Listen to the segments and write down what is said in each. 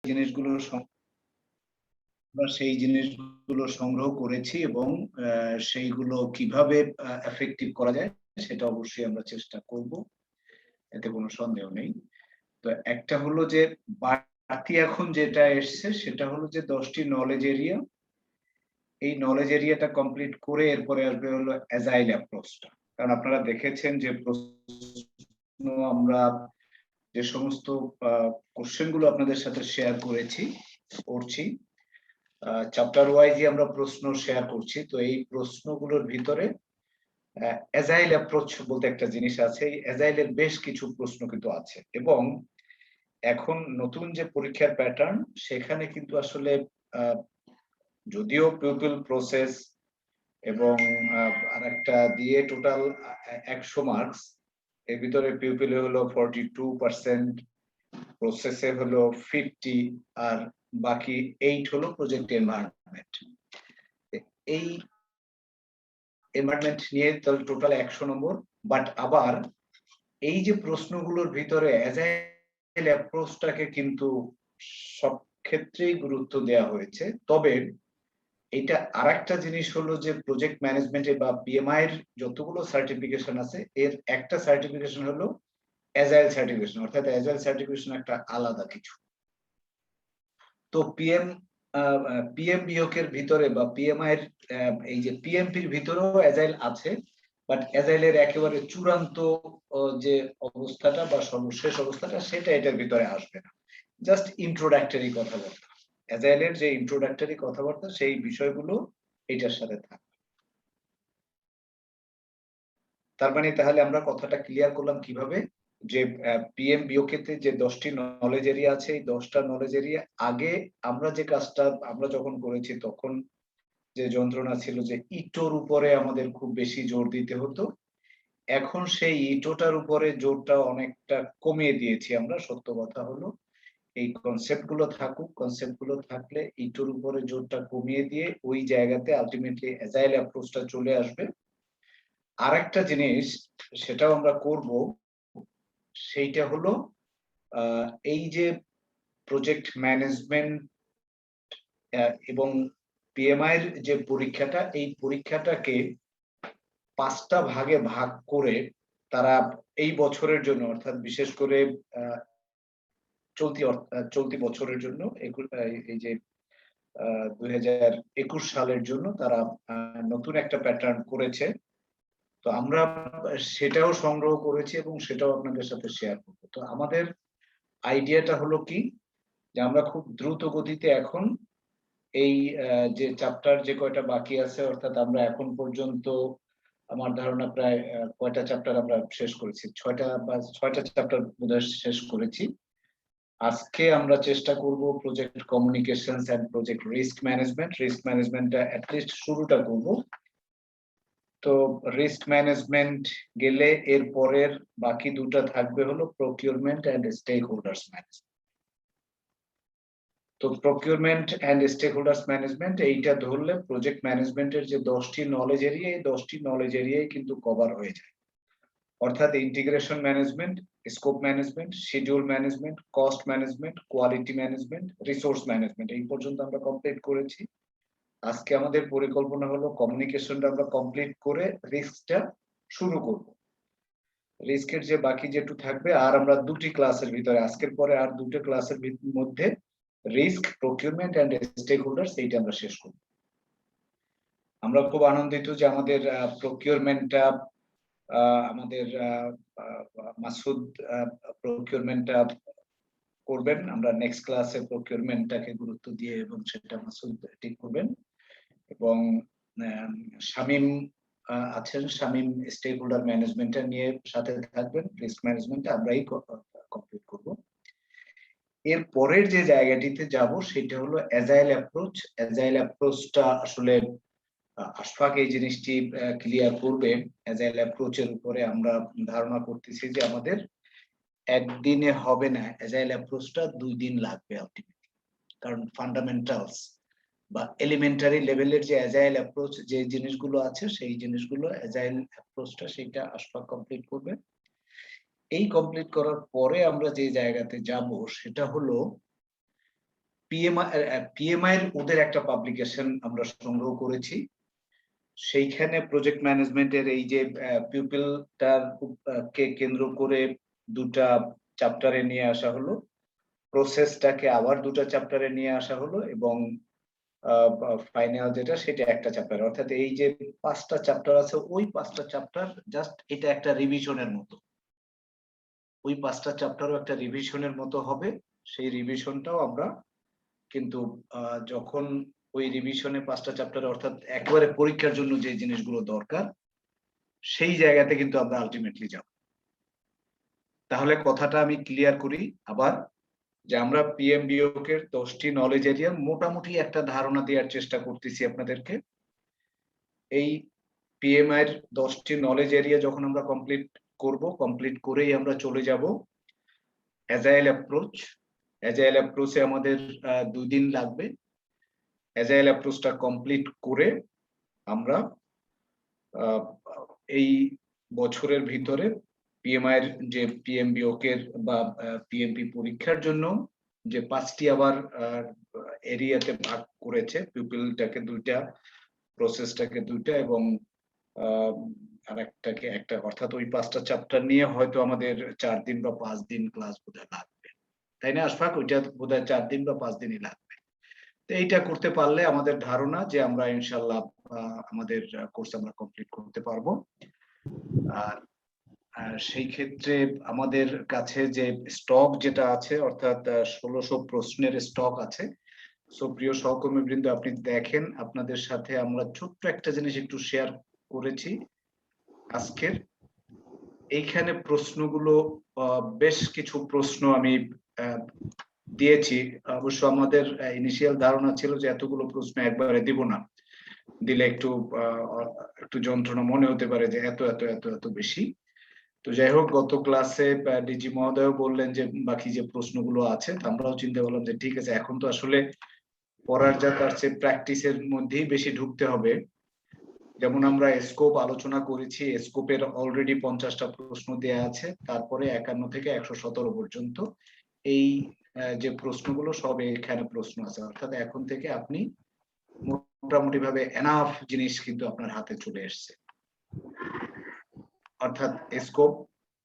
জিনিসগুলো সেই জিনিসগুলো সংগ্রহ করেছি এবং সেইগুলো কিভাবে এফেক্টিভ করা যায় সেটা অবশ্যই আমরা চেষ্টা করব, এতে কোনো সন্দেহ নেই। তো একটা হলো যে বাড়তি এখন যেটা এসছে সেটা হলো যে 10টি নলেজ এরিয়া। এই নলেজ এরিয়াটা কমপ্লিট করে এরপরে আসবে হলো অ্যাজাইল অ্যাপ্রোচটা। কারণ আপনারা দেখেছেন যে প্রশ্ন আমরা যে সমস্ত কোশ্চেন গুলো আপনাদের সাথে শেয়ার করছি চ্যাপ্টার ওয়াইজই আমরা প্রশ্ন শেয়ার করছি। তো এই প্রশ্নগুলোর ভিতরে অ্যাজাইল অ্যাপ্রোচ বলতে একটা জিনিস আছে, এই অ্যাজাইলের বেশ কিছু প্রশ্ন কিন্তু আছে এবং এখন নতুন যে পরীক্ষার প্যাটার্ন সেখানে কিন্তু আসলে যদিও পিপল প্রসেস এবং আরেকটা দিয়ে টোটাল 100 মার্কস, এর ভিতরে পিপলে হলো 42%, প্রসেসে হলো 50, আর বাকি 8 হলো প্রজেক্ট এনভায়রনমেন্ট। এই এনভায়রনমেন্ট নিয়ে টোটাল 100 নম্বর। বাট আবার এই যে প্রশ্নগুলোর ভিতরে অ্যাজাইল অ্যাপ্রোচটাকে কিন্তু সব ক্ষেত্রেই গুরুত্ব দেওয়া হয়েছে। তবে এটা আরেকটা জিনিস হলো যে প্রজেক্ট ম্যানেজমেন্টে বা পিএমআই এর যতগুলো সার্টিফিকেশন আছে এর একটা সার্টিফিকেশন হলো অ্যাজাইল সার্টিফিকেশন, অর্থাৎ অ্যাজাইল সার্টিফিকেশন একটা আলাদা কিছু। তো পিএমবিওক এর ভিতরে বা পিএমআই এর এই যে পিএমপির ভিতরেও অ্যাজাইল আছে, বাট অ্যাজাইলের একেবারে চূড়ান্ত যে অবস্থাটা বা সর্বশেষ অবস্থাটা সেটা এটার ভিতরে আসবে না, জাস্ট ইন্ট্রোডাক্টরি কথাবার্তা। অ্যাজাইলের যে ইন্ট্রোডাক্টরি কথাবার্তা সেই বিষয়গুলো এটার সাথে থাকে। তার মানে তাহলে আমরা কথাটা ক্লিয়ার করলাম কিভাবে, যে পিএমবিওকে-তে যে 10টি নলেজ এরিয়া আছে, এই 10টা নলেজ এরিয়া আগে আমরা যে কাজটা আমরা যখন করেছি তখন যে যন্ত্রণা ছিল যে ইটোর উপরে আমাদের খুব বেশি জোর দিতে হতো, এখন সেই ইটোটার উপরে জোরটা অনেকটা কমিয়ে দিয়েছি আমরা। সত্য কথা হলো এই কনসেপ্ট গুলো থাকুক, কনসেপ্ট গুলো থাকলে ইটোর উপরে জোরটা কমিয়ে দিয়ে ওই জায়গাতে আলটিমেটলি অ্যাজাইল অ্যাপ্রোচটা চলে আসবে। আরেকটা জিনিস সেটাও আমরা করব, সেইটা হলো এই যে প্রজেক্ট ম্যানেজমেন্ট এবং পিএমআই এর যে পরীক্ষাটা, এই পরীক্ষাটাকে 5টা ভাগে ভাগ করে তারা এই বছরের জন্য, অর্থাৎ বিশেষ করে চলতি বছরের জন্য এই যে 2021 সালের জন্য তারা নতুন একটা প্যাটার্ন করেছে। তো আমরা সেটাও সংগ্রহ করেছি এবং সেটাও আপনাদের সাথে শেয়ার করব। তো আমাদের আইডিয়াটা হলো কি, যে আমরা খুব দ্রুত গতিতে এখন এই যে চ্যাপ্টার যে কয়টা বাকি আছে, অর্থাৎ আমরা এখন পর্যন্ত আমার ধারণা প্রায় কয়টা চ্যাপ্টার আমরা শেষ করেছি, 6টা চ্যাপ্টার বোধহয় শেষ করেছি। আজকে আমরা চেষ্টা করব project communications and project risk ম্যানেজমেন্টটা অ্যাটলিস্ট শুরুটা করব। তো রিস্ক ম্যানেজমেন্ট গেলে এর পরের বাকি দুটো থাকবে হলো procurement and stake holders management. তো procurement and stake holders management এইটা ধরলে প্রজেক্ট ম্যানেজমেন্টের যে 10টি নলেজ এরিয়া, এই 10টি নলেজ এরিয়াই কিন্তু কভার হয়ে যায়। অর্থাৎ integration management, scope management, schedule management, cost management, quality management, resource management, এই পর্যন্ত আমরা কমপ্লিট করেছি। আজকে আমাদের পরিকল্পনা হলো কমিউনিকেশনটা আমরা কমপ্লিট করে রিস্কটা শুরু করব। রিস্কের যে বাকি যেটু থাকবে, আর আমরা দুটি ক্লাসের ভিতরে আজকের পরে আর দুটো ক্লাসের মধ্যে risk, procurement and stake holders এইটা আমরা শেষ করব। আমরা খুব আনন্দিত যে আমাদের প্রকিউরমেন্টটা আমাদের মাসুদ প্রকিউরমেন্টটা করবেন। আমরা নেক্সট ক্লাসে প্রকিউরমেন্টটাকে গুরুত্ব দিয়ে এবং সেটা মাসুদ ঠিক করবেন। এবং শামীম আছেন, শামীম স্টেক হোল্ডার ম্যানেজমেন্টটা নিয়ে সাথে থাকবেন, রিস্ক ম্যানেজমেন্টটা আমরাই কমপ্লিট করব। এর পরের যে জায়গাটিতে যাব সেটা হলো অ্যাজাইল অ্যাপ্রোচ। অ্যাজাইল অ্যাপ্রোচটা আসলে আশফাক এই জিনিসটি ক্লিয়ার করবে। অ্যাজাইল অ্যাপ্রোচের উপরে আমরা ধারণা করতেছি যে আমাদের একদিনে হবে না, অ্যাজাইল অ্যাপ্রোচটা 2 দিন লাগবে আলটিমেটলি। কারণ ফান্ডামেন্টালস বা এলিমেন্টারি লেভেলের যে অ্যাজাইল অ্যাপ্রোচ যে জিনিসগুলো আছে, সেই জিনিসগুলো অ্যাজাইল অ্যাপ্রোচটা সেটা আশফাক কমপ্লিট করবে। এই কমপ্লিট করার পরে আমরা যে জায়গাতে যাব সেটা হলো পিএমআই এর ওদের একটা পাবলিকেশন আমরা সংগ্রহ করেছি, সেইখানে প্রজেক্ট ম্যানেজমেন্টের এই যে পিউপিলটার কে কেন্দ্র করে দুটা চ্যাপ্টারে নিয়ে আসা হলো, প্রসেসটাকে আবার দুটা চ্যাপ্টারে নিয়ে আসা হলো, এবং ফাইনাল যেটা সেটা একটা চ্যাপ্টার। অর্থাৎ এই যে 5টা চ্যাপ্টার আছে, ওই 5টা চ্যাপ্টার জাস্ট এটা একটা রিভিশনের মতো, ওই 5টা চ্যাপ্টারও একটা রিভিশনের মতো হবে। সেই রিভিশনটাও আমরা কিন্তু যখন ওই রিভিশনে 5টা চ্যাপ্টার অর্থাৎ একেবারে পরীক্ষার জন্য যে জিনিসগুলো দরকার সেই জায়গাতে কিন্তু আমরা আলটিমেটলি যাব। তাহলে কথাটা আমি ক্লিয়ার করি আবার, যে আমরা পিএমবিওক এর 10টি নলেজ এরিয়া মোটামুটি একটা ধারণা দেওয়ার চেষ্টা করতেছি আপনাদেরকে। এই পিএমআই এর 10টি নলেজ এরিয়া যখন আমরা কমপ্লিট করব, কমপ্লিট করেই আমরা চলে যাব অ্যাজাইল অ্যাপ্রোচ। অ্যাজাইল অ্যাপ্রোচে আমাদের 2 দিন লাগবে। অ্যাজাইল অ্যাপ্রোচটা কমপ্লিট করে আমরা এই বছরের ভিতরে পিএমআই এর যে পিএমবিওক এর বা পিএমপি পরীক্ষার জন্য যে 5টি আবার এরিয়াতে ভাগ করেছে, পিপলটাকে 2টা, প্রসেসটাকে 2টা, এবং আরেকটাকে একটা, অর্থাৎ ওই 5টা চ্যাপ্টার নিয়ে হয়তো আমাদের 4 দিন বা 5 দিন ক্লাস বোধহয় লাগবে, তাই না আশফাক? ওইটা বোধহয় 4 দিন বা 5 দিনই লাগবে। তো এইটা করতে পারলে আমাদের ধারণা যে আমরা ইনশাল্লাহ আমাদের কোর্স আমরা কমপ্লিট করতে পারবো। আর সেই ক্ষেত্রে আমাদের কাছে যে স্টক যেটা আছে, অর্থাৎ 1600 প্রশ্নের স্টক আছে। সো প্রিয় সহকর্মীবৃন্দ, আপনি দেখেন আপনাদের সাথে আমরা ছোট্ট একটা জিনিস একটু শেয়ার করেছি আজকের এইখানে। প্রশ্নগুলো বেশ কিছু প্রশ্ন আমি দিয়েছি। অবশ্য আমাদের ইনিশিয়াল ধারণা ছিল যে এতগুলো প্রশ্ন একবারে দিব না, দিলে একটু যন্ত্রণা মনে হতে পারে যে এত এত এত এত বেশি। তো যাই হোক, গত ক্লাসে ডিজি মহোদয় বললেন যে বাকি যে প্রশ্নগুলো আছে, আমরাও চিন্তা করলাম যে ঠিক আছে, এখন তো আসলে পড়ার যা তার চেয়ে প্র্যাকটিসের মধ্যেই বেশি ঢুকতে হবে। যেমন আমরা স্কোপ আলোচনা করেছি, স্কোপের অলরেডি 50টা প্রশ্ন দেয়া আছে, তারপরে 51 থেকে 117 পর্যন্ত এই যে প্রশ্নগুলো সব এখানে প্রশ্ন আছে। অর্থাৎ এখন থেকে আপনি মোটামুটি ভাবে এনাফ জিনিস কিন্তু আপনার হাতে চলে এসছে। অর্থাৎ স্কোপ,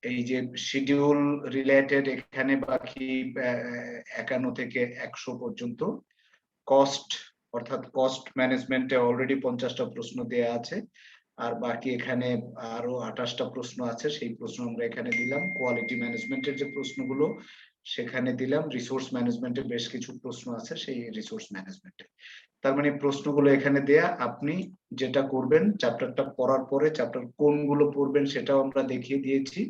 এই যে শিডিউল রিলেটেড এখানে বাকি 51 থেকে 100 পর্যন্ত, কস্ট অর্থাৎ কস্ট ম্যানেজমেন্টে অলরেডি 50টা প্রশ্ন দেয়া আছে, আর বাকি এখানে আরো 28টা প্রশ্ন আছে, সেই প্রশ্ন আমরা এখানে দিলাম। কোয়ালিটি ম্যানেজমেন্টের যে প্রশ্নগুলো সেখানে দিলাম। রিসোর্স ম্যানেজমেন্টে বেশ কিছু প্রশ্ন আছে, সেই রিসোর্স ম্যানেজমেন্টে। তার মানে প্রশ্নগুলো এখানে দেয়া। আপনি যেটা করবেন, চ্যাপ্টারটা পড়ার পরে চ্যাপ্টার কোনগুলো পড়বেন সেটাও আমরা দেখিয়ে দিয়েছি।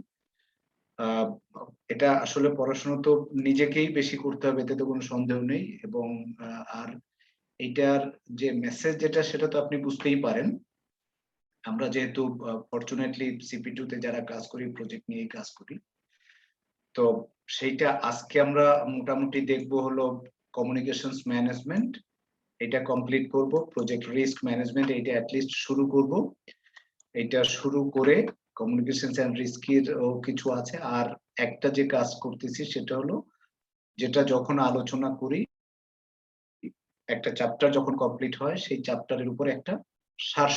এটা আসলে পড়াশোনা তো নিজেকেই বেশি করতে হবে, এতে তো কোনো সন্দেহ নেই। এবং আর এইটার যে মেসেজ যেটা, সেটা তো আপনি বুঝতেই পারেন। আমরা যেহেতু ফরচুনেটলি সিপি2 তে যারা কাজ করি, প্রজেক্ট নিয়েই কাজ করি, তো সেইটা আজকে আমরা মোটামুটি দেখবো হলো কমিউনিকেশনস ম্যানেজমেন্ট, এটা কমপ্লিট করব। প্রজেক্ট রিস্ক ম্যানেজমেন্ট এটা অ্যাটলিস্ট শুরু করব। এটা শুরু করে কমিউনিকেশনস এন্ড রিস্কের কিছু আছে। আর একটা যে কাজ করতেছি সেটা হলো, যেটা যখন আলোচনা করি, একটা চ্যাপ্টার যখন কমপ্লিট হয়, সেই চ্যাপ্টারের উপরে একটা সার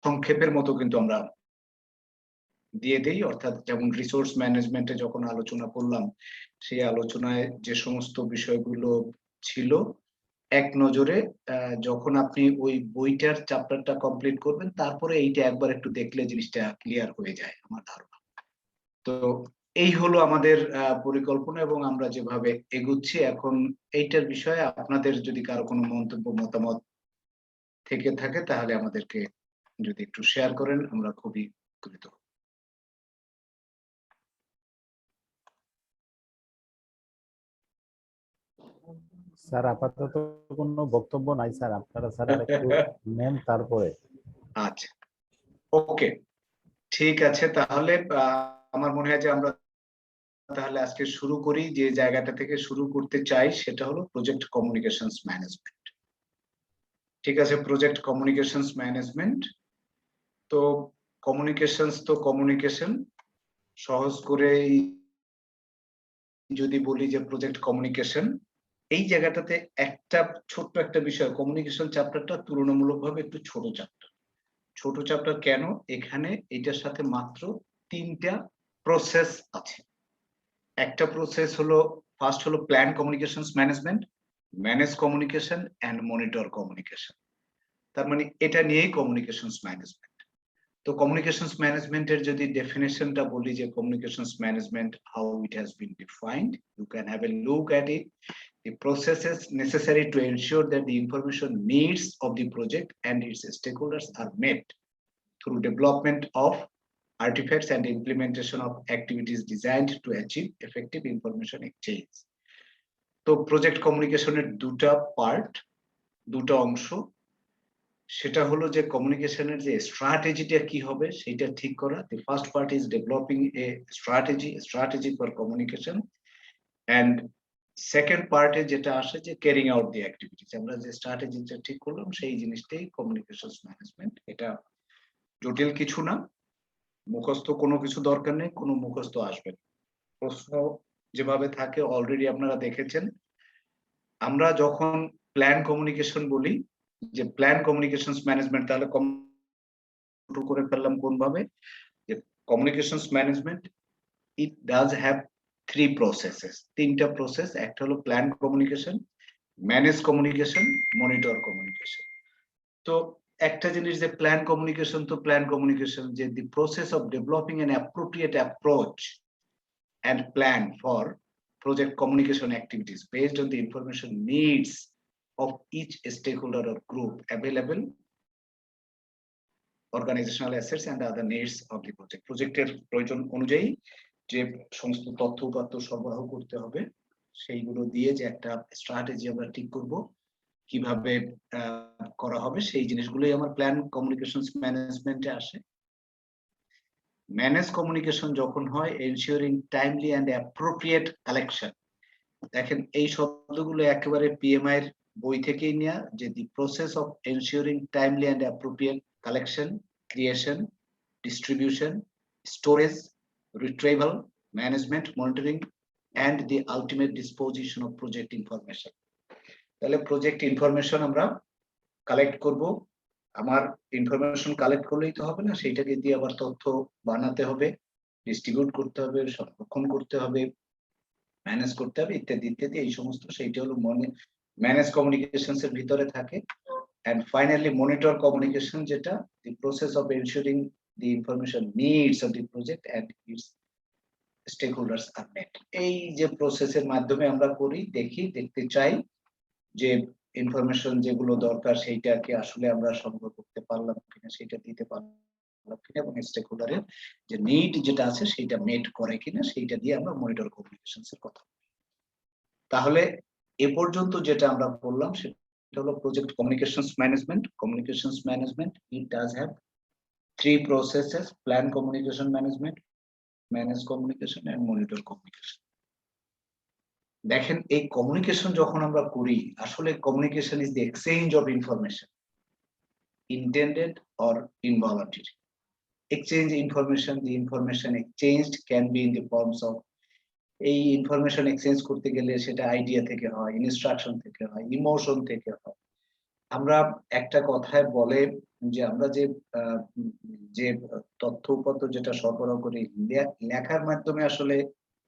সংক্ষেপের মতো কিন্তু আমরা দিয়ে দেই। অর্থাৎ যেমন রিসোর্স ম্যানেজমেন্টে যখন আলোচনা করলাম, সেই আলোচনায় যে সমস্ত বিষয়গুলো ছিল, এক নজরে যখন আপনি ওই বইটার চ্যাপ্টারটা কমপ্লিট করবেন, তারপরে এইটা একবার একটু দেখলে জিনিসটা ক্লিয়ার হয়ে যায় আমার ধারণা। তো এই হলো আমাদের পরিকল্পনা এবং আমরা যেভাবে এগুচ্ছি। এখন এইটার বিষয়ে আপনাদের যদি কারো কোনো মন্তব্য মতামত থেকে থাকে তাহলে আমাদেরকে যদি একটু শেয়ার করেন, আমরা খুবই কৃতজ্ঞ। স্যার আপাতত কোনো বক্তব্য নাই স্যার, আপনারা স্যার একটু নেন তারপরে। আচ্ছা, ওকে, ঠিক আছে। তাহলে আমার মনে হয় যে আমরা তাহলে আজকে শুরু করি। যে জায়গাটা থেকে শুরু করতে চাই সেটা হলো প্রজেক্ট কমিউনিকেশনস ম্যানেজমেন্ট। ঠিক আছে, প্রজেক্ট কমিউনিকেশনস ম্যানেজমেন্ট। তো কমিউনিকেশনস তো কমিউনিকেশন, সহজ করে যদি বলি যে প্রজেক্ট কমিউনিকেশন, এই জায়গাটাতে একটা ছোট্ট একটা বিষয়, কমিউনিকেশন চ্যাপ্টারটা তুলনামূলকভাবে একটু ছোট চ্যাপ্টার। ছোট চ্যাপ্টার কেন? এখানে এটার সাথে মাত্র ৩টা প্রসেস আছে। একটা প্রসেস হলো, ফার্স্ট হলো plan communications management, manage communication and monitor communication. তার মানে এটা নিয়েই কমিউনিকেশনস ম্যানেজমেন্ট। তো কমিউনিকেশনস ম্যানেজমেন্টের যদি ডেফিনেশনটা বলি, যে communications management how it has been defined, you can have a look at it. The processes necessary to ensure that the information needs of the project and its stakeholders are met through development of artifacts and implementation of activities designed to achieve effective information exchange. তো project কমিউনিকেশনের দুটা part, দুটো অংশ। সেটা হলো যে কমিউনিকেশনের যে স্ট্র্যাটেজিটা কি হবে সেটা ঠিক করা। The first part is developing a strategy for communication, and second পার্টে যেটা আসে যে ক্যারিং আউট দি অ্যাক্টিভিটিস। আমরা যে স্ট্র্যাটেজিটা ঠিক করলাম সেই জিনিসটাই কমিউনিকেশনস ম্যানেজমেন্ট। এটা জটিল কিছু না, মুখস্থ কোনো কিছু দরকার নেই, কোনো মুখস্থ আসবে না। প্রশ্ন যেভাবে থাকে অলরেডি আপনারা দেখেছেন। আমরা যখন প্ল্যান কমিউনিকেশন বলি, যে প্ল্যান কমিউনিকেশনস ম্যানেজমেন্ট, তাহলে শুরু করে ফেললাম কোন ভাবে, যে communications management it does have 3 processes, 3টা প্রসেস। একটা হলো plan communication, manage communication, monitor communication. তো একটা জিনিস যে প্ল্যান কমিউনিকেশন, তো প্ল্যান কমিউনিকেশন যে দি process of developing an appropriate approach and plan for project communication activities based on the information needs of each stakeholder or group, available organizational assets and other needs of the project. প্রজেক্টের প্রয়োজন অনুযায়ী যে সমস্ত তথ্য উপাত্ত সরবরাহ করতে হবে, সেইগুলো দিয়ে যে একটা স্ট্র্যাটেজি আমরা ঠিক করব, কিভাবে করা হবে, সেই জিনিসগুলোই আমার প্ল্যান কমিউনিকেশনস ম্যানেজমেন্টে আসে। ম্যানেজ কমিউনিকেশন যখন হয় ensuring timely and appropriate collection. দেখেন এই শব্দগুলো একেবারে পিএমআই এর বই থেকেই নেওয়া, যে দি process of ensuring timely and appropriate collection, creation, distribution, storage, retrieval, management, monitoring and the ultimate disposition of project information. তাহলে প্রজেক্ট ইনফরমেশন আমরা কালেক্ট করব। আমার ইনফরমেশন কালেক্ট করলেই তো হবে না, সেইটাকে দিয়ে আবার তথ্য বানাতে হবে, ডিস্ট্রিবিউট করতে হবে, সংরক্ষণ করতে হবে, ম্যানেজ করতে হবে, ইত্যাদি ইত্যাদি। এই সমস্ত সেইটা হলো ম্যানেজ কমিউনিকেশনস এর ভিতরে থাকে। এন্ড ফাইনালি মনিটর কমিউনিকেশন, যেটা the process of ensuring the information needs of the project and its stake holders are met. এই যে প্রসেসের মাধ্যমে আমরা করি, দেখতে চাই যে ইনফরমেশন যেগুলো দরকার সেইটাকে আসলে আমরা সংগ্রহ করতে পারলাম কিনা, সেটা দিতে পারলাম কিনা, এবং স্টেক হোল্ডারের যে নিড যেটা আছে সেইটা মেট করে কিনা, সেইটা দিয়ে আমরা মনিটর কমিউনিকেশনস এর কথা। তাহলে এ পর্যন্ত যেটা আমরা বললাম সেটা হলো project communications management. Communications management it does have 3 processes: plan communication management, manage communication and monitor communication. দেখেন এই কমিউনিকেশন যখন আমরা করি, আসলে communication is the exchange of information, intended or involuntary. Exchange information, the information exchanged can be in the forms of, এই information exchange করতে গেলে সেটা আইডিয়া থেকে হয়, ইনস্ট্রাকশন থেকে হয়, ইমোশন থেকে হয়। আমরা একটা কথায় বলে যে আমরা যে তথ্য উপাত্ত যেটা সরবরাহ করি লেখার মাধ্যমে, আসলে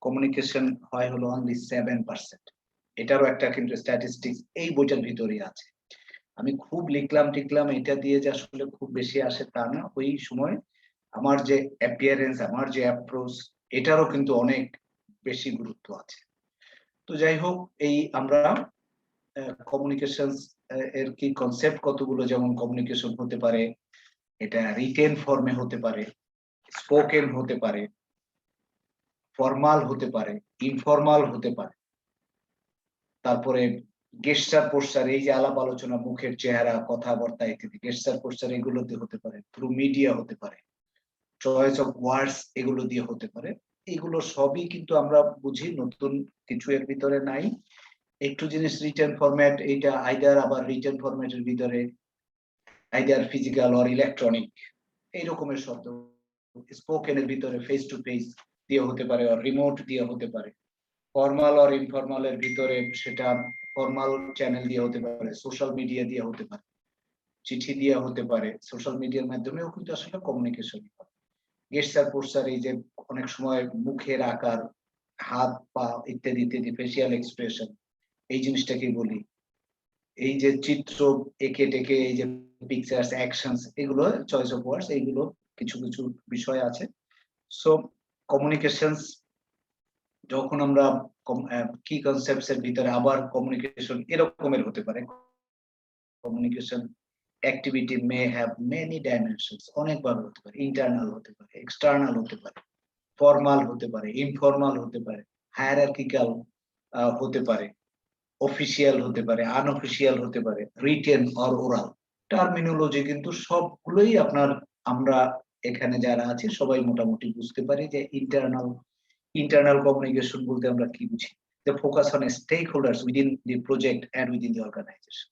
কমিউনিকেশন হয় হলো অনলি 7%। এটারও একটা কিন্তু স্ট্যাটিস্টিক্স এই বইটার ভিতরে আছে। আমি খুব লিখলাম টিকলাম এটা দিয়ে যে আসলে খুব বেশি আসে তা না। ওই সময় আমার যে অ্যাপিয়ারেন্স, আমার যে অ্যাপ্রোচ, এটারও কিন্তু অনেক বেশি গুরুত্ব আছে। তো যাই হোক, এই আমরা কমিউনিকেশনস এর কি কনসেপ্ট কতগুলো, যেমন কমিউনিকেশন হতে পারে, এটা রিটেন ফর্মে হতে পারে, স্পোকেন হতে পারে, ফর্মাল হতে পারে, ইনফর্মাল হতে পারে, তারপরে গেস্টার পোস্টার, এই যে আলাপ আলোচনা, মুখের চেহারা, কথাবার্তা ইত্যাদি, গেস্টার পোস্টার এগুলোতে হতে পারে, থ্রু মিডিয়া হতে পারে, চয়েস অফ ওয়ার্ডস এগুলো দিয়ে হতে পারে। এগুলো সবই কিন্তু আমরা বুঝি, নতুন কিছু এর ভিতরে নাই। একটু জিনিস রিটেন ফরম্যাট, এইটা আইদার আবার রিটেন ফরম্যাটের ভিতরে আইদার ফিজিক্যাল অর ইলেকট্রনিক এই রকমের শব্দ। স্পোকেনের ভিতরে ফেস টু ফেস দিয়ে হতে পারে, অর রিমোট দিয়ে হতে পারে। ফর্মাল অর ইনফর্মাল এর ভিতরে সেটা ফর্মাল চ্যানেল দিয়ে হতে পারে, সোশ্যাল মিডিয়া দিয়ে হতে পারে, চিঠি দিয়ে হতে পারে, সোশ্যাল মিডিয়ার মাধ্যমেও কিন্তু আসলে কমিউনিকেশন হয়। গেস্টার পোস্টার, এই যে অনেক সময় মুখের আকার, হাত পা ইত্যাদি ইত্যাদি, ফেসিয়াল এক্সপ্রেশন, এই জিনিসটাকে বলি। এই যে চিত্র এঁকে টেকে, এই যে পিকচার্স, অ্যাকশনস, এগুলো চয়েস অফ ওয়ার্ডস, এইগুলো কিছু কিছু বিষয় আছে। সো কমিউনিকেশনস যখন আমরা কি কনসেপ্টস এর ভিতরে আবার কমিউনিকেশন এরকমের হতে পারে। Communication activity may have many dimensions, অনেকভাবে হতে পারে, ইন্টারনাল হতে পারে, এক্সটার্নাল হতে পারে, ফর্মাল হতে পারে, ইনফর্মাল হতে পারে, হায়ারার্কিক্যাল হতে পারে, অফিসিয়াল হতে পারে, আনঅফিসিয়াল হতে পারে, রিটেন অর ওরাল। টার্মিনোলজি কিন্তু সবগুলোই আপনার, আমরা এখানে যারা আছি সবাই মোটামুটি বুঝতে পারি যে ইন্টারনাল কমিউনিকেশন বলতে আমরা কি বুঝি। The focus on stakeholders within the project and within the organization.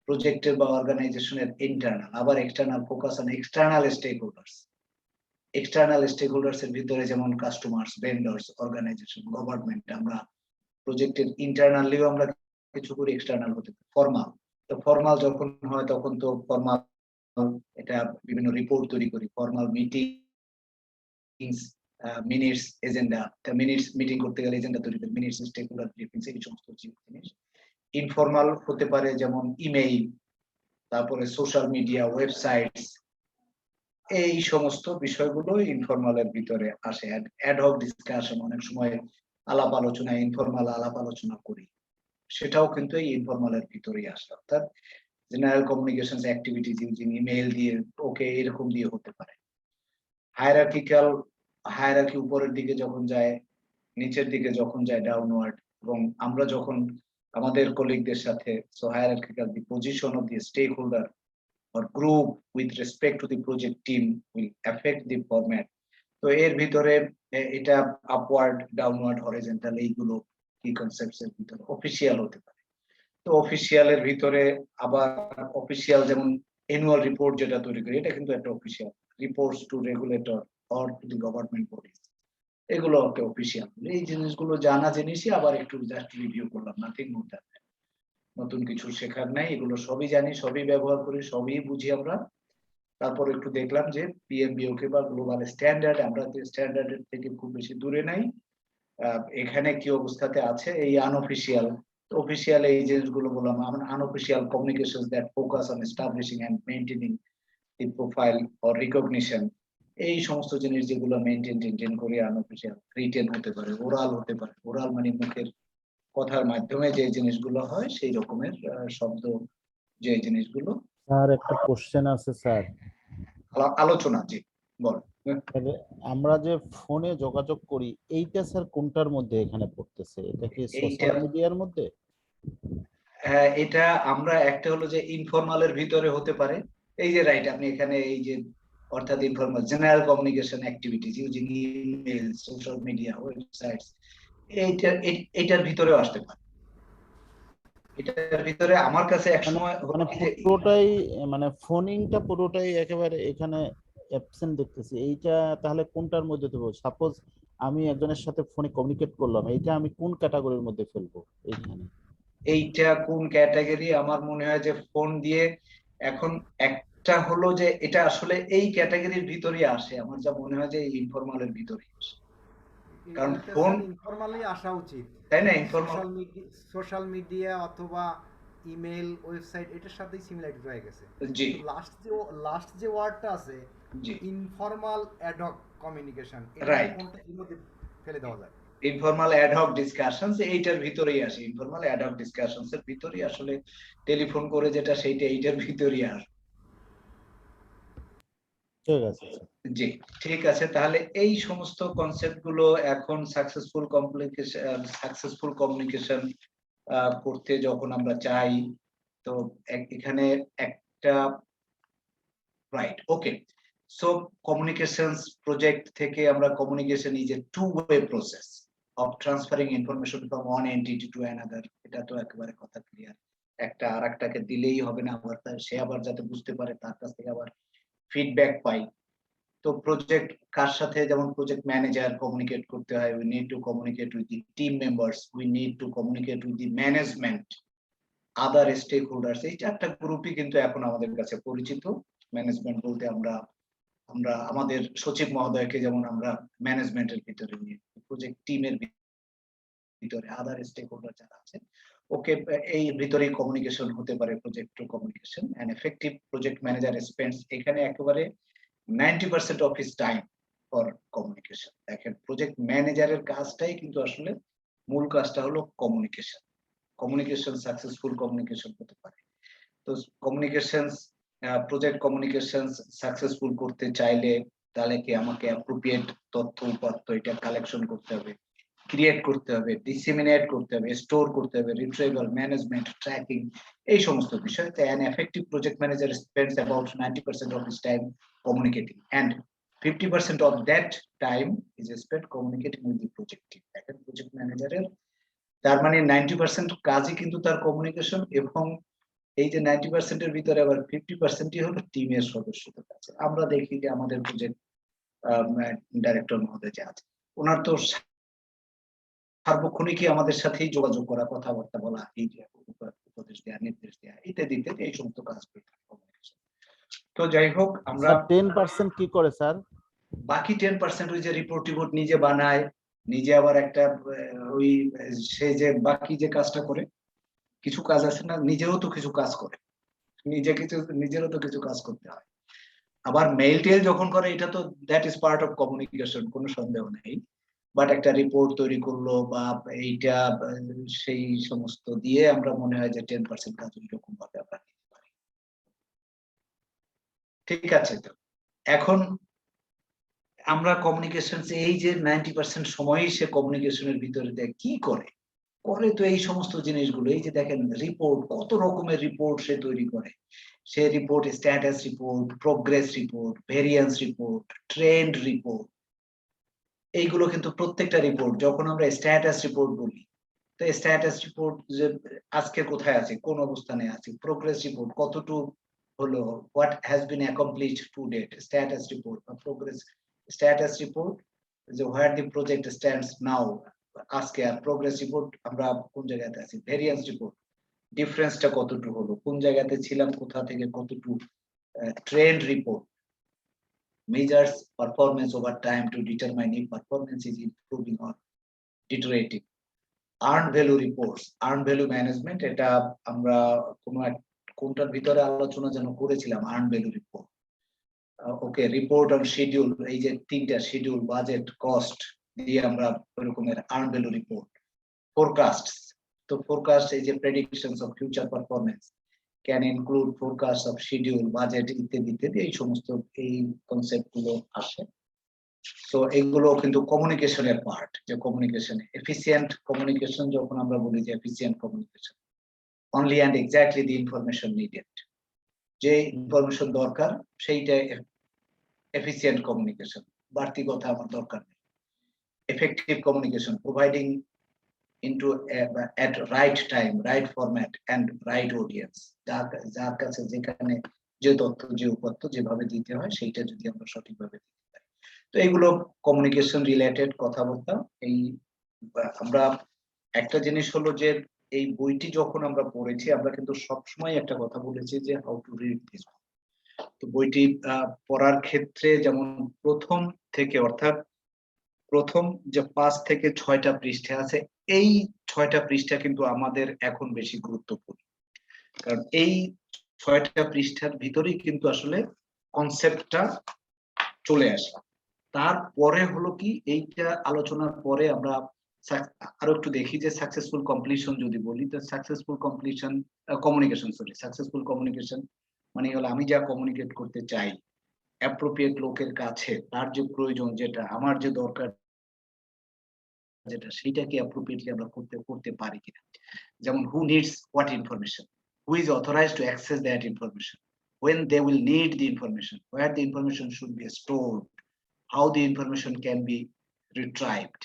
প্রজেক্টের বা অর্গানাইজেশনের ইন্টারনাল, আবার external focus on external stakeholders. External stakeholders এর ভিতরে যেমন কাস্টমার্স, ভেন্ডরস, অর্গানাইজেশন, গভর্নমেন্ট। আমরা প্রজেক্টের ইন্টারনালিও আমরা কিছু করি, এক্সটার্নাল হতে পারে। ফর্মাল, তো ফর্মাল যখন হয় তখন তো ফর্মাল এটা বিভিন্ন রিপোর্ট তৈরি করি, formal meetings, minutes, agenda, minutes meeting করতে গেলে এজেন্ডা তৈরি করি, মিনিটস, স্টেকহোল্ডার ব্রিফিংস, এই সমস্ত জিনিস। ইনফর্মাল হতে পারে যেমন ইমেইল, তারপরে সোশ্যাল মিডিয়া, ওয়েবসাইটস, এই সমস্ত বিষয়গুলো ইনফর্মালের ভিতরে আসে। অ্যাডহক ডিসকাশন, অনেক সময় আলাপ আলোচনা, ইনফর্মাল আলাপ আলোচনা করি, সেটাও কিন্তু এই ইনফর্মালের ভিতরেই আসে। অর্থাৎ general communications activities using email দিয়ে, ওকে, এরকম দিয়ে হতে পারে। হায়ারার্কিক্যাল, হায়ারার্কি উপরের দিকে যখন যায়, নিচের দিকে যখন যায় ডাউনওয়ার্ড, এবং আমরা যখন আমাদের কলিগদের সাথে, so hierarchical, the position of the stakeholder or group with respect to the project team will affect the format. তো এর ভিতরে এটা আপওয়ার্ড, ডাউনওয়ার্ড, হরিজন্টাল, এইগুলো কি কনসেপ্টস এর ভিতরে অফিসিয়াল হতে পারে। তো অফিসিয়াল এর ভিতরে আবার অফিসিয়াল যেমন অ্যানুয়াল রিপোর্ট যেটা তৈরি করি, এটা কিন্তু একটা official. Reports to regulator or to the government bodies, এগুলো একটা অফিসিয়াল। এই জিনিসগুলো জানা জিনিসই, আবার একটু জাস্ট রিভিউ করলাম, নাথিং মোর দ্যান। নতুন কিছু শেখার নাই, এগুলো সবই জানি, সবই ব্যবহার করি, সবই বুঝি আমরা। তারপর একটু দেখলাম যে পিএমবিওকে বা গ্লোবাল স্ট্যান্ডার্ড, আমরা স্ট্যান্ডার্ডের থেকে খুব বেশি দূরে নাই। এখানে কি অবস্থাতে আছে, এই আনঅফিসিয়াল, অফিসিয়াল এই জিনিসগুলো বললাম। Unofficial communication that focus on establishing and maintaining the profile or recognition, এই সমস্ত জিনিস যেগুলো মেইনটেইন করে আনঅফিসিয়াল। রিটেন হতে পারে, ওরাল হতে পারে, ওরাল মানে মুখের কথার মাধ্যমে যে জিনিসগুলো হয়, সেই রকমের শব্দ, যে জিনিসগুলো। স্যার একটা কোশ্চেন আছে স্যার। আলোচনা, জি বল। তবে আমরা যে ফোনে যোগাযোগ করি, এইটা স্যার কোনটার মধ্যে এখানে পড়তেছে? এটা কি এইটা, সোশ্যাল মিডিয়ার মধ্যে? এটা আমরা একটা হলো যে ইনফর্মালের ভিতরে হতে পারে। এই যে রাইট, আপনি এখানে এই যে, অর্থাৎ informal general communication activities using email, social media, websites, এইটার ভিতরেও আসতে পারে। এটার ভিতরে আমার কাছে এক সময় মানে পুরোটাই, মানে ফোনিংটা পুরোটাই একেবারে এখানে অ্যাবসেন্ট দেখতেছি। এইটা তাহলে কোনটার মধ্যে দেবো? সাপোজ আমি একজনের সাথে ফোনে কমিউনিকেট করলাম, এইটা আমি কোন ক্যাটাগরির মধ্যে ফেলবো এইখানে? এইটা কোন ক্যাটাগরি, আমার মনে হয় যে ফোন দিয়ে এখন একটা হলো যে এটা আসলে এই ক্যাটাগরির ভিতরেই আসে, আমার যা মনে হয় যে এই ইনফর্মালের ভিতরেই আসে। কারণ এটা ফোন, স্যার ইনফর্মালি আসা উচিত, তাই না? ইনফর্মাল, সোশ্যাল মিডিয়া অথবা ইমেল, ওয়েবসাইট এটার সাথেই সিমিলারিটি রয়ে গেছে। জি কিন্তু লাস্ট যে ওয়ার্ডটা আছে, জি, ইনফর্মাল অ্যাডহক কমিউনিকেশন, এটা রাইট, কোনটা এর মধ্যে ফেলে দেওয়া যায়? ইনফর্মাল অ্যাডহক ডিসকাশনস, এইটার ভিতরেই আসে। ইনফর্মাল অ্যাডহক ডিসকাশনস এর ভিতরেই আসলে টেলিফোন করে যেটা, সেইটা এইটার ভিতরেই আসে। ঠিক আছে স্যার। জি, ঠিক আছে। তাহলে এই সমস্ত কনসেপ্ট গুলো এখন সাকসেসফুল কমিউনিকেশন করতে যখন আমরা চাই, তো এখানে একটা, right, okay. So communications project থেকে আমরা, communication is a two way process of transferring information from one entity to another. এটা তো একেবারে কথা ক্লিয়ার। একটা আরেকটাকে দিলেই হবে না, আবার সে আবার যাতে বুঝতে পারে, তার কাছ থেকে আবার ফিডব্যাক পাই। তো প্রজেক্ট কার সাথে, যেমন প্রজেক্ট ম্যানেজার কমিউনিকেট করতে হয়, we need to communicate with the team members, we need to communicate with the management, other stake holders, এই 4টা গ্রুপই কিন্তু এখন আমাদের কাছে পরিচিত। ম্যানেজমেন্ট বলতে আমরা আমাদের সচিব মহোদয়কে যেমন আমরা ম্যানেজমেন্টের ভিতরে নিয়ে, প্রজেক্ট টিমের ভিতরে আদার স্টেক হোল্ডার যারা আছেন ওকে এই ভিতরেই কমিউনিকেশন হতে পারে, project communication and effective project manager spends এখানে একেবারে 90% of his time for communication. দেখেন প্রজেক্ট ম্যানেজারের কাজটাই কিন্তু আসলে মূল কাজটা হলো কমিউনিকেশন। কমিউনিকেশন সাকসেসফুল কমিউনিকেশন হতে পারে। তো কমিউনিকেশন প্রজেক্ট কমিউনিকেশন সাকসেসফুল করতে চাইলে তাহলে কি আমাকে অ্যাপ্রোপ্রিয়েট তথ্য উপাত্ত এটা কালেকশন করতে হবে, ক্রিয়েট করতে হবে, ডিসেমিনেট করতে হবে, স্টোর করতে হবে, রিট্রিভাল, ম্যানেজমেন্ট, ট্র্যাকিং, এই সমস্ত বিষয়। An effective project manager spends about 90% of his time communicating and 50% of that time is spent communicating with the project team. একটা প্রজেক্ট ম্যানেজারের তার মানে 90% কাজই কিন্তু তার কমিউনিকেশন, এবং এই যে 90% এর ভিতরে আবার 50%ই হলো টিমের সদস্যদের কাছে। আমরা দেখি যে আমাদের প্রজেক্ট ডাইরেক্টর মহোদয় যে আছে ওনার তো সার্বক্ষণিকই আমাদের সাথেই যোগাযোগ করা, কথাবার্তা বলা, এই যে উপদেশ দেওয়া, নির্দেশ দেওয়া ইত্যাদি ইত্যাদি এই সমস্ত কাজ করে থাকে communication। তো যাই হোক আমরা 10% কি করে স্যার? বাকি 10% ওই যে রিপোর্ট নিজে বানায়, নিজে আবার একটা ওই সে যে বাকি যে কাজটা করে, কিছু কাজ আছে না, নিজেরও তো কিছু কাজ করে, নিজেরও তো কিছু কাজ করতে হয়। আবার মেইল টেল যখন করে এটা তো that is part of communication, কোনো সন্দেহ নেই। বাট একটা রিপোর্ট তৈরি করলো বা এইটা সেই সমস্ত দিয়ে আমরা মনে হয় যে 10% কাজ এরকম ভাবে আমরা নিতে পারি। ঠিক আছে, তো এখন আমরা কমিউনিকেশন এই যে 90% সময়ই সে কমিউনিকেশনের ভিতরে দেয়, কি করে তো এই সমস্ত জিনিসগুলো। এই যে দেখেন রিপোর্ট, কত রকমের রিপোর্ট সে তৈরি করে। সে report status report, progress report, variance report, trend report, এইগুলো কিন্তু প্রত্যেকটা রিপোর্ট। যখন আমরা স্ট্যাটাস রিপোর্ট বলি তো স্ট্যাটাস রিপোর্ট যে আজকে কোথায় আছে, কোন অবস্থানে আছে, প্রোগ্রেস রিপোর্ট কতটুকু হলো, what has been accomplished to date, status report বা প্রোগ্রেস স্ট্যাটাস রিপোর্ট যে হোয়ার দি প্রজেক্ট স্ট্যান্ডস নাও আজকে, আর প্রোগ্রেস রিপোর্ট আমরা কোন জায়গাতে আছি, ভেরিয়েন্স রিপোর্ট ডিফারেন্সটা কতটুকু হলো, কোন জায়গাতে ছিলাম, কোথা থেকে কতটুকু, trend report measures performance over time to determine if performance is improving or deteriorating. Earned value reports, earned value management, এটা আমরা কোনটার ভিতরে আলোচনা যেন করেছিলাম, earned value report। Okay, report on schedule, এই যে 3টা শিডিউল, বাজেট, কস্ট দিয়ে আমরা ওই রকমের earned value report। ফোরকাস্ট, তো ফোরকাস্ট এই যে predictions of future performance can include forecast of schedule, budget ইত্যাদি ইত্যাদি, এই সমস্ত এই কনসেপ্ট গুলো আসে। তো এগুলো কিন্তু কমিউনিকেশনের পার্ট। যে কমিউনিকেশন এফিসিয়েন্ট কমিউনিকেশন, যখন আমরা বলি যে efficient communication, only and exactly the information needed, যে ইনফরমেশন দরকার সেইটা এফিসিয়েন্ট কমিউনিকেশন, বাড়তি কথা আমার দরকার নেই। Effective communication, providing into at right time, right format and right audience, যার কাছে যেখানে যে তথ্য যে উপাত্ত যেভাবে দিতে হয় সেইটা যদি আমরা সঠিকভাবে দিতে পারি। তো এগুলো কমিউনিকেশন রিলেটেড কথাবার্তা। এই আমরা একটা জিনিস হলো যে এই বইটি যখন আমরা পড়েছি আমরা কিন্তু সবসময় একটা কথা বলেছি যে হাউ টু রিড দিস। তো বইটি পড়ার ক্ষেত্রে যেমন প্রথম থেকে, অর্থাৎ প্রথম যে 5 থেকে 6টা পৃষ্ঠা আছে, এই 6টা পৃষ্ঠা কিন্তু আমাদের এখন বেশি গুরুত্বপূর্ণ, কারণ এই 6টা পৃষ্ঠার ভিতরেই কিন্তু আসলে কনসেপ্টটা চলে আসে। তারপরে হলো কি, এইটা আলোচনার পরে আমরা আরো একটু দেখি যে সাকসেসফুল কমপ্লিশন যদি বলি, তো successful completion communication, successful communication মানে হলো আমি যা কমিউনিকেট করতে চাই অ্যাপ্রোপ্রিয়েট লোকের কাছে, তার যে প্রয়োজন, যেটা আমার যে দরকার, যেটা সেইটাকে অ্যাপ্রোপ্রিয়েটলি আমরা করতে পারি কিনা। যেমন who needs what information, who is authorized to access that information, when they will need the information, where the information should be stored, how the information can be retrieved.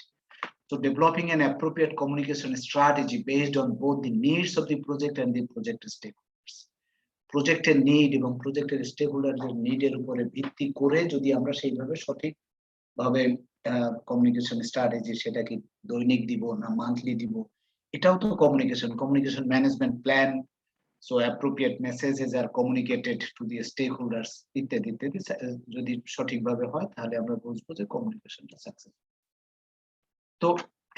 So developing an appropriate communication strategy based on both the needs of the project and the project stakeholders. প্রজেক্টের need এবং প্রজেক্টের স্টেকহোল্ডারদের নিডের উপরে ভিত্তি করে যদি আমরা সেইভাবে সঠিক ভাবে কমিউনিকেশন স্ট্র্যাটেজি, সেটা কি দৈনিক দিব না মান্থলি দিব, এটাও তো communication management plan so appropriate messages are communicated to the stakeholders ইত্যাদি ইত্যাদি যদি সঠিকভাবে হয় তাহলে আমরা বুঝবো যে কমিউনিকেশনটা সাকসেস। তো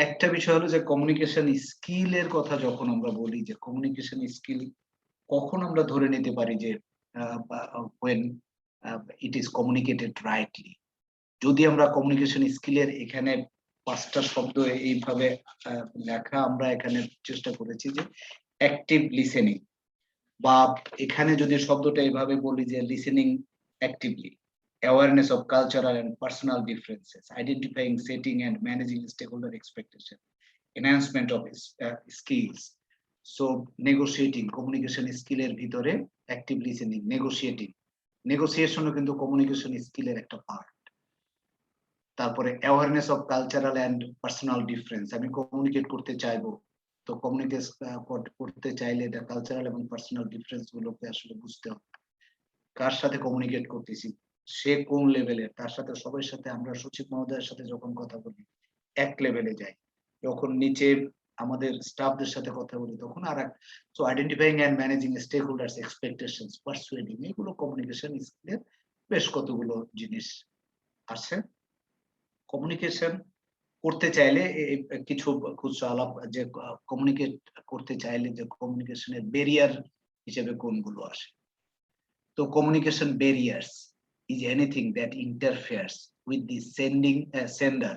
একটা বিষয় হলো যে কমিউনিকেশন স্কিলের কথা যখন আমরা বলি যে কমিউনিকেশন স্কিল কখন আমরা ধরে নিতে পারি যে when it is communicated rightly, যদি আমরা কমিউনিকেশন স্কিলের এখানে 5টা শব্দ এইভাবে লেখা আমরা এখানে চেষ্টা করেছি যে অ্যাক্টিভ লিসেনিং, বা এখানে যদি শব্দটা এইভাবে বলি যে listening actively, awareness of cultural and personal differences, identifying, setting and managing stakeholder expectation, enhancement of skills, so negotiating, communication স্কিলের ভিতরে অ্যাক্টিভ লিসেনিং, নেগোসিয়েশনও কিন্তু কমিউনিকেশন স্কিলের একটা পার্ট। তারপরে awareness of cultural and personal difference, আমি কমিউনিকেট করতে চাইবো, তো কমিউনিকেট করতে চাইলে এটা কালচারাল এবং পার্সোনাল ডিফারেন্স গুলোকে আসলে বুঝতে হবে। কার সাথে কমিউনিকেট করতেছি, সে কোন লেভেলের, তার সাথে সবার সাথে আমরা সচিব মহোদয়ের সাথে যখন কথা বলি এক লেভেলে যাই, যখন নিচে আমাদের স্টাফদের সাথে কথা বলি তখন আর এক। So identifying and managing stakeholders expectations, persuading, এগুলো কমিউনিকেশন স্কিলের বেশ কতগুলো জিনিস আছে। কমিউনিকেশন করতে চাইলে কিছু খুচরা আলাপ যে কমিউনিকেট করতে চাইলে যে কমিউনিকেশনের ব্যারিয়ার হিসেবে কোনগুলো আসে। তো communication barriers is anything that interferes with the sender,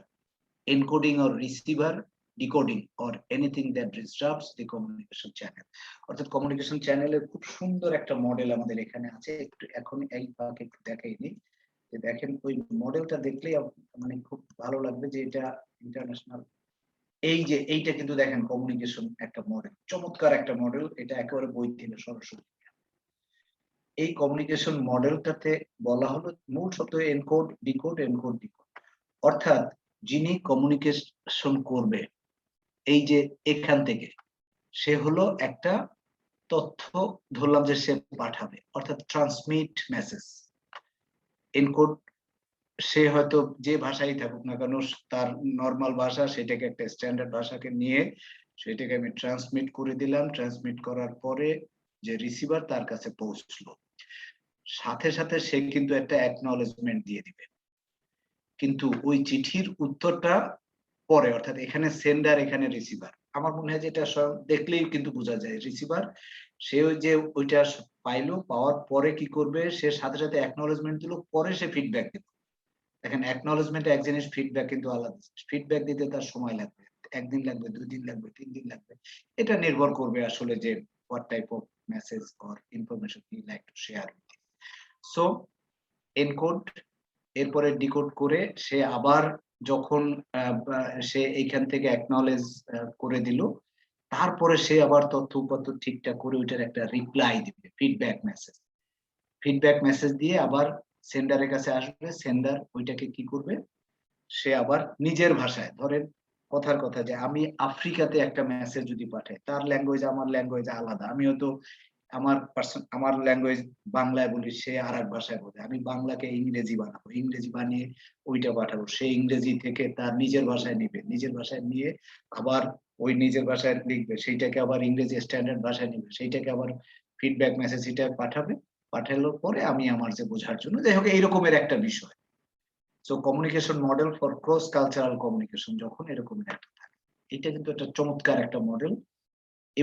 encoding or receiver, decoding, or anything that disrupts the communication channel. অর্থাৎ কমিউনিকেশন চ্যানেলের খুব সুন্দর একটা মডেল আমাদের এখানে আছে, একটু এখন এই ভাগে একটু দেখাইনি, যে দেখেন ওই মডেলটা দেখলেই মানে খুব ভালো লাগবে যে এটা ইন্টারন্যাশনাল। এই যে এইটা কিন্তু দেখেন কমিউনিকেশন একটা মডেল, চমৎকার একটা মডেল, এটা একেবারে বই থেকে সরাসরি। এই কমিউনিকেশন মডেলটাতে বলা হলো মূল শব্দ এনকোড ডিকোড, অর্থাৎ যিনি কমিউনিকেশন করবে এই যে এখান থেকে সে হলো একটা তথ্য ধরলাম যে সে পাঠাবে, অর্থাৎ ট্রান্সমিট মেসেজ। এনকোড সে হয়তো যে ভাষাই থাকুক না কেন, তার নর্মাল ভাষা, সেটাকে একটা স্ট্যান্ডার্ড ভাষাকে নিয়ে সেটাকে আমি ট্রান্সমিট করে দিলাম, ট্রান্সমিট করার পরে যে রিসিভার তার কাছে পৌঁছলো, সাথে সাথে সে কিন্তু একটা অ্যাকনলেজমেন্ট দিয়ে দিবে। কিন্তু ওই চিঠির উত্তরটা পরে, অর্থাৎ এখানে সেন্ডার এখানে রিসিভার, আমার মনে হয় যে এটা দেখলেই কিন্তু বোঝা যায় রিসিভার সে ওই যে ওইটা পাইলো, পাওয়ার পরে কি করবে, সে সাথে সাথে অ্যাকনলেজমেন্ট দিল, পরে সে ফিডব্যাক দিল। দেখেন অ্যাকনলেজমেন্ট এক জিনিস, ফিডব্যাক কিন্তু আলাদা। ফিডব্যাক দিতে তার সময় লাগবে, 1 দিন লাগবে, 2 দিন লাগবে, 3 দিন লাগবে, এটা নির্ভর করবে আসলে যে what type of message or information he like to share with you. So encode, এরপরে ডিকোড করে সে আবার যখন সে এইখান থেকে অ্যাকনলেজ করে দিল, তারপরে সে আবার তথ্য উপাত্ত ঠিকঠাক করে ওইটার একটা রিপ্লাই দিবে, ফিডব্যাক মেসেজ দিয়ে আবার সেন্ডারের কাছে আসবে। সেন্ডার ওইটাকে কি করবে, সে আবার নিজের ভাষায়, ধরেন কথার কথা যে আমি আফ্রিকাতে একটা মেসেজ যদি পাঠাই, তার ল্যাঙ্গুয়েজ আমার ল্যাঙ্গুয়েজ আলাদা, আমি হয়তো আমার ল্যাঙ্গুয়েজ বাংলায় বলি, সে আর এক ভাষায় বলে, আমি বাংলাকে ইংরেজি বানাবো, ইংরেজি বানিয়ে ওইটা পাঠাবো, সে ইংরেজি থেকে তার নিজের ভাষায় নিবে, নিজের ভাষায় নিয়ে আবার ওই নিজের ভাষায় লিখবে, সেইটাকে আবার ইংরেজি স্ট্যান্ডার্ড ভাষায় নিবে, সেইটাকে আবার ফিডব্যাক মেসেজ এটা পাঠাবে, পাঠানোর পরে আমি আমার যে বোঝার জন্য, যাই হোক এইরকমের একটা বিষয়। So communication model for cross cultural communication যখন এরকমের একটা থাকে, এটা কিন্তু একটা চমৎকার একটা মডেল।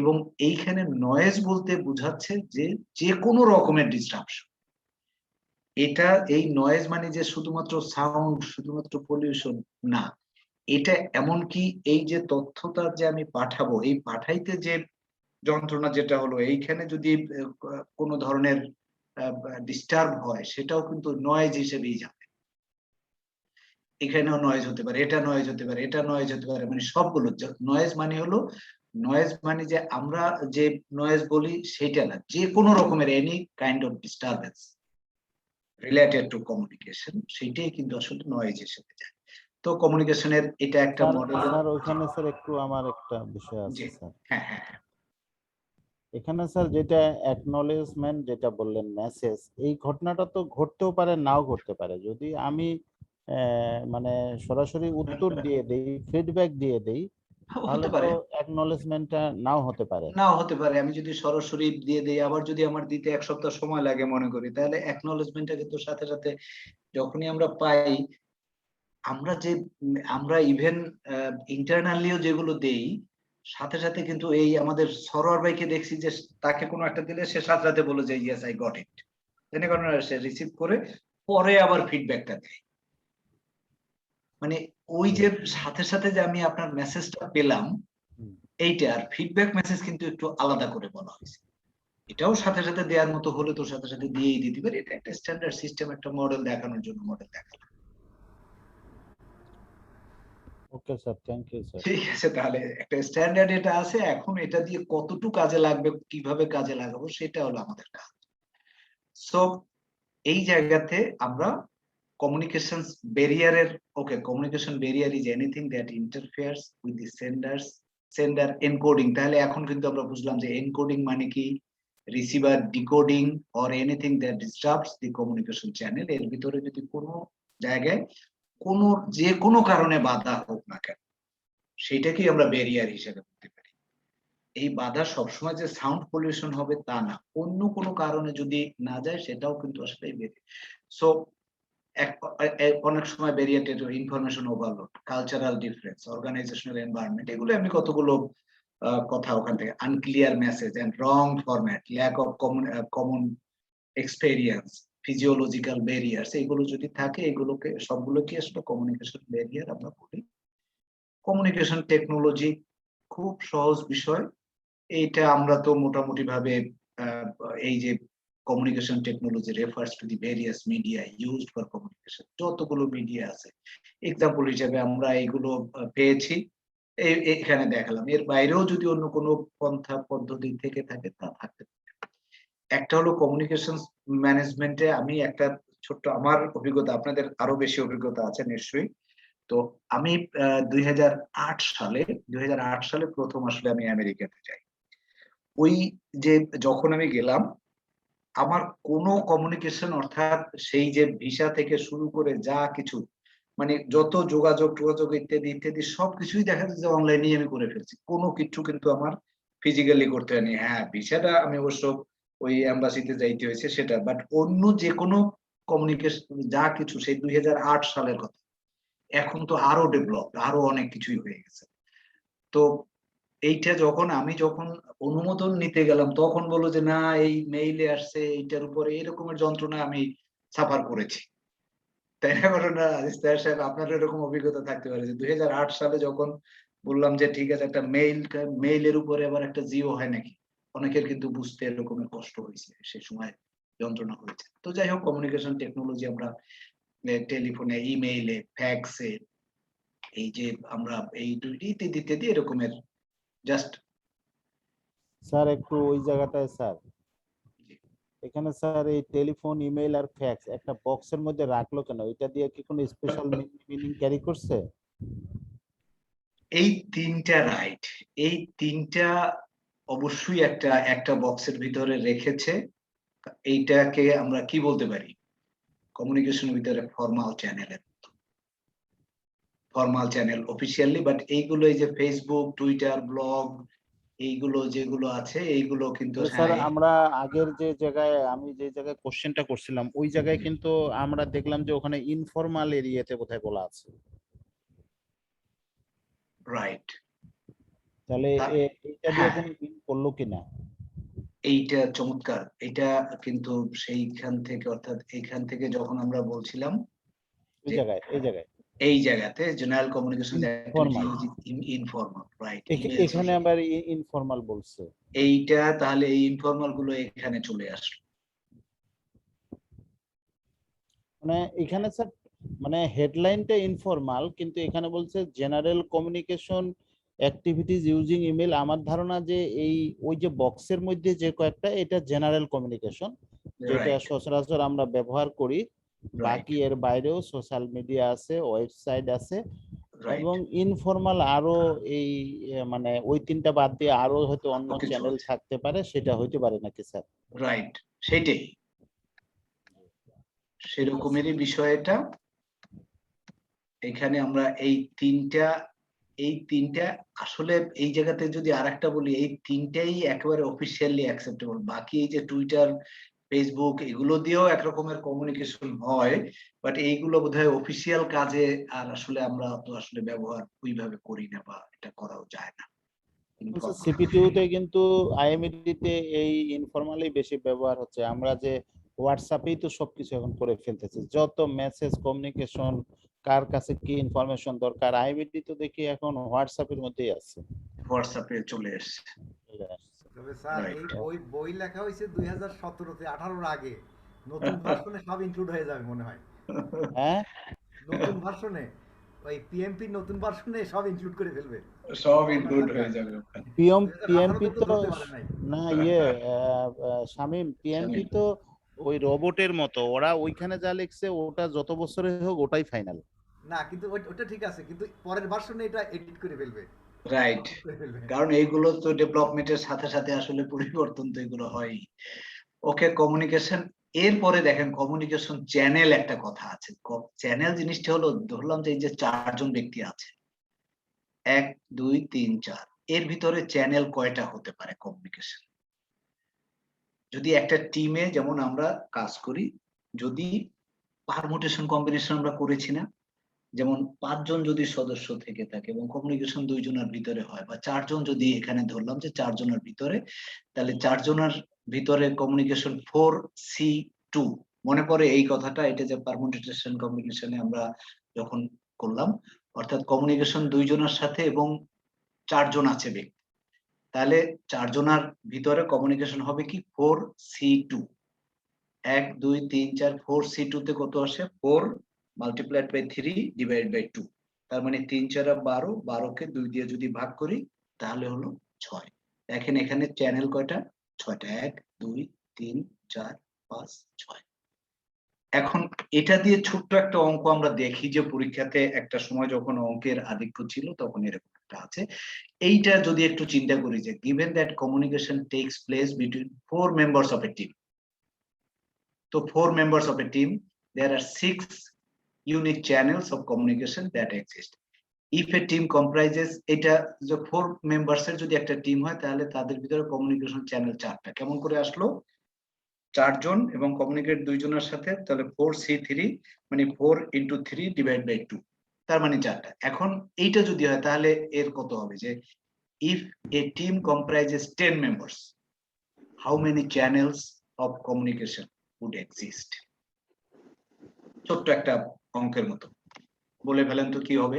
এবং এইখানে নয়েজ বলতে বোঝাচ্ছে যে যে কোনো রকমের ডিস্ট্রাকশন। এটা এই নয়েজ মানে যে শুধুমাত্র সাউন্ড, শুধুমাত্র পলিউশন না, এটা এমনকি এই যে তথ্যটা যে আমি পাঠাবো, এই পাঠাইতে যে যন্ত্রণা যেটা হলো, এইখানে যদি কোনো ধরনের ডিস্টার্ব হয়, সেটাও কিন্তু নয়েজ হিসেবেই যাবে। এখানেও নয়েজ হতে পারে, এটা নয়েজ হতে পারে, এটা নয়েজ হতে পারে, মানে সবগুলো নয়েজ মানে হলো, নয়েজ মানে যে আমরা যে নয়েজ বলি সেটা না, যে কোনো রকমের any kind of disturbance related to communication, সেটাই কিন্তু আসলে নয়েজ হিসেবে যায়। তো কমিউনিকেশনের এটা একটা মডেল। স্যার ওখানে স্যার একটু আমার একটা বিষয় আছে স্যার। হ্যাঁ হ্যাঁ, এখানে স্যার যেটা অ্যাকনলেজমেন্ট যেটা বললেন মেসেজ, এই ঘটনাটা তো ঘটতেও পারে, নাও ঘটতে পারে। যদি আমি মানে সরাসরি উত্তর দিয়ে দেই, ফিডব্যাক দিয়ে দেই, তাহলে হতে তো পারে, অ্যাকনলেজমেন্টটা নাও হতে পারে। নাও হতে পারে। আমি যদি সরাসরি দিয়ে দিই, আবার যদি আমার দিতে 1 সপ্তাহ সময় লাগে মনে করি, তাহলে অ্যাকনলেজমেন্টটা কিন্তু সাথে সাথে যখনই আমরা পাই, আমরা ইভেন ইন্টারনালিও যেগুলো দেই, সাথে সাথে কিন্তু এই আমাদের সরোয়ার ভাইকে দেখছি যে তাকে কোনো একটা দিলে সে সাথে সাথে বলে যে ইয়েস আই গট ইট, এনে কারণে সে রিসিভ করে পরে আবার ফিডব্যাকটা দেয়। মানে ওই যে সাথে সাথে যে আমি আপনার মেসেজটা পেলাম, হুম। এইটা আর ফিডব্যাক মেসেজ কিন্তু একটু আলাদা করে বলা হয়েছে। এটাও সাথে সাথে দেওয়ার মতো হলে তো সাথে সাথে দিয়েই দিতে পারি। এটা একটা স্ট্যান্ডার্ড সিস্টেম, একটা মডেল দেখানোর জন্য মডেল দেখালাম। Okay sir, thank you sir. ঠিক আছে, তাহলে একটা স্ট্যান্ডার্ড এটা আছে। এখন এটা দিয়ে কতটুকু কাজে লাগবে, কিভাবে কাজে লাগাবো, সেটা হলো আমাদের কাজ। সো এই জায়গাতে আমরা কমিউনিকেশন ব্যারিয়ারের, okay, communication barrier is anything that interferes with the sender encoding. তাহলে এখন কিন্তু আমরা বুঝলাম যে এনকোডিং মানে কি, receiver decoding or anything that disturbs the communication channel. এর ভিতরে যদি কোনো জায়গায় কোনো যে কোনো কারণে বাধা হোক না কেন, সেটাকেই আমরা ব্যারিয়ার হিসেবে বলতে পারি। এই বাধা সবসময় যে সাউন্ড পলিউশন হবে তা না, অন্য কোনো কারণে যদি না যায় সেটাও কিন্তু আসলে ব্যারিয়ার। সো অনেক সময় barrier information overload, cultural difference, organisational environment, এগুলো আমি কতগুলো কথা ওখান থেকে, unclear message and wrong format, lack of common experience, physiological barriers, এগুলো যদি থাকে, এগুলোকে সবগুলোকে আসলে কমিউনিকেশন ব্যারিয়ার আমরা বলি। কমিউনিকেশন টেকনোলজি খুব সহজ বিষয়। এইটা আমরা তো মোটামুটি ভাবে এই যে communication technology refers to the various media used for communication, যতগুলো মিডিয়া আছে এক্সাম্পল হিসেবে আমরা এইগুলো পেয়েছি, এখানে দেখালাম। এর বাইরেও যদি অন্য কোনো পন্থা পদ্ধতি থেকে থাকে তা থাকতে পারে। একটা হলো কমিউনিকেশন ম্যানেজমেন্টে আমি একটা ছোট্ট আমার অভিজ্ঞতা, আপনাদের আরো বেশি অভিজ্ঞতা আছে নিশ্চয়ই। তো আমি 2008 সালে প্রথম আসলে আমি আমেরিকাতে যাই। ওই যে যখন আমি গেলাম, আমার কোনো কমিউনিকেশন, অর্থাৎ সেই যে ভিসা থেকে শুরু করে যা কিছু, মানে যত যোগাযোগ ইত্যাদি ইত্যাদি সবকিছুই দেখা যাচ্ছে যে অনলাইনেই আমি করে ফেলছি। কোনো কিছু কিন্তু আমার ফিজিক্যালি করতে হয়নি। হ্যাঁ, ভিসাটা আমি অবশ্য ওই এম্বাসিতে যাইতে হয়েছে সেটা, বাট অন্য যে কোনো কমিউনিকেশন যা কিছু সেই 2008 সালের কথা। এখন তো আরো ডেভেলপ, আরো অনেক কিছুই হয়ে গেছে। তো এইটা যখন অনুমোদন নিতে গেলাম, তখন বলল যে না, এই মেইলে আসছে, এইটার উপরে এরকমের যন্ত্রণা আমি সাফার করেছি। তাই না? ঘটনা ইস্তাহার সাহেব, আপনার এরকম অভিজ্ঞতা থাকতে পারে যে 2008 সালে যখন বললাম যে ঠিক আছে, একটা মেইলের উপরে আবার একটা জিও হয় নাকি, অনেকের কিন্তু বুঝতে এরকমের কষ্ট হয়েছে, সে সময় যন্ত্রণা হয়েছে। তো যাই হোক, কমিউনিকেশন টেকনোলজি আমরা টেলিফোনে, ইমেইলে, ফ্যাক্সে, এই যে আমরা এই ইত্যাদি ইত্যাদি এরকমের জাস্ট। স্যার একটু ওই জায়গাটায় স্যার, এখানে স্যার এই টেলিফোন, ইমেল আর ফ্যাক্স একটা বক্সের মধ্যে রাখলো কেন? এটা দিয়ে কি কোনো স্পেশাল মিনিং ক্যারি করছে? এই তিনটা রাইট, এই তিনটা অবশ্যই একটা একটা বক্সের ভিতরে রেখেছে। এইটাকে আমরা কি বলতে পারি, কমিউনিকেশনের ভিতরে ফর্মাল চ্যানেল অফিসিয়ালি, বাট এইগুলো এই যে ফেসবুক, টুইটার, ব্লগ, এইগুলো যেগুলো আছে এইগুলো কিন্তু স্যার হ্যাঁ। আমরা আগের যে জায়গায়, আমি যে জায়গায় কোশ্চেনটা করছিলাম ওই জায়গায় কিন্তু আমরা দেখলাম যে ওখানে ইনফরমাল এরিয়াতে কোথায় বলা আছে। রাইট। তাহলে এইটা দিয়ে হ্যাঁ, কোনো মিন করলো কিনা? এইটা চমৎকার। এটা কিন্তু সেইখান থেকে, অর্থাৎ এইখান থেকে যখন আমরা বলছিলাম ওই যে জায়গায়, এই জায়গায় এই জায়গাতে general communication activity informal, use informal, right, email, এখানে সোশ্যাল, আবার ইনফরমাল বলছে। এইটা তাহলে এই ইনফর্মাল গুলো এখানে চলে আসলো। মানে এখানে স্যার মানে হেডলাইনটা ইনফরমাল, কিন্তু এখানে বলছে general communication activities using email. আমার ধারণা যে এই ওই যে বক্সের মধ্যে যে কয়েকটা, এটা জেনারেল কমিউনিকেশন যেটা রাইট, সচরাচর আমরা ব্যবহার করি। রাইট, বাকি এর বাইরেও সোশ্যাল মিডিয়া আছে, ওয়েবসাইট আছে, রাইট, এবং ইনফরমাল আরো এই মানে ওই তিনটা বাদ দিয়ে আরো হয়তো অন্য আরো কিছু চ্যানেল আছে, থাকতে পারে, সেটা হইতে পারে নাকি স্যার? রাইট, সেটাই, সেরকমেরই বিষয় এটা। এখানে আমরা এই তিনটা এই তিনটা আসলে এই জায়গাতে যদি আরেকটা বলি, এই তিনটাই একেবারে অফিসিয়ালি অ্যাকসেপ্টেবল। বাকি এই যে টুইটার, ফেসবুক এগুলো দিয়েও একরকমের কমিউনিকেশন হয়, বাট এইগুলো বোধহয় অফিসিয়াল কাজে আর আসলে আমরা তো আসলে ব্যবহার ওইভাবে করি না, বা এটা করাও যায় না। সিপিটিউ তে কিন্তু আইএমইডি তে এই ইনফরমালি বেশি ব্যবহার হচ্ছে। আমরা যে হোয়াটসঅ্যাপেই তো সবকিছু এখন করে ফেলতেছি, যত মেসেজ কমিউনিকেশন, কার কাছে কি ইনফরমেশন দরকার, আইএমইডি তো দেখি এখন হোয়াটসঅ্যাপের মধ্যেই আছে। হোয়াটসঅ্যাপে চলে এসছে। তবে স্যার Right. এই বই লেখা হয়েছে 2017-তে, 18-র আগে। নতুন ভার্সনে সব ইনক্লুড হয়ে যাবে মনে হয়। হ্যাঁ, নতুন ভার্সনে, ওই পিএমপি নতুন ভার্সনে সব ইনক্লুড করে ফেলবে। সব ইনক্লুড হয়ে যাবে ওখানে। পিএমপি 2018-তে তো ধরতে পারে নাই। না, শামীম, পিএমপি শামীম। তো ওই রোবটের মতো, ওরা ওইখানে যা লিখছে ওটা যত বছরে হোক ওটাই ফাইনাল। না, কিন্তু ওটা ঠিক আছে, কিন্তু পরের ভার্সনে এটা এডিট করে ফেলবে, রাইট, করে ফেলবে। কারণ এইগুলো তো ডেভেলপমেন্টের সাথে সাথে আসলে পরিবর্তন তো এগুলো হয়। ওকে, কমিউনিকেশন। এরপরে দেখেন কমিউনিকেশন চ্যানেল একটা কথা আছে। চ্যানেল জিনিসটা হলো, ধরলাম যে এই যে 4 জন ব্যক্তি আছে, 1 2 3 4, এর ভিতরে চ্যানেল কয়টা হতে পারে কমিউনিকেশন? যদি একটা টিমে যেমন আমরা কাজ করি, যদি পারমুটেশন কম্বিনেশন আমরা করেছি না, যেমন 5 জন যদি সদস্য থেকে থাকে এবং কমিউনিকেশন 2 জনের ভিতরে হয়, বা 4 জন, যদি এখানে ধরলাম যে 4 জনের ভিতরে, তাহলে 4 জনের ভিতরে কমিউনিকেশন 4C2। মনে পড়ে এই কথাটা, এটা যে পারমুটেশন কম্বিনেশনে আমরা যখন করলাম, অর্থাৎ কমিউনিকেশন 2 জনের সাথে এবং 4 জন আছে ব্যক্তি, তাহলে 4 জনের ভিতরে কমিউনিকেশন হবে কি 4C2। 1 2 3 4, 4C2 তে কত আসে? 4 multiplied by 3 divided by 2। তার মানে 3 4 12, 12 কে 2 দিয়ে যদি ভাগ করি তাহলে হলো 6। দেখেন এখানে চ্যানেল কয়টা? 6টা। 1 2 3 4 5 6। এখন এটা দিয়ে ছোট্ট একটা অঙ্ক আমরা দেখি যে পরীক্ষাতে একটা সময় যখন অঙ্কের আধিক্য ছিল তখন এরকম একটা আছে। এইটা যদি একটু চিন্তা করি যে given that communication takes place between 4 members of a team, তো 4 members of a team, there are 6 unique channels of communication that exist. If a team comprises, এটা যে 4 members এর যদি একটা টিম হয় তাহলে তাদের ভিতরে কমিউনিকেশন চ্যানেল 4টা। কেমন করে আসলো? 4 জন এবং কমিউনিকেট 2 জনের সাথে, তাহলে 4C3 মানে 4 into 3 divided by 2, তার মানে 4টা। এখন এইটা যদি হয় তাহলে এর কত হবে? যে if a team comprises 10 members, how many channels of communication would exist? ছোট্ট একটা অঙ্কের মতো বলে ফেলেন তো কি হবে?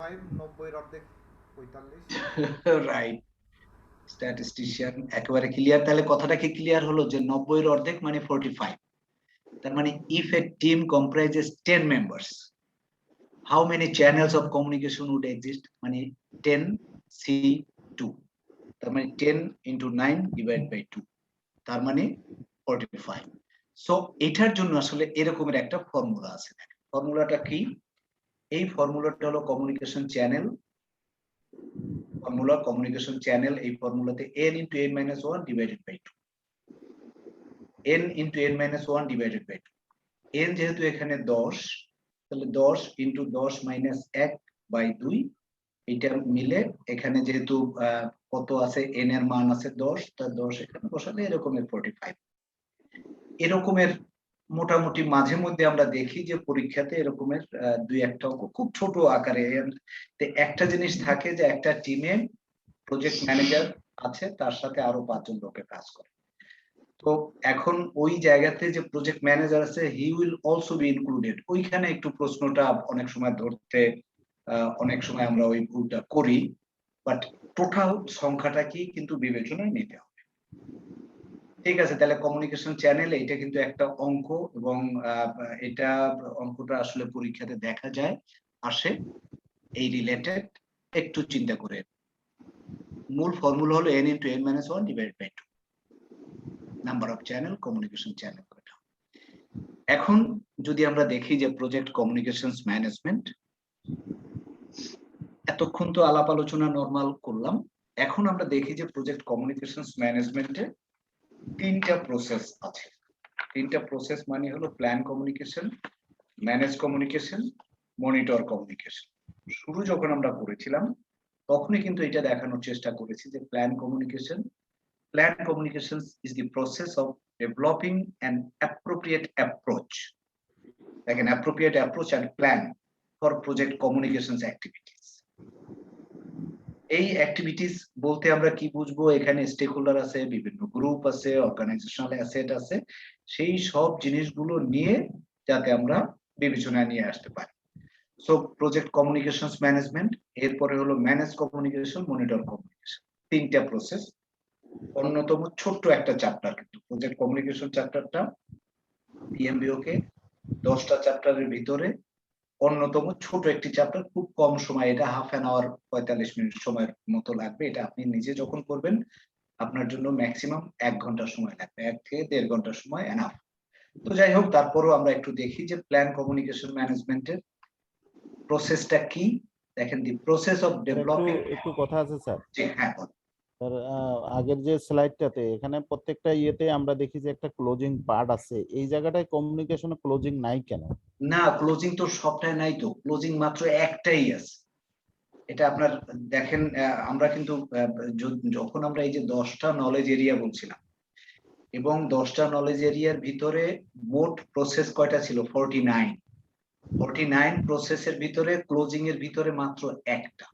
90-এর অর্ধেক 45। রাইট, স্ট্যাটিস্টিশিয়ান একেবারে ক্লিয়ার। তাহলে কথাটা কি ক্লিয়ার হলো যে 90-এর অর্ধেক মানে 45। তার মানে if a team comprises 10 members, how many channels of communication would exist? মানে 10C2, তার মানে 10 into 9 divided by 2, তার মানে 45। সো এটার জন্য আসলে এরকমের একটা ফর্মুলা আছে। ফর্মুলাটা কি? এই ফর্মুলাটা হলো communication channel formula. Communication channel এই ফর্মুলাতে n into n minus 1 divided by 2, n into n minus 1 divided by 2। n যেহেতু এখানে 10, তাহলে 10 into 10 minus 1 by 2, এটা মিলে এখানে যেহেতু কত আছে, n এর মান আছে 10, তার 10 এখানে বসালে এরকমের 45। এরকমের মোটামুটি মাঝে মধ্যে আমরা দেখি যে পরীক্ষাতে এরকমের 2-1টা অঙ্ক খুব ছোট আকারে। একটা জিনিস থাকে যে একটা টিমে প্রজেক্ট ম্যানেজার আছে, তার সাথে আরো 5 জন লোকে কাজ করে। তো এখন ওই জায়গাতে যে প্রজেক্ট ম্যানেজার আছে, he will also be included. ওইখানে একটু প্রশ্নটা অনেক সময় ধরতে, অনেক সময় আমরা ওই ভুলটা করি, বাট টোটাল সংখ্যাটা কি কিন্তু বিবেচনায় নিতে হবে। ঠিক আছে, তাহলে কমিউনিকেশন চ্যানেল এটা কিন্তু একটা অঙ্ক, এবং এটা অঙ্কটা আসলে পরীক্ষাতে দেখা যায়, আসে এই রিলেটেড। একটু চিন্তা করে, মূল ফর্মুলা হলো n into n minus 1 divided by 2, number of channel, communication channel. এখন যদি আমরা দেখি যে প্রজেক্ট কমিউনিকেশনস ম্যানেজমেন্ট, এতক্ষণ তো আলাপ আলোচনা নরমাল করলাম, এখন আমরা দেখি যে প্রজেক্ট কমিউনিকেশনস ম্যানেজমেন্টে 3টা প্রসেস আছে। 3টা প্রসেস মানে হলো plan communication, manage communication, monitor communication. শুরু যখন আমরা করেছিলাম তখনই কিন্তু এটা দেখানোর চেষ্টা করেছি যে plan communication is the process of developing an appropriate approach, like an appropriate approach and plan for project communications activities. এই অ্যাক্টিভিটিস বলতে আমরা কি বুঝবো, এখানে স্টেক হোল্ডার আছে, বিভিন্ন গ্রুপ আছে, অর্গানাইজেশনাল অ্যাসেট আছে, সেই সব জিনিসগুলো নিয়ে যাতে আমরা বিবেচনায় নিয়ে আসতে পারি। সো প্রজেক্ট কমিউনিকেশনস ম্যানেজমেন্ট, এরপরে হলো ম্যানেজ কমিউনিকেশন, মনিটর কমিউনিকেশন, তিনটা প্রসেস। অন্যতম ছোট্ট একটা চ্যাপ্টার কিন্তু প্রজেক্ট কমিউনিকেশন চ্যাপ্টারটা পিএমবিও কে 10টা চ্যাপ্টারের ভিতরে অন্যতম ছোট একটি চ্যাপ্টার, খুব কম সময়, এটা হাফ অ্যান আওয়ার 45 মিনিট সময়ের মতো লাগবে। এটা আপনি নিজে যখন করবেন আপনার জন্য ম্যাক্সিমাম 1 ঘন্টা সময় লাগবে, 1 থেকে 1.5 ঘন্টা সময় এনাফ। তো যাই হোক, তারপরও আমরা একটু দেখি যে প্ল্যান কমিউনিকেশন ম্যানেজমেন্টের প্রসেসটা কি। দেখেন, দি প্রসেস অফ ডেভেলপিং। একটু কথা আছে স্যার। জি হ্যাঁ, স্যার, আগের যে স্লাইডটাতে এখানে প্রত্যেকটা ইয়েতে আমরা দেখি যে একটা ক্লোজিং পার্ট আছে, এই জায়গাটায় কমিউনিকেশনে ক্লোজিং নাই কেন? না, ক্লোজিং তো সবটাই নাই, তো ক্লোজিং মাত্র একটাই আছে। এটা আপনার দেখেন, আমরা কিন্তু যখন আমরা এই যে 10টা নলেজ এরিয়া বলছিলাম, এবং 10টা নলেজ এরিয়ার ভিতরে মোট প্রসেস কয়টা ছিল? 49 প্রসেসের ভিতরে ক্লোজিং এর ভিতরে মাত্র একটা।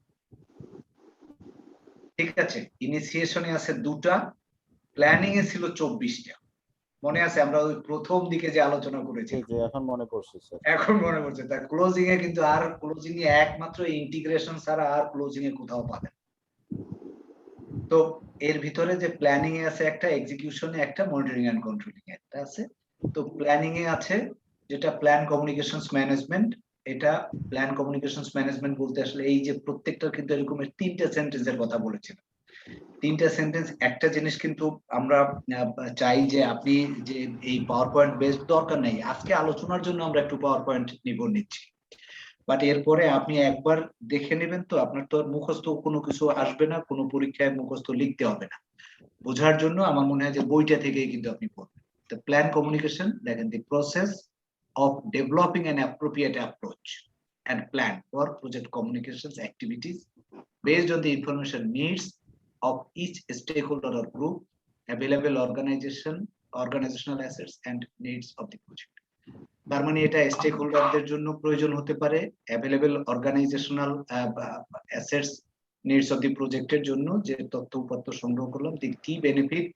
ঠিক আছে, ইনিশিয়েশনে আছে 2টা, প্ল্যানিং এ ছিল 24টা। মনে আছে আমরা ওই প্রথম দিকে যে আলোচনা করেছি? এখন মনে পড়ছে স্যার, এখন মনে পড়ছে। তা ক্লোজিং এ কিন্তু, আর ক্লোজিং এ একমাত্র ইন্টিগ্রেশন ছাড়া আর ক্লোজিং এ কোথাও পাবেন। তো এর ভিতরে যে প্ল্যানিং এ আছে একটা, এক্সিকিউশনে একটা, মনিটরিং এন্ড কন্ট্রোলিং একটা আছে। তো প্ল্যানিং এ আছে যেটা প্ল্যান কমিউনিকেশনস ম্যানেজমেন্ট। এটা প্ল্যান কমিউনিকেশনস ম্যানেজমেন্ট বলতে আসলে এই যে প্রত্যেকটা কিন্তু এরকম 3টা সেন্টেন্সের কথা বলেছিলাম। 3টা সেন্টেন্স, একটা জিনিস কিন্তু আমরা চাই যে আপনি যে এই পাওয়ার পয়েন্ট বেসড দরকার নেই, আজকে আলোচনার জন্য আমরা একটু পাওয়ার পয়েন্ট নিচ্ছি, বাট এরপরে আপনি একবার দেখে নেবেন তো আপনার তো মুখস্থ কোনো কিছু আসবে না, কোনো পরীক্ষায় মুখস্থ লিখতে হবে না। বোঝার জন্য আমার মনে হয় যে বইটা থেকেই কিন্তু আপনি পড়বেন। তো প্ল্যান কমিউনিকেশন, দেখেন, the process of developing an appropriate approach and plan for project communications activities based on the information needs of each stakeholder or group, available organizational assets and needs of the project. তার মানে এটা stake হোল্ডারদের জন্য প্রয়োজন হতে পারে, available organisational assets, needs of the প্রজেক্টের জন্য যে তথ্য উপাত্ত সংগ্রহ করলাম। দি কি benefit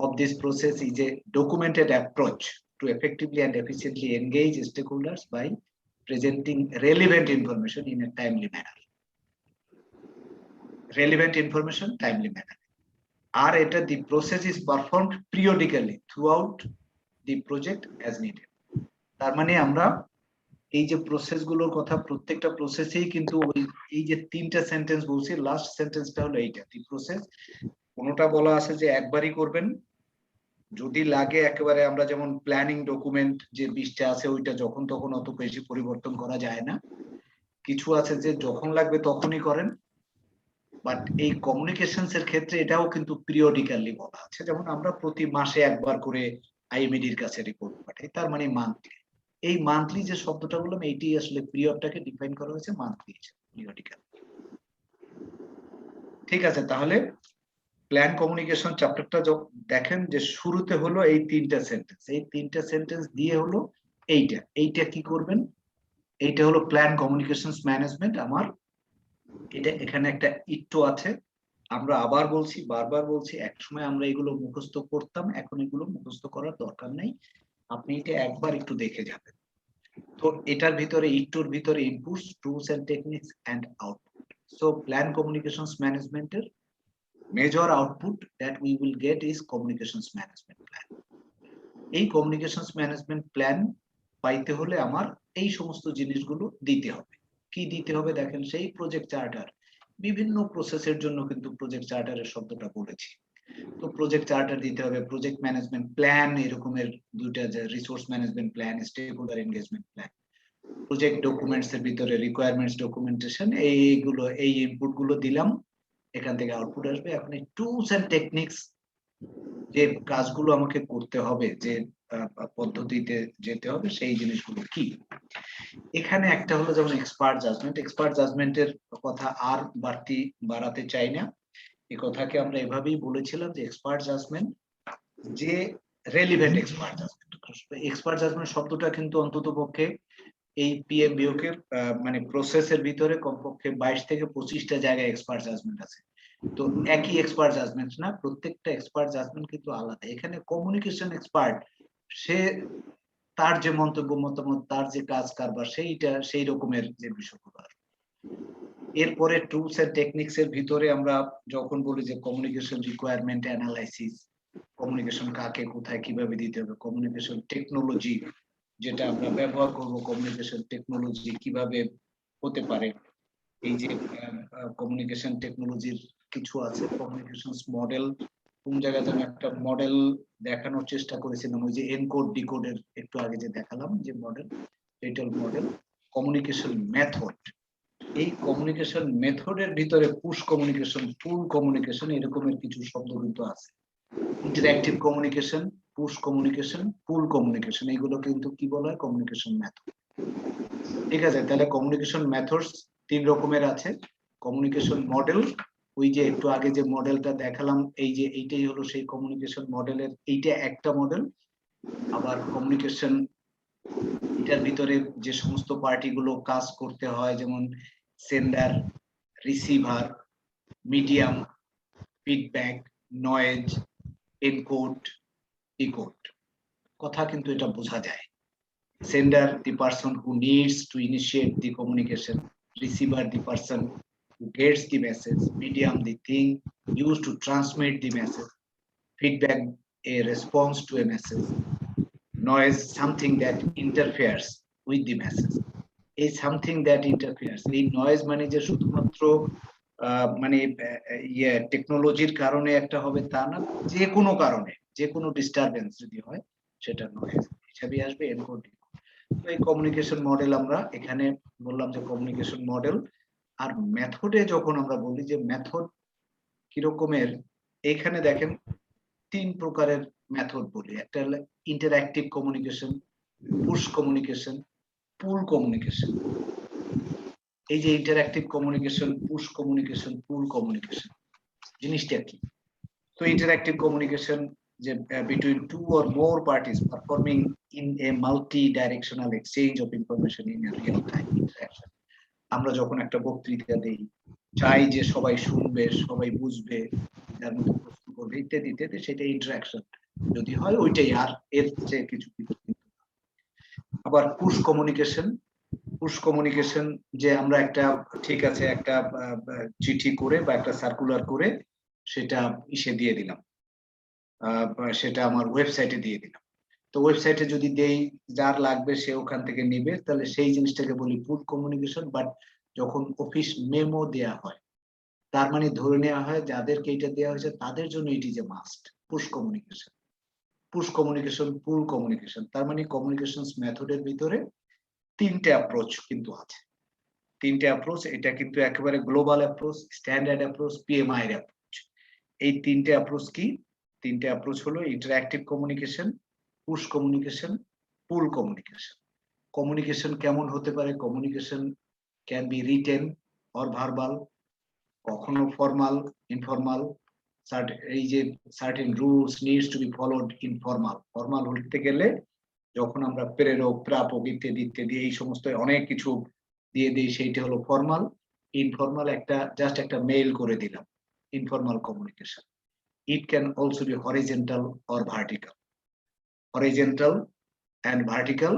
of this process is a documented approach to effectively and efficiently engage stakeholders by presenting relevant information in a timely manner. Or the process is performed periodically throughout the project as needed. তার মানে আমরা এই যে process গুলোর কথা, প্রত্যেকটা প্রসেসেই কিন্তু এই যে 3টা সেন্টেন্স বলছি, লাস্ট সেন্টেন্সটা হলো এইটা, দি প্রসেস। কোনটা বলা আছে যে একবারই করবেন, যদি লাগে একেবারে, আমরা যেমন প্ল্যানিং ডকুমেন্ট যে 20টা আছে ওইটা যখন তখন অত বেশি পরিবর্তন করা যায় না, কিছু আছে যে যখন লাগবে তখনই করেন। বাট এই কমিউনিকেশনস এর ক্ষেত্রে এটাও কিন্তু পিরিয়ডিক্যালি বলা আছে, যেমন আমরা প্রতি মাসে একবার করে আইএমইডির কাছে রিপোর্ট পাঠাই, তার মানে মান্থলি। এই মান্থলি যে শব্দটা বললাম, এইটি আসলে পিরিয়ডটাকে ডিফাইন করা হয়েছে মান্থলি হিসেবে, পিরিয়ডিক্যাল। ঠিক আছে, তাহলে প্ল্যান কমিউনিকেশন চ্যাপ্টারটা দেখেন যে শুরুতে হলো এই 3টা সেন্টেন্স, এই 3টা সেন্টেন্স দিয়ে হলো এইটা কি করবেন, এইটা হলো প্ল্যান কমিউনিকেশনস ম্যানেজমেন্ট। আমার এটা এখানে একটা ইট্টো আছে, আমরা আবার বলছি, বারবার বলছি, একসময় আমরা এগুলো মুখস্থ করতাম, এখন এগুলো মুখস্থ করার দরকার নেই, আপনি এটা একবার একটু দেখে যাবেন। তো এটার ভিতরে, ইট্টোর ভিতরে inputs, tools and techniques and output. So plan communications ম্যানেজমেন্টের major output that we will get is communications management plan. এই communications management plan পাইতে হলে আমার এই সমস্ত জিনিসগুলো দিতে হবে। কি দিতে হবে দেখেন, সেই প্রজেক্ট চার্টার, বিভিন্ন প্রসেসের জন্য কিন্তু প্রজেক্ট চার্টারের শব্দটা বলেছি। তো প্রজেক্ট চার্টার দিতে হবে, প্রজেক্ট ম্যানেজমেন্ট প্ল্যান, এরকমের 2টা, যে resource management plan, stake holder engagement plan, project documents এর ভিতরে রিকোয়ারমেন্টস ডকুমেন্টেশন, এইগুলো, এই ইনপুট গুলো দিলাম, এখান থেকে আউটপুট আসবে। এখন এই টুলস এন্ড টেকনিক্স যে কাজগুলো আমাকে করতে হবে, যে পদ্ধতিতে যেতে হবে, সেই জিনিসগুলো কি। এখানে একটা হলো যেমন এক্সপার্ট জাজমেন্টের কথা আর বাড়াতে চাই না। এই কথাকে আমরা এভাবেই বলেছিলাম যে এক্সপার্ট জাজমেন্ট যে রেলিভেন্ট এক্সপার্ট জাজমেন্ট শব্দটা কিন্তু অন্তত পক্ষে এই পিএমবিও কে মানে প্রসেসের ভিতরে কমপক্ষে 22 থেকে 25টা জায়গায় এক্সপার্ট জাজমেন্ট আছে। তো একই এক্সপার্ট জাজমেন্ট না, প্রত্যেকটা এক্সপার্ট জাজমেন্ট কিন্তু আলাদা। এখানে কমিউনিকেশন এক্সপার্ট সে তার যে মন্তব্য মতামত, তার যে কাজ কারবার, সেই রকমের যে বিষয়গুলো। এরপরে টুলস এন্ড টেকনিক্স এর ভিতরে আমরা যখন বলি যে কমিউনিকেশন রিকোয়ারমেন্ট অ্যানালাইসিস, কমিউনিকেশন কাকে কোথায় কিভাবে দিতে হবে, কমিউনিকেশন টেকনোলজি যেটা আমরা ব্যবহার করব, কমিউনিকেশন টেকনোলজি কিভাবে হতে পারে, এই যে কমিউনিকেশন টেকনোলজির কিছু আছে, কমিউনিকেশন মডেল, কোন জায়গায় যেন একটা মডেল দেখানোর চেষ্টা করেছিলাম, ওই যে এনকোড ডিকোডের একটু আগে যে দেখালাম যে model, retail model, communication method. এই কমিউনিকেশন মেথডের ভিতরে পুশ কমিউনিকেশন, পুল কমিউনিকেশন এরকমের কিছু শব্দ কিন্তু আছে। ইন্টারঅ্যাক্টিভ কমিউনিকেশন, পুশ কমিউনিকেশন, পুল কমিউনিকেশন, এগুলো কিন্তু কি বলা হয় কমিউনিকেশন মেথড। ঠিক আছে, তাহলে কমিউনিকেশন মেথডস 3 রকমের আছে। কমিউনিকেশন মডেল, ওই যে একটু আগে যে মডেলটা দেখালাম, এই যে এইটাই হলো সেই কমিউনিকেশন মডেলের, এইটা একটা মডেল। আবার কমিউনিকেশন এটার ভিতরে যে সমস্ত পার্টিগুলো কাজ করতে হয়, যেমন sender, receiver, medium, feedback, noise, encode, decode, কথা কিন্তু এটা বোঝা যায়। Sender, the person who needs to initiate the communication. Receiver, the person who gets the message. Medium, the thing used to transmit the message. Feedback, a response to a message. Noise, something that interferes with the message. A something that interferes. এই noise মানে যে শুধুমাত্র মানে টেকনোলজির কারণে একটা হবে তা না, যে কোনো কারণে, যে কোনো ডিস্টারবেন্স যদি হয় সেটা নয়েজ হিসাবে আসবে, এনকোড। তো এই কমিউনিকেশন মডেল আমরা এখানে বললাম যে কমিউনিকেশন মডেল। আর মেথডে যখন আমরা বলি যে মেথড কিরকমের, এখানে দেখেন 3 প্রকারের মেথড বলি। একটা হলো ইন্টারঅ্যাক্টিভ কমিউনিকেশন, পুশ কমিউনিকেশন, পুল কমিউনিকেশন। এই যে ইন্টারঅ্যাক্টিভ কমিউনিকেশন, পুশ কমিউনিকেশন, পুল কমিউনিকেশন জিনিসটা কি? তো ইন্টারঅ্যাক্টিভ কমিউনিকেশন যে between 2 or more parties performing in a multi-directional exchange of information in a real-time interaction. আমরা যখন একটা বক্তৃতা দেই, চাই যে সবাই শুনবে, সবাই বুঝবে, তার মধ্যে প্রশ্ন করবে, ইত্যাদি ইত্যাদি, সেটা ইন্টারাকশন যদি হয় ওইটাই, আর এর চেয়ে কিছু কিছু। আবার পুশ কমিউনিকেশন, পুশ কমিউনিকেশন যে আমরা একটা, ঠিক আছে, একটা চিঠি করে বা একটা সার্কুলার করে সেটা ইসে দিয়ে দিলাম, সেটা আমার ওয়েবসাইটে দিয়ে দিলাম। তো ওয়েবসাইটে যদি দেই, যার লাগবে সে ওখান থেকে নেবে, তাহলে সেই জিনিসটাকে বলি পুল কমিউনিকেশন। বাট যখন অফিস মেমো দেয়া হয়, তার মানে ধরে নেওয়া হয় যাদেরকে এটা দেওয়া হয়েছে তাদের জন্য it is a must. Push communication, push communication, pool communication, তার মানে কমিউনিকেশন মেথডের ভিতরে 3টে অ্যাপ্রোচ কিন্তু আছে। 3টে অ্যাপ্রোচ, এটা কিন্তু একেবারে global approach, standard approach, PMI এর অ্যাপ্রোচ। এই 3টে অ্যাপ্রোচ কি? 3টে অ্যাপ্রোচ হলো ইন্টারঅ্যাক্টিভ কমিউনিকেশন, পুশ কমিউনিকেশন, পুল কমিউনিকেশন। কমিউনিকেশন কেমন হতে পারে? Communication can be written or verbal, কখনো ফর্মাল, ইনফর্মাল। এই যে certain rules needs to be followed informal. Formal হতে গেলে যখন আমরা প্রেরক, প্রাপক ইত্যাদি ইত্যাদি এই সমস্ত অনেক কিছু দিয়ে দিই, সেইটা হলো ফর্মাল। ইনফর্মাল একটা জাস্ট একটা মেইল করে দিলাম, informal communication. It can also be horizontal or vertical. Horizontal and vertical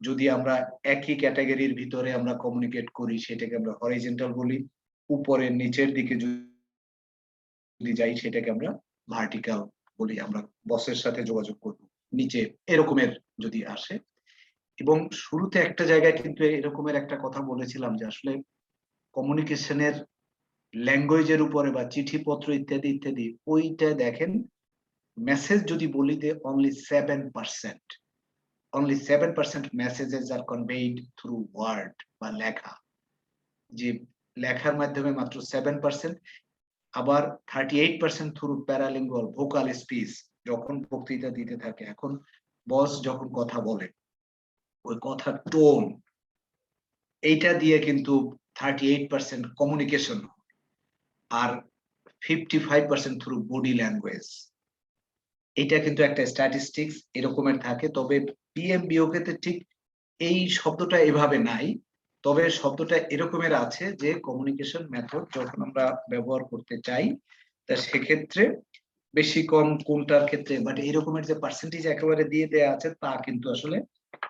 যদি আমরা একই ক্যাটাগরির ভিতরে আমরা কমিউনিকেট করি, সেটাকে আমরা হরিজন্টাল বলি। উপরের নিচের দিকে যদি যাই, সেটাকে আমরা ভার্টিক্যাল বলি। আমরা বসের সাথে যোগাযোগ করব, নিচে এরকমের যদি আসে। এবং শুরুতে একটা জায়গায় কিন্তু এরকমের একটা কথা বলেছিলাম যে আসলে কমিউনিকেশনের ল্যাঙ্গুয়েজের উপরে বা চিঠিপত্র ইত্যাদি ইত্যাদি, ওইটা দেখেন মেসেজ যদি বলি যে only 7% messages are conveyed through word বা লেখা, যে লেখার মাধ্যমে মাত্র 7%। আবার 38% থ্রু প্যারালিঙ্গুয়াল ভোকাল স্পিচ, যখন বক্তৃতা দিতে থাকে। এখন বস যখন কথা বলে ওই কথার টোন, এইটা দিয়ে কিন্তু 38% কমিউনিকেশন, আর 55% থ্রু বডি ল্যাঙ্গুয়েজ। এটা কিন্তু একটা স্ট্যাটিস্টিক্স এরকমের থাকে, তবে পিএমবিওকে তে ঠিক এই শব্দটা এভাবে নাই, তবে শব্দটা এরকমের আছে যে কমিউনিকেশন মেথড যখন আমরা ব্যবহার করতে চাই তা সেক্ষেত্রে বেশি কম কোনটার ক্ষেত্রে, বাট এরকমের যে পার্সেন্টেজ একেবারে দিয়ে দেয়া আছে তা কিন্তু আসলে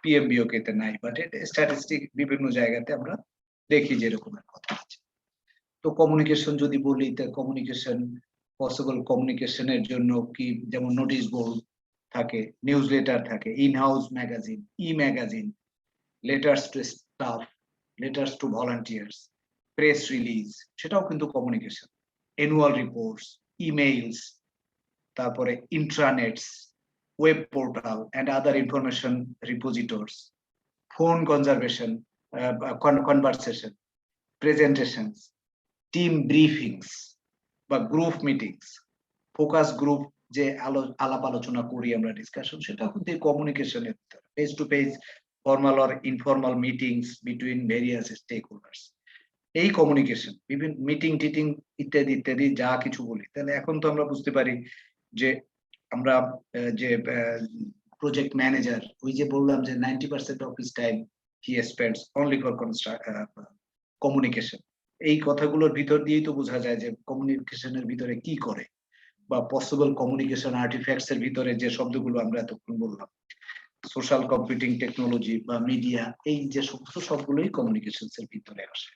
পিএমবিওকে তে নাই, বাট এটা স্ট্যাটিস্টিক বিভিন্ন জায়গাতে আমরা দেখি যে এরকমের কথা আছে। তো কমিউনিকেশন যদি বলি, তা কমিউনিকেশন পসিবল কমিউনিকেশনের জন্য কি, যেমন নোটিশ বোর্ড থাকে, নিউজ লেটার থাকে, in house magazine, e magazine, letters to staff, letters to volunteers, press release, সেটাও কিন্তু কমিউনিকেশন, অ্যানুয়াল রিপোর্টস, ইমেইলস, তারপরে intranets, web portal and other information repositories, phone conservation, conversation, presentations, team briefings বা group meetings, focus group যে আলাপ আলোচনা করি আমরা, discussion, সেটা কিন্তু কমিউনিকেশনের ভিতরে, face to face formal or informal meetings between various stake holders, এই কমিউনিকেশন, বিভিন্ন মিটিং টিটিং ইত্যাদি ইত্যাদি যা কিছু বলি। তাহলে এখন তো আমরা বুঝতে পারি যে আমরা যে প্রজেক্ট ম্যানেজার, ওই যে বললাম যে 90% of his time he spends only for communication, এই কথাগুলোর ভিতর দিয়েই তো বোঝা যায় যে কমিউনিকেশনের ভিতরে কি করে, বা পসিবল কমিউনিকেশন আর্টিফ্যাক্টস এর ভিতরে যে শব্দগুলো আমরা এতক্ষণ বললাম, সোশ্যাল কম্পিউটিং টেকনোলজি বা মিডিয়া, এই যে সমস্ত সবগুলোই কমিউনিকেশনস এর ভিতরে আসে।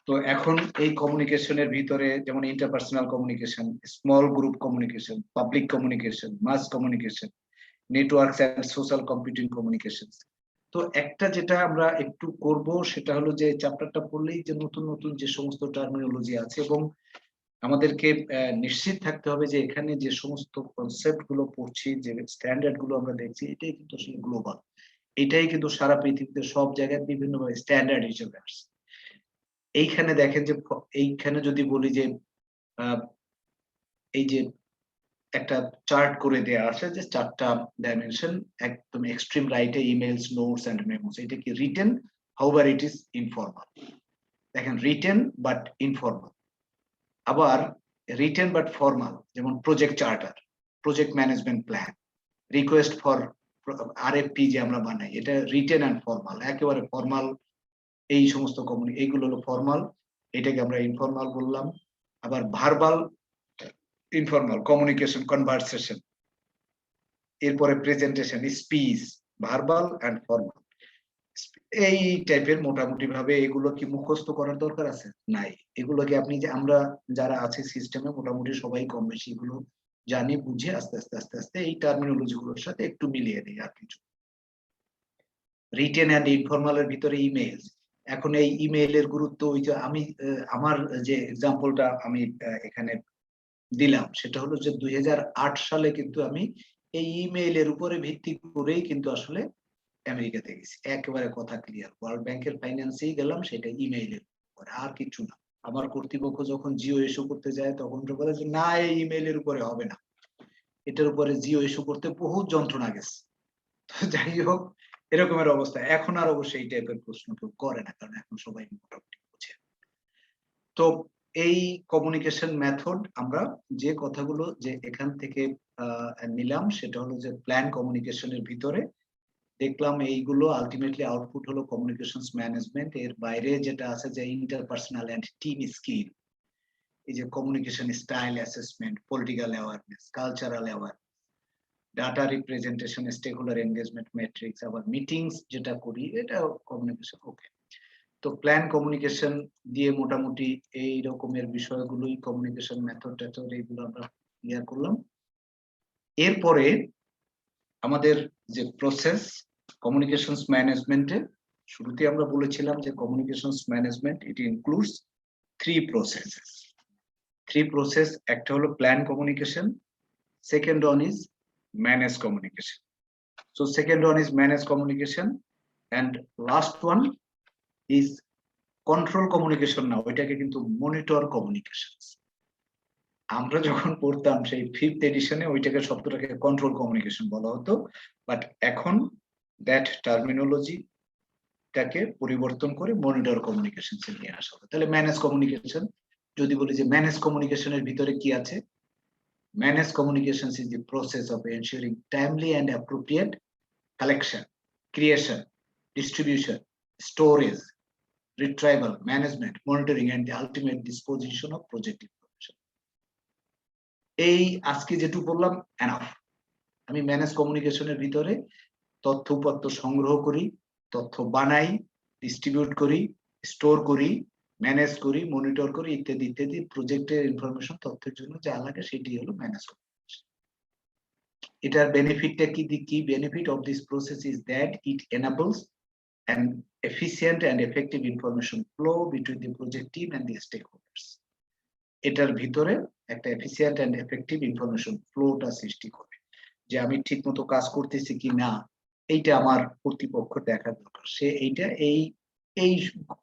তো এখন এই কমিউনিকেশনের ভিতরে যেমন interpersonal communication, small group communication, public communication, mass communication, networks and social computing communication. তো একটা যেটা আমরা একটু করব সেটা হলো যে চ্যাপ্টারটা পড়লেই যে নতুন নতুন যে সমস্ত টার্মিনোলজি আছে, এবং আমাদেরকে নিশ্চিত থাকতে হবে যে এখানে যে সমস্ত কনসেপ্ট গুলো পড়ছি, যে স্ট্যান্ডার্ড গুলো আমরা দেখছি, এটাই কিন্তু আসলে গ্লোবাল, এটাই কিন্তু সারা পৃথিবীতে সব জায়গায় বিভিন্ন স্ট্যান্ডার্ড হিসেবে আসছে। এইখানে দেখেন যে এইখানে যদি বলি যে এই যে একটা চার্ট করে দেয়া আছে যে 4টা ডাইমেনশন, একদম এক্সট্রিম রাইটে ইমেইলস, নোটস এন্ড মেমোস, এটা কি written, however it is informal. দেখেন রিটেন বাট ইনফর্মাল, আবার রিটেন বাট ফর্মাল, যেমন project charter, project management plan, request for RFP যে আমরা বানাই, এটা রিটেন এন্ড ফর্মাল, একেবারে ফর্মাল, এই সমস্ত এইগুলো হলো ফর্মাল, এটাকে আমরা ইনফর্মাল বললাম। আবার ভার্বাল ইনফর্মাল কমিউনিকেশন, কনভারসেশন, এরপরে presentation, speech, verbal and formal, এই টাইপের মোটামুটি ভাবে। এগুলো কি মুখস্থ করার দরকার আছে? নাই। এগুলোকে আপনি যে আমরা যারা আছে সিস্টেমে মোটামুটি সবাই কম বেশি এগুলো জানি, বুঝে আস্তে আস্তে আস্তে আস্তে এই টার্মিনোলজি গুলোর সাথে একটু মিলিয়ে দিই আর কিছু। রিটেন এন্ড ইনফর্মাল এর ভিতরে ইমেইল, এখন এই ইমেইলের গুরুত্ব, ওই যে আমি আমার যে এক্সাম্পলটা আমি এখানে দিলাম সেটা হলো যে 2008 সালে কিন্তু আমি এই ইমেইলের উপরে ভিত্তি করেই কিন্তু আসলে আমেরিকাতে গেছি, একেবারে কথা ক্লিয়ার। ওয়ার্ল্ড ব্যাংকের ফাইন্যান্সেই গেলাম, সেটা ইমেইলের উপরে, আর কিছু না। আমার কর্তৃপক্ষ যখন জিও ইস্যু করতে যায় তখন তো বলে যে না, এই ইমেইলের উপরে হবে না, এটার উপরে জিও ইস্যু করতে বহুত যন্ত্রণা গেছে। তো যাই হোক, এরকমের অবস্থা। এখন আর অবশ্যই এই টাইপের প্রশ্ন কেউ করে না, কারণ এখন সবাই মোটামুটি বুঝে। তো এই কমিউনিকেশন মেথড আমরা যে কথাগুলো যে এখান থেকে নিলাম সেটা হলো যে প্ল্যান কমিউনিকেশনের ভিতরে দেখলাম এইগুলো আলটিমেটলি আউটপুট হলো কমিউনিকেশনস ম্যানেজমেন্ট। এর বাইরে যেটা আছে যে ইন্টারপার্সোনাল এন্ড টিম স্কিল, এই যে communication style assessment, political awareness, cultural awareness, data representation, stake holder engagement matrix, আবার মিটিংস যেটা করি এটা কমিউনিকেশন। ওকে, তো প্ল্যান কমিউনিকেশন দিয়ে মোটামুটি এই রকমের বিষয়গুলোই কমিউনিকেশন মেথড টেথড এইগুলো আমরা ক্লিয়ার করলাম। এরপরে আমাদের যে প্রসেস কমিউনিকেশনস ম্যানেজমেন্টে, শুরুতে আমরা বলেছিলাম যে communications management it includes three process. একটা হলো plan communication, second one is manage communication, so second one is manage communication, and last one is control communication. না, ওইটাকে কিন্তু মনিটর কমিউনিকেশন। আমরা যখন পড়তাম সেই 5th এডিশনে ওইটাকে শব্দটাকে কন্ট্রোল কমিউনিকেশন বলা হতো, বাট এখন দ্যাট টার্মিনোলজিটাকে পরিবর্তন করে মনিটর কমিউনিকেশন নিয়ে আসা হবে। তাহলে ম্যানেজ কমিউনিকেশন, যদি বলি যে ম্যানেজ কমিউনিকেশনের ভিতরে কি আছে, manage communication is the process of ensuring timely and appropriate collection, creation, distribution, storage, retrieval, management, monitoring, and the ultimate disposition of project information. এই আজকে যেটুকু বললাম এনাফ। আমি ম্যানেজ কমিউনিকেশনের ভিতরে তথ্য উপাত্ত সংগ্রহ করি, তথ্য বানাই, ডিস্ট্রিবিউট করি, স্টোর করি, ম্যানেজ করি, মনিটর করি, ইত্যাদি ইত্যাদি প্রজেক্টের ইনফরমেশন তথ্যের জন্য যা লাগে সেটি হলো ম্যানেজ কমিউনিকেশন। এটার বেনিফিটটা কি benefit of this process is that it এনাবলস an efficient and effective information flow between the project team and the stakeholders. এটার ভিতরে একটা এফিসিয়েন্ট এন্ড এফেক্টিভ ইনফরমেশন ফ্লোটা সৃষ্টি করে, যে আমি ঠিকমতো কাজ করতেছি কি না এইটা আমার কর্তৃপক্ষ দেখার দরকার। সে এইটা এই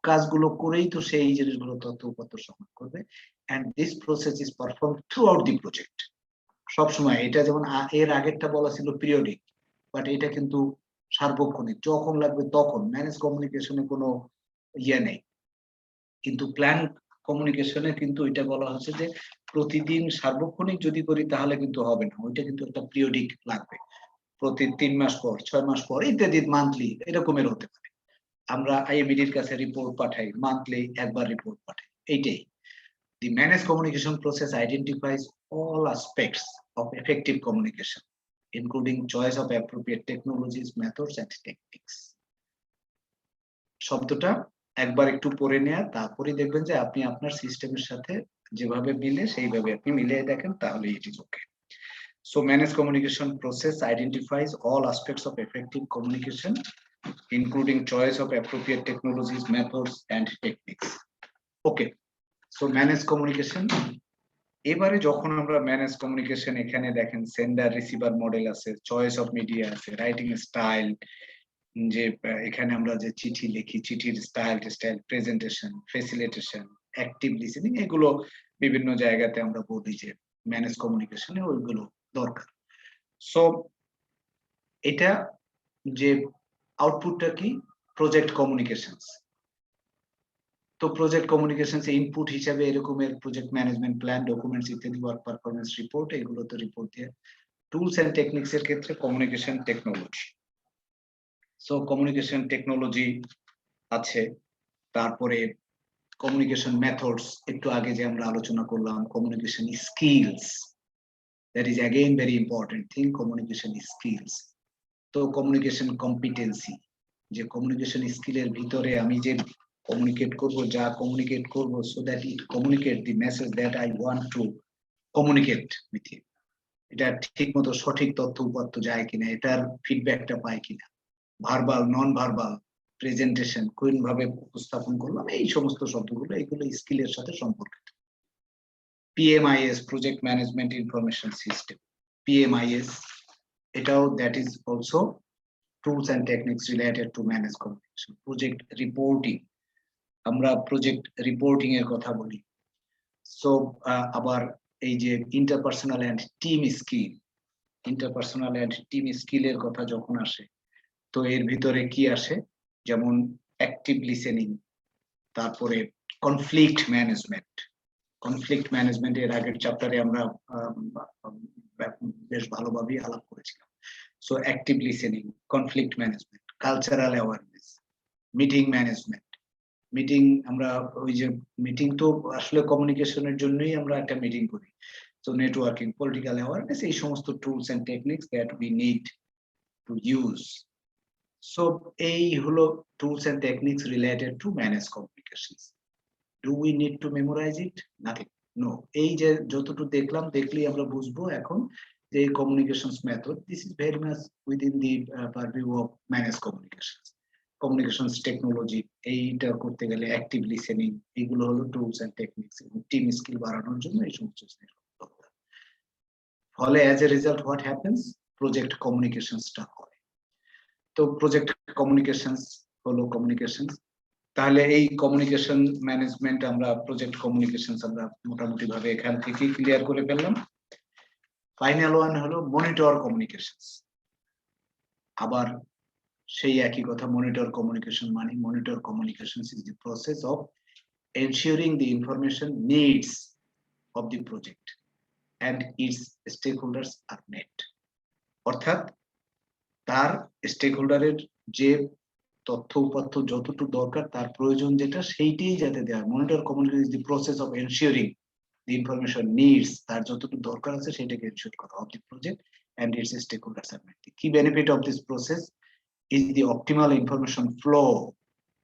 কাজগুলো করেই তো সেই জিনিসগুলো তথ্য উপাত্ত সংগ্রহ করবে। And this process is perform throughout the project. সবসময় এটা যেমন এর আগেরটা বলা ছিল পিরিয়ডিক, বাট এটা কিন্তু সার্বক্ষণিক, যখন লাগবে তখন। ম্যানেজ কমিউনিকেশনে কোনো ইয়ে নেই, কিন্তু প্ল্যান কমিউনিকেশনে কিন্তু এটা বলা হচ্ছে যে প্রতিদিন সার্বক্ষণিক যদি করি তাহলে কিন্তু হবে না, ওইটা কিন্তু একটা পিরিয়ডিক লাগবে, প্রতি 3 মাস পর, 6 মাস পর ইত্যাদি, মান্থলি এরকমের হতে পারে। আমরা আইএমইডির কাছে রিপোর্ট পাঠাই, মান্থলি একবার রিপোর্ট পাঠাই, এইটাই। The managed communication process identifies all aspects of effective communication, including choice of appropriate technologies, methods, and techniques. শব্দটা একবার একটু পড়ে নেয়া, তারপরে দেখবেন যে আপনি আপনার সিস্টেমের সাথে যেভাবে মিলে সেইভাবে আপনি মিলিয়ে দেখেন, তাহলে it is okay. So managed communication process identifies all aspects of effective communication, including choice of appropriate technologies, methods, and techniques. Okay, so managed communication. এবারে যখন আমরা ম্যানেজ কমিউনিকেশন, এখানে দেখেন সেন্ডার রিসিভার মডেল আছে, চয়েস অফ মিডিয়া আছে, writing style, যে এখানে আমরা যে চিঠি লিখি, চিঠির style, presentation, facilitation, active listening, এগুলো বিভিন্ন জায়গাতে আমরা বলি যে ম্যানেজ কমিউনিকেশনে ওইগুলো দরকার। সো এটা যে আউটপুটটা কি, প্রজেক্ট কমিউনিকেশনস। তো প্রজেক্ট কমিউনিকেশনস ইনপুট হিসাবে এরকমের প্রজেক্ট ম্যানেজমেন্ট প্ল্যান, ডকুমেন্টস ইত্যাদি, ওয়ার্ক পারফরমেন্স রিপোর্ট, এগুলো তো রিপোর্ট দিয়ে। টুলস এন্ড টেকনিক্স এর ক্ষেত্রে communication technology. So communication technology আছে, তারপরে কমিউনিকেশন মেথডস, একটু আগে যে আমরা আলোচনা করলাম, communication skills, that is again very important thing, communication skills. তো কমিউনিকেশন কম্পিটেন্সি, যে কমিউনিকেশন স্কিলের ভিতরে আমি যে কমিউনিকেট করব, যা কমিউনিকেট করব, so that it communicate the message that I want to communicate with you. এটা ঠিক মতো সঠিক তথ্য উপাত্ত যায় কিনা, এটার ফিডব্যাকটা পায় কিনা, ভার্বাল, নন ভার্বাল, প্রেজেন্টেশন কোন ভাবে উপস্থাপন করলাম, এই সমস্ত শব্দগুলো, এগুলো স্কিলের সাথে সম্পর্কিত। PMIS, project management information system, PMIS, এটাও that is also tools and techniques related to manage communication. Project reporting, আমরা প্রজেক্ট রিপোর্টিং এর কথা বলি। সো আবার এই যে interpersonal and team skill, interpersonal and team স্কিলের কথা যখন আসে, তো এর ভিতরে কি আসে, যেমন অ্যাক্টিভ লিসেনিং, তারপরে কনফ্লিক্ট ম্যানেজমেন্ট। কনফ্লিক্ট ম্যানেজমেন্ট এর আগের চ্যাপ্টারে আমরা বেশ ভালোভাবে আলাপ করেছিলাম। So active listening, conflict management, cultural awareness, meeting management. Meeting, আমরা ওই যে মিটিং তো আসলে কমিউনিকেশনের জন্যই আমরা একটা মিটিং করি। সো নেটওয়ার্কিং, পলিটিক্যাল অ্যাওয়ারনেস, এই সমস্ত tools and techniques that we need to use. So এই হলো tools and techniques related to manage communications. Do we need to memorise it? Nothing, no. এই যে যতটুকু দেখলাম, দেখলেই আমরা বুঝবো এখন যে communications method, this is very much within the purview of manage communications. Communications technology, এইটা করতে গেলে অ্যাক্টিভ লিসেনিং, এগুলো হলো টুলস এন্ড টেকনিক্স, এবং টিম স্কিল বাড়ানোর জন্য এই সমস্ত দরকার। ফলে as a result what happens, project কমিউনিকেশনসটা হয়। তো প্রজেক্ট কমিউনিকেশনস হলো কমিউনিকেশনস তাহলে এই কমিউনিকেশন ম্যানেজমেন্ট আমরা প্রজেক্ট কমিউনিকেশন আমরা মোটামুটি ভাবে এখান থেকে ক্লিয়ার করে ফেললাম। ফাইনাল ওয়ান হলো মনিটর কমিউনিকেশনস। আবার সেই একই কথা, মনিটর কমিউনিকেশন মানে monitor communications is the process of ensuring the information needs of the project and its stakeholders are met. অর্থাৎ তার স্টেকহোল্ডারের যে তথ্য উপাত্ত যতটুকু দরকার তার প্রয়োজন যেটা সেইটাই যাতে দেওয়া। Monitor communication is the process of ensuring the information needs, তার যতটুকু দরকার আছে সেটাকে এনশিওর করা of the project and its stakeholders are met. কি benefit of this process is the optimal information flow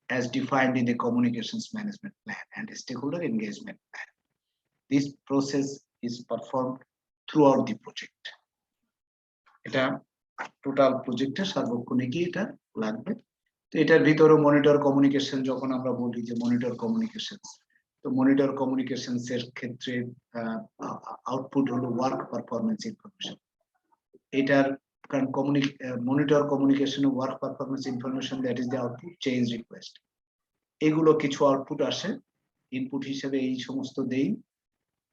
as defined in the communications management plan and stakeholder engagement plan. This process is performed throughout the project. এটা total প্রজেক্টের সার্বক্ষণিকই এটা লাগবে। তো এটার ভিতরে monitor communication, যখন আমরা বলি যে মনিটর কমিউনিকেশন, তো মনিটর কমিউনিকেশনস এর ক্ষেত্রে আউটপুট হলো ওয়ার্ক পারফরমেন্স ইনফরমেশন। এটার কারণ মনিটর কমিউনিকেশন ও work performance information, that is the output change request. এগুলো কিছু আউটপুট আসে, ইনপুট হিসেবে এই সমস্ত দেই।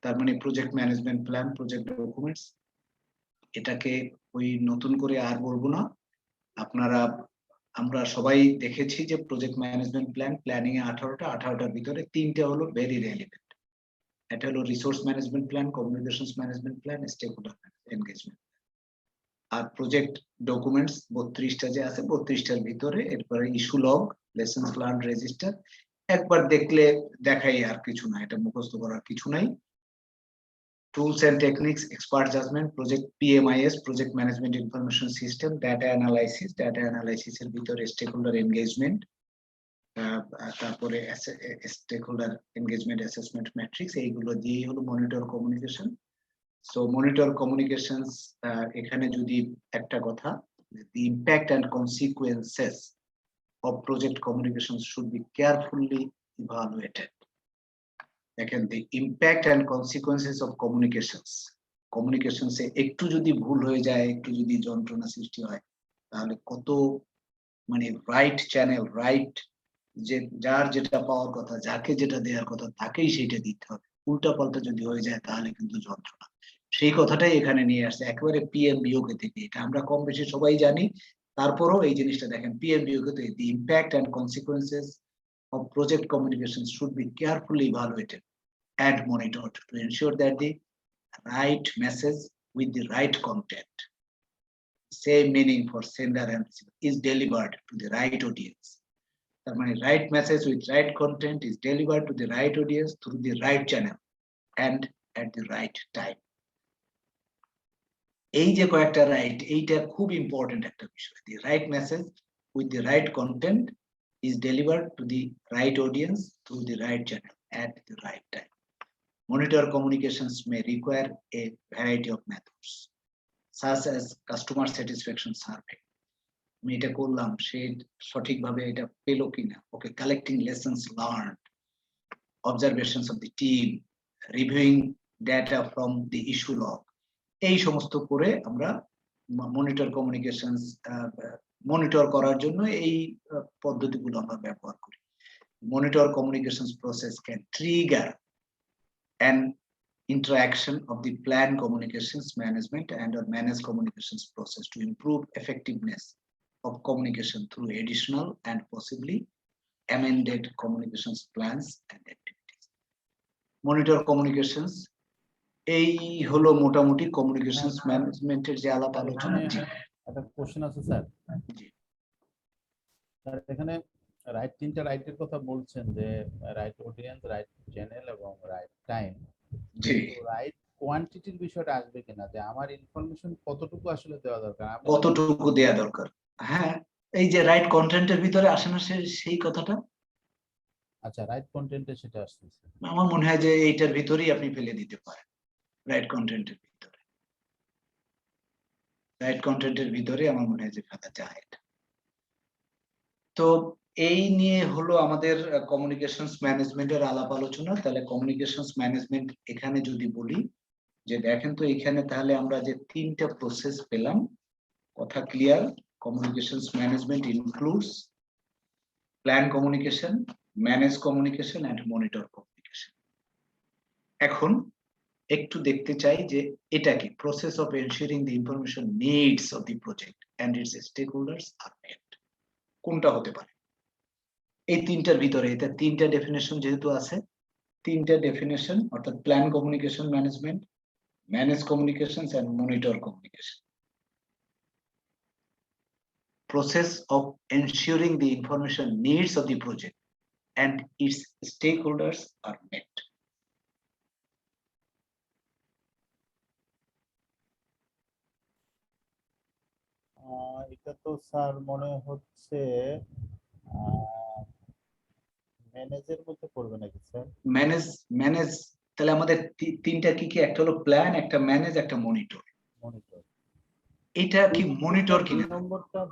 তার মানে project management plan, project documents, এটাকে ওই নতুন করে আর বলবো না। আপনারা আমরা সবাই দেখেছি যে প্রজেক্ট ম্যানেজমেন্ট প্ল্যানিং এ 18টার ভিতরে 3টে হলো ভেরি রেলিভেন্ট। এটা হলো resource management plan, communications management plan, stakeholder engagement. আর প্রজেক্ট ডকুমেন্টস 32টা যে আছে, 32টার ভিতরে এরপরে issue log, lessons learn register, একবার দেখলে দেখাই, আর কিছু না, এটা মুখস্থ করার কিছু নাই। Tools and techniques, expert judgement, project PMIS, project management information system, data analysis, data analysis এর ভিতরে স্টেকহোল্ডার এনগেজমেন্ট, তারপরে স্টেকহোল্ডার এনগেজমেন্ট অ্যাসেসমেন্ট ম্যাট্রিক্স, এইগুলো দিয়েই হলো monitor communication. So monitor communications, এখানে যদি একটা কথা, the impact and consequences of project communications should be carefully evaluated. দেখেন, the impact and consequences of communications এ একটু যদি ভুল হয়ে যায়, একটু যদি যন্ত্রণা সৃষ্টি হয়, তাহলে কত মানে রাইট চ্যানেল, রাইট যে যার যেটা পাওয়ার কথা, যাকে যেটা দেওয়ার কথা তাকেই সেটা দিতে হবে। উল্টা পাল্টা যদি হয়ে যায় তাহলে কিন্তু যন্ত্রণা। সেই কথাটাই এখানে নিয়ে আসছে একেবারে পিএমবিওকে থেকে। এটা আমরা কম বেশি সবাই জানি, তারপরেও এই জিনিসটা দেখেন পিএমবিওকে থেকে, the impact and consequences of project communications should be carefully evaluated and monitored to ensure that the right message with the right content, same meaning for sender and receiver, is delivered to the right audience. তার মানে right message with right content is delivered to the right audience through the right channel and at the right time. এই যে কয়েকটা right, এইটা খুব important একটা বিষয়। The right message with the right content is delivered to the right audience through the right channel at the right time. Monitor communications may require a variety of methods, such as customer satisfaction survey. আমি এটা করলাম, সে সঠিকভাবে এটা পেলো কিনা, okay, collecting lessons learned, observations of the team, reviewing data from the issue log, এই সমস্ত করে আমরা মনিটর কমিউনিকেশনস মনিটর করার জন্য এই পদ্ধতিগুলো আমরা ব্যবহার করি। Monitor communications process can trigger an interaction of the plan communications management and or managed communications process to improve effectiveness of communication through additional and possibly amended communications plans and activities. Monitor communications এই হলো মোটামুটি communications ম্যানেজমেন্টের যে আলাপ আলোচনা। একটা question আছে sir. জি sir, এখানে রাইট, 3টা রাইটের কথা বলছেন, যে রাইট অডিয়েন্স, রাইট চ্যানেল এবং রাইট টাইম। জি, রাইট কোয়ান্টিটির বিষয়টা আসবে কিনা, যে আমার ইনফরমেশন কতটুকু আসলে দেওয়া দরকার, কতটুকু দেয়া দরকার। হ্যাঁ, এই যে রাইট কন্টেন্টের ভিতরে আসে না সেই কথাটা। আচ্ছা, রাইট কন্টেন্টে সেটা আসতেছে। আমার মনে হয় যে এইটার ভিতরেই আপনি ফেলে দিতে পারেন, রাইট কন্টেন্টের ভিতরে। রাইট কন্টেন্টের ভিতরে আমার মনে হয় যে ফেলা যায় এটা। তো এই নিয়ে হলো আমাদের কমিউনিকেশনস ম্যানেজমেন্টের আলাপ আলোচনা। তাহলে কমিউনিকেশনস ম্যানেজমেন্ট এখানে যদি বলি যে দেখেন তো এখানে তাহলে আমরা যে 3টা প্রসেস পেলাম, কথা clear. Communications management includes plan communication, manage communication and monitor communication. এখন একটু দেখতে চাই যে এটা কি process of ensuring the information needs of the project and its stakeholders are met. কোনটা হতে পারে এই তিনটার ভিতরে? এটা তিনটা ডেফিনেশন যেহেতু আছে, তিনটা ডেফিনেশন অর্থাৎ plan communication management, manage communications and monitor communication. Process of ensuring the information needs of the project and its stakeholders are met. এটা তো স্যার মনে হচ্ছে ম্যানেজের মধ্যে পড়বে নাকি স্যার? ম্যানেজ তাহলে আমাদের তিনটা কি কি? একটা হলো প্ল্যান, একটা ম্যানেজ, একটা মনিটর। মনিটর এটা কি মনিটর কিনা?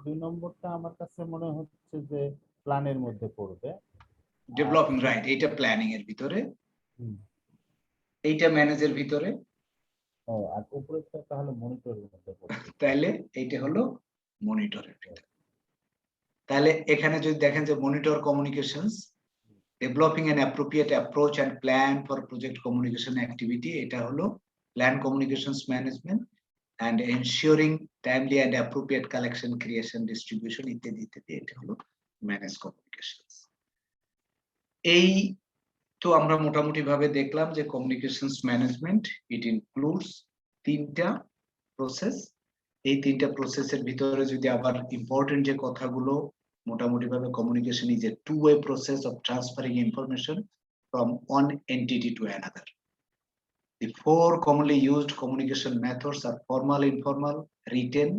দুই নম্বরটা আমার কাছে মনে হচ্ছে যে প্ল্যানের মধ্যে পড়বে। ডেভেলপিং, রাইট, এটা প্ল্যানিং এর ভিতরে, এইটা ম্যানেজের ভিতরে, আর উপরেরটা তাহলে মনিটরের মধ্যে পড়বে। তাহলে এইটা হলো মনিটরের ভিতরে। তাহলে এখানে যদি দেখেন যে monitor communications, developing an appropriate approach and plan for project communication activity, এটা হলো plan communications management, and ensuring timely and appropriate collection, creation, distribution ইত্যাদি ইত্যাদি, এটা হলো manage communications। এই তো আমরা মোটামুটি ভাবে দেখলাম যে communications management it includes তিনটা প্রসেস। এই তিনটা প্রসেসের ভিতরে যদি আবার ইম্পর্টেন্ট যে কথাগুলো, মোটামুটি ভাবে communication is a two-way process of transferring information from one entity to another. The four commonly used communication methods are formal, informal, written,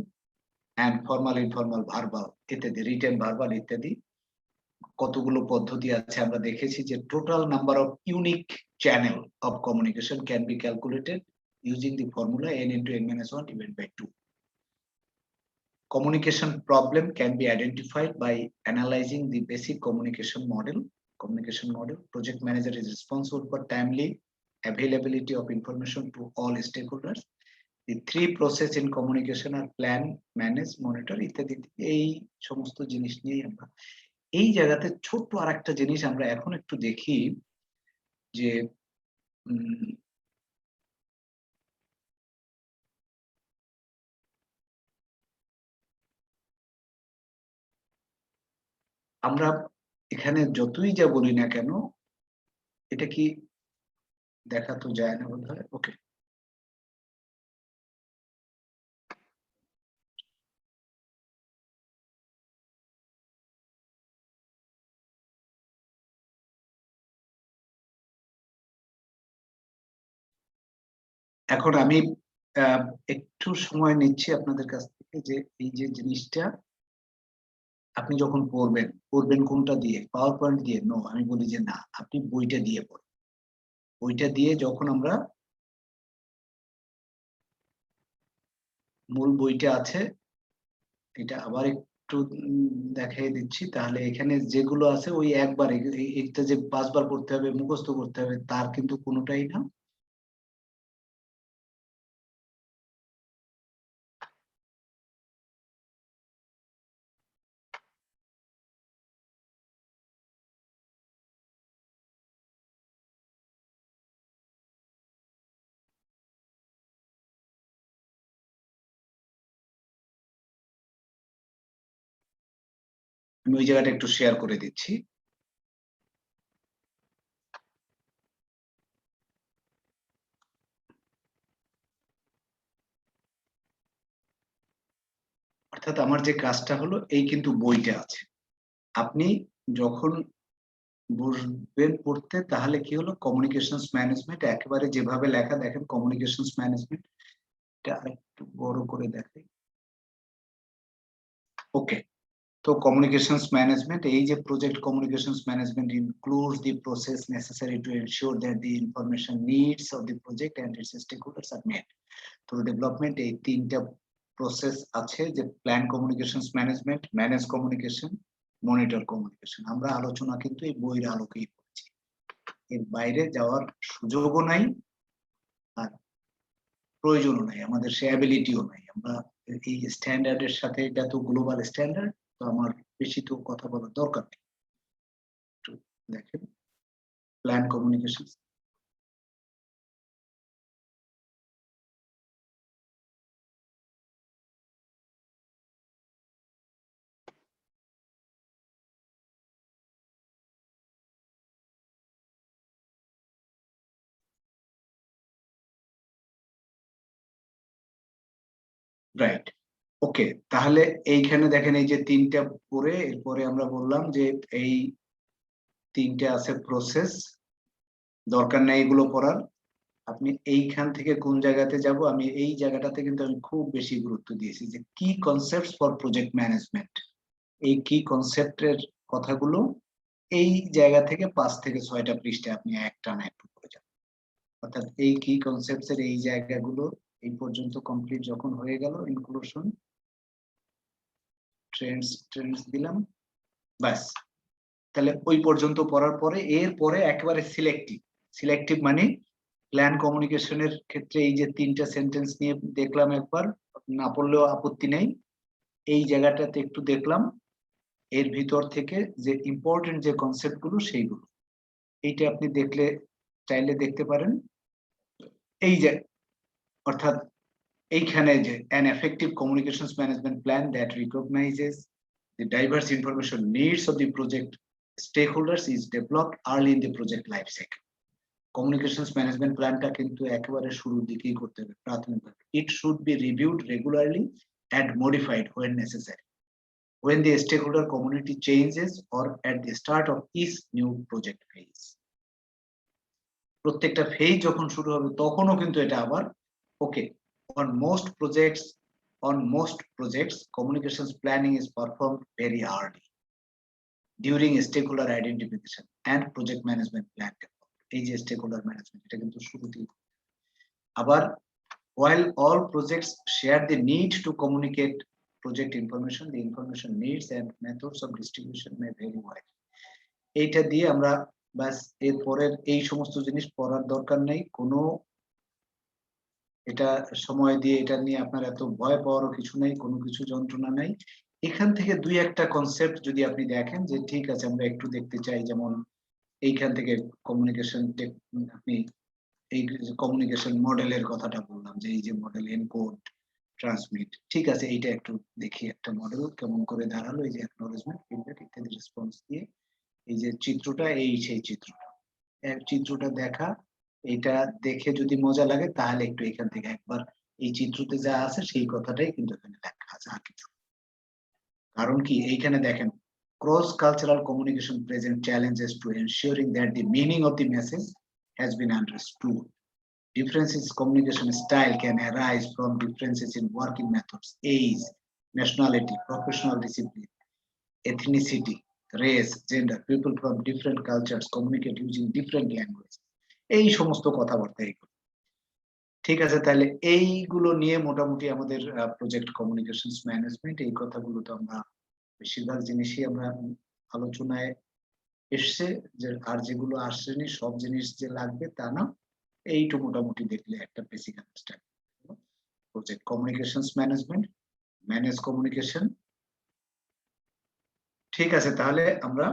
and formal, informal, verbal ইত্যাদি, written, verbal ইত্যাদি। কতগুলো পদ্ধতি আছে আমরা দেখেছি যে total number of unique channel of communication can be calculated using the formula n into n minus 1 divided by 2. Communication problem can be identified by analyzing the basic communication model. Project manager is responsible for timely availability of information to all stakeholders. The three process in communication are plan, manage, monitor ইত্যাদি। এই সমস্ত জিনিস নিয়ে আমরা এই জায়গাতে ছোট্ট আরেকটা জিনিস আমরা এখন একটু দেখি যে আমরা এখানে যতই যা বলি না কেন এটা কি দেখা তো যায় না বোধহয়। ওকে, এখন আমি একটু সময় নিচ্ছি আপনাদের কাছ থেকে যে এই যে জিনিসটা আপনি যখন পড়বেন কোনটা দিয়ে? পাওয়ার পয়েন্ট দিয়ে? নো, আমি বলি যে না, আপনি বইটা দিয়ে পড়ুন। বইটা দিয়ে যখন আমরা মূল বইটা আছে এটা আবার একটু দেখাই দিচ্ছি, তাহলে এখানে যেগুলো আছে ওই একবারে এটা যে 5 বার পড়তে হবে, মুখস্থ করতে হবে তার কিন্তু কোনোটাই না। আমি ওই জায়গাটা একটু শেয়ার করে দিচ্ছি। অর্থাৎ আমার যে কাজটা হলো এই কিন্তু বইটা আছে, আপনি যখন বসবেন পড়তে তাহলে কি হলো কমিউনিকেশনস ম্যানেজমেন্ট একেবারে যেভাবে লেখা দেখেন কমিউনিকেশনস ম্যানেজমেন্ট, এটা একটু বড় করে দেখাই। ওকে, তো communications management, এই যে project communications management includes the process necessary to ensure that the information needs of the project and its stakeholders are met through development। এই তিনটা প্রসেস আছে যে plan communications management, manage communication, monitor communication. আমরা আলোচনা কিন্তু এই বইয়ের আলোকেই করছি, এর বাইরে যাওয়ার সুযোগও নাই আর প্রয়োজনও নাই, আমাদের সে অ্যাবিলিটিও নাই। আমরা এই স্ট্যান্ডার্ডের সাথে, এটা তো গ্লোবাল স্ট্যান্ডার্ড, তো আমার বেশি তো কথা বলার দরকার নেই। দেখেন প্ল্যান কমিউনিকেশন। রাইট, ওকে। তাহলে এইখানে দেখেন এই যে তিনটা পরে, এরপরে আমরা বললাম যে এই তিনটে আছে প্রসেস, দরকার নেই এগুলো পড়ার। আপনি এইখান থেকে কোন জায়গাতে যাব, আমি এই জায়গাটাতে কিন্তু আমি খুব বেশি গুরুত্ব দিয়েছি যে কি কনসেপ্টস ফর প্রজেক্ট ম্যানেজমেন্ট। এই কি কনসেপ্টের কথাগুলো এই জায়গা থেকে 5 থেকে 6টা পৃষ্ঠা আপনি একটানা একটু করে যান। অর্থাৎ এই কি কনসেপ্টস এর এই জায়গাগুলো এই পর্যন্ত কমপ্লিট যখন হয়ে গেল, ইনক্লুশন ট্রেন্ডস দিলাম, বাস। তাহলে ওই পর্যন্ত পড়ার পরে এরপরে একেবারে সিলেক্টিভ মানে প্ল্যান কমিউনিকেশনের ক্ষেত্রে এই যে তিনটা সেন্টেন্স নিয়ে দেখলাম, একবার না পড়লেও আপত্তি নেই, এই জায়গাটাতে একটু দেখলাম, এর ভিতর থেকে যে ইম্পর্টেন্ট যে কনসেপ্ট গুলো সেইগুলো এইটা আপনি দেখলে চাইলে দেখতে পারেন। এই যে অর্থাৎ এইখানে যে an effective communications management plan that recognizes the diverse information needs of the project stakeholders is developed early in the project life cycle. Communications management প্ল্যানটা কিন্তু একেবারে শুরুর দিকেই করতে হবে, প্রাথমিকভাবে। It should be reviewed regularly and modified when necessary, when the stakeholder community changes or at the start of each new project phase. প্রত্যেকটা phase যখন শুরু হবে তখনও কিন্তু এটা আবার ওকে। On most projects, communications planning is performed very early during stakeholder identification and project management plan development. এই যে stakeholder management এটা কিন্তু শুরুতেই। আবার while all projects share the need to communicate project information, the information needs and methods of distribution may vary widely. এইটা দিয়ে আমরা বাস, এরপরের এই সমস্ত জিনিস পড়ার দরকার নেই কোনো, এটা সময় দিয়ে এটা নিয়ে আপনার এত ভয় পাওয়ারও কিছু নেই, কোনো কিছু যন্ত্রণা নেই। এখান থেকে দুই একটা কনসেপ্ট যদি আপনি দেখেন যে ঠিক আছে আমরা একটু দেখতে চাই, যেমন এইখান থেকে কমিউনিকেশন, আপনি এই কমিউনিকেশন মডেলের কথাটা বললাম যে এই যে মডেল এনকোড ট্রান্সমিট, ঠিক আছে এইটা একটু দেখি একটা মডেল কেমন করে দাঁড়ালো, এই যে অ্যাকনলেজমেন্ট ফিডব্যাক ইত্যাদি রেসপন্স দিয়ে এই যে চিত্রটা, এই সেই চিত্রটা দেখা, এটা দেখে যদি মজা লাগে তাহলে একটু এখান থেকে একবার এই চিত্রতে যা আছে সেই কথাটাই কিন্তু এখানে লেখা আছে, আর কিছু। কারণ কি এইখানে দেখেন cross cultural communication present challenges two ensuring that the meaning of the message has been understood. Differences in communication style can arise from differences in working methods, age, nationality, professional discipline, ethnicity, race, gender. People from different cultures communicate using different language. এই সমস্ত কথাবার্তা এইগুলো, ঠিক আছে। তাহলে এইগুলো নিয়ে মোটামুটি আমাদের প্রজেক্ট কমিউনিকেশনস ম্যানেজমেন্ট, এই কথাগুলো তো আমরা বেশিরভাগ জিনিসই আমরা আলোচনায় এসছে, যে আর যেগুলো আসেনি সব জিনিস যে লাগবে তা না, এইটু মোটামুটি দেখলে একটা basic understanding project communications management, manage communication. ঠিক আছে, তাহলে আমরা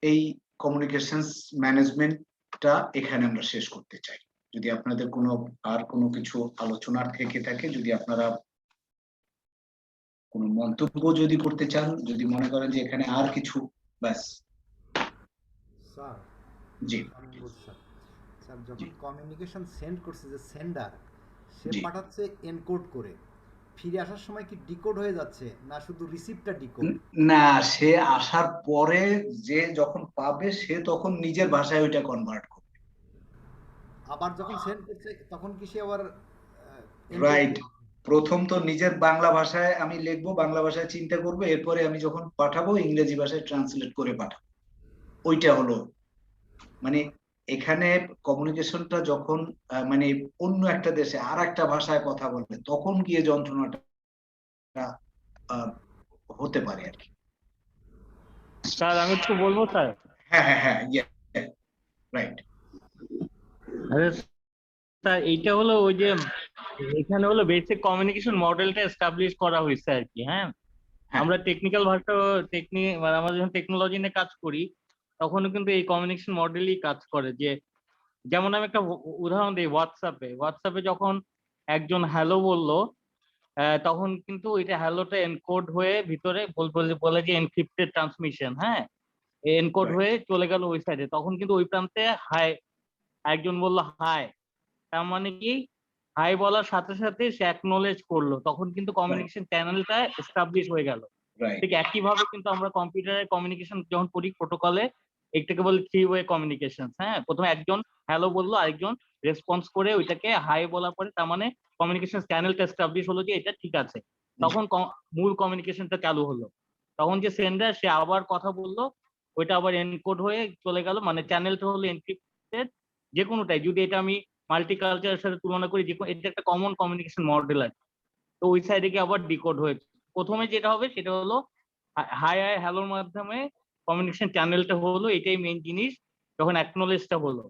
এই কমিউনিকেশনস ম্যানেজমেন্টটা এখানে আমরা শেষ করতে চাই। যদি আপনাদের কোনো কিছু আলোচনার থেকে থাকে, যদি আপনারা কোনো মন্তব্য যদি করতে চান, যদি মনে করেন যে এখানে আর কিছু, ব্যাস। স্যার জি স্যার, যখন কমিউনিকেশন সেন্ড করছে যে সেন্ডার, সে জি। পাঠাচ্ছে এনকোড করে, ফিরে আসার সময় কি ডিকোড হয়ে যাচ্ছে না শুধু রিসিপ্টটা ডিকোড? না, সে আসার পরে যে যখন পাবে সে তখন নিজের ভাষায় ওইটা কনভার্ট করবে। আবার যখন সেন্ড করছে তখন কি সে আবার রাইট, প্রথম তো নিজের বাংলা ভাষায় আমি লিখবো, বাংলা ভাষায় চিন্তা করবো, এরপরে আমি যখন পাঠাবো ইংরেজি ভাষায় ট্রান্সলেট করে পাঠাবো। ওইটা হলো মানে এখানে কমিউনিকেশনটা যখন মানে অন্য একটা দেশে আর একটা ভাষায় কথা বলবে তখন গিয়ে যন্ত্রণাটা হতে পারে আর কি। স্যার আমি একটু বলবো স্যার? হ্যাঁ হ্যাঁ হ্যাঁ, রাইট। স্যার এইটা হলো ওই যে এখানে হলো বেসিক কমিউনিকেশন মডেলটা এস্টাবলিশ করা হয়েছে আর কি। হ্যাঁ, আমরা টেকনিক্যাল ভাষা মানে আমরা যখন টেকনোলজি নিয়ে কাজ করি তখনও কিন্তু এই কমিউনিকেশন মডেলই কাজ করে। যে যেমন আমি একটা উদাহরণ দিই, হোয়াটসঅ্যাপে যখন একজন হ্যালো বললো, তখন কিন্তু ওইটা হ্যালোটা এনকোড হয়ে ভিতরে বলে যে এনক্রিপ্টেড ট্রান্সমিশন, হ্যাঁ, এনকোড Right. হয়ে চলে গেল ওই সাইডে। তখন কিন্তু ওই প্রান্তে হাই, একজন বললো হাই, তার মানে কি হাই বলার সাথে সাথে সে অ্যাকনোলেজ করলো, তখন কিন্তু কমিউনিকেশন চ্যানেলটা এস্টাবলিশ হয়ে গেল। Right. ঠিক একইভাবে কিন্তু আমরা কম্পিউটারে কমিউনিকেশন যখন করি প্রোটোকলে, একটাকে বলে 3 ওয়ে কমিউনিকেশন। হ্যাঁ, প্রথমে একজন হ্যালো বললো, আরেকজন রেসপন্স করে ওইটাকে হাই বলার পরে তার মানে কমিউনিকেশন চ্যানেলটা এস্টাবলিশ হলো যে এটা ঠিক আছে, তখন মূল কমিউনিকেশনটা চালু হলো। তখন যে সেন্ডার সে আবার কথা বললো, ওইটা আবার এনকোড হয়ে চলে গেল, মানে চ্যানেলটা হলো এনক্রিপ্টেড। যে কোনোটাই যদি এটা আমি মাল্টিকালচারের সাথে তুলনা করি, যে এটা একটা কমন কমিউনিকেশন মডেল আছে, তো ওই সাইডে গিয়ে আবার ডিকোড হয়েছে। প্রথমে যেটা হবে সেটা হলো হাই হ্যালোর মাধ্যমে কমিউনিকেশন চ্যানেলটা হলো, এটাই মেইন জিনিস। যখন অ্যাকনোলেজটা হলো,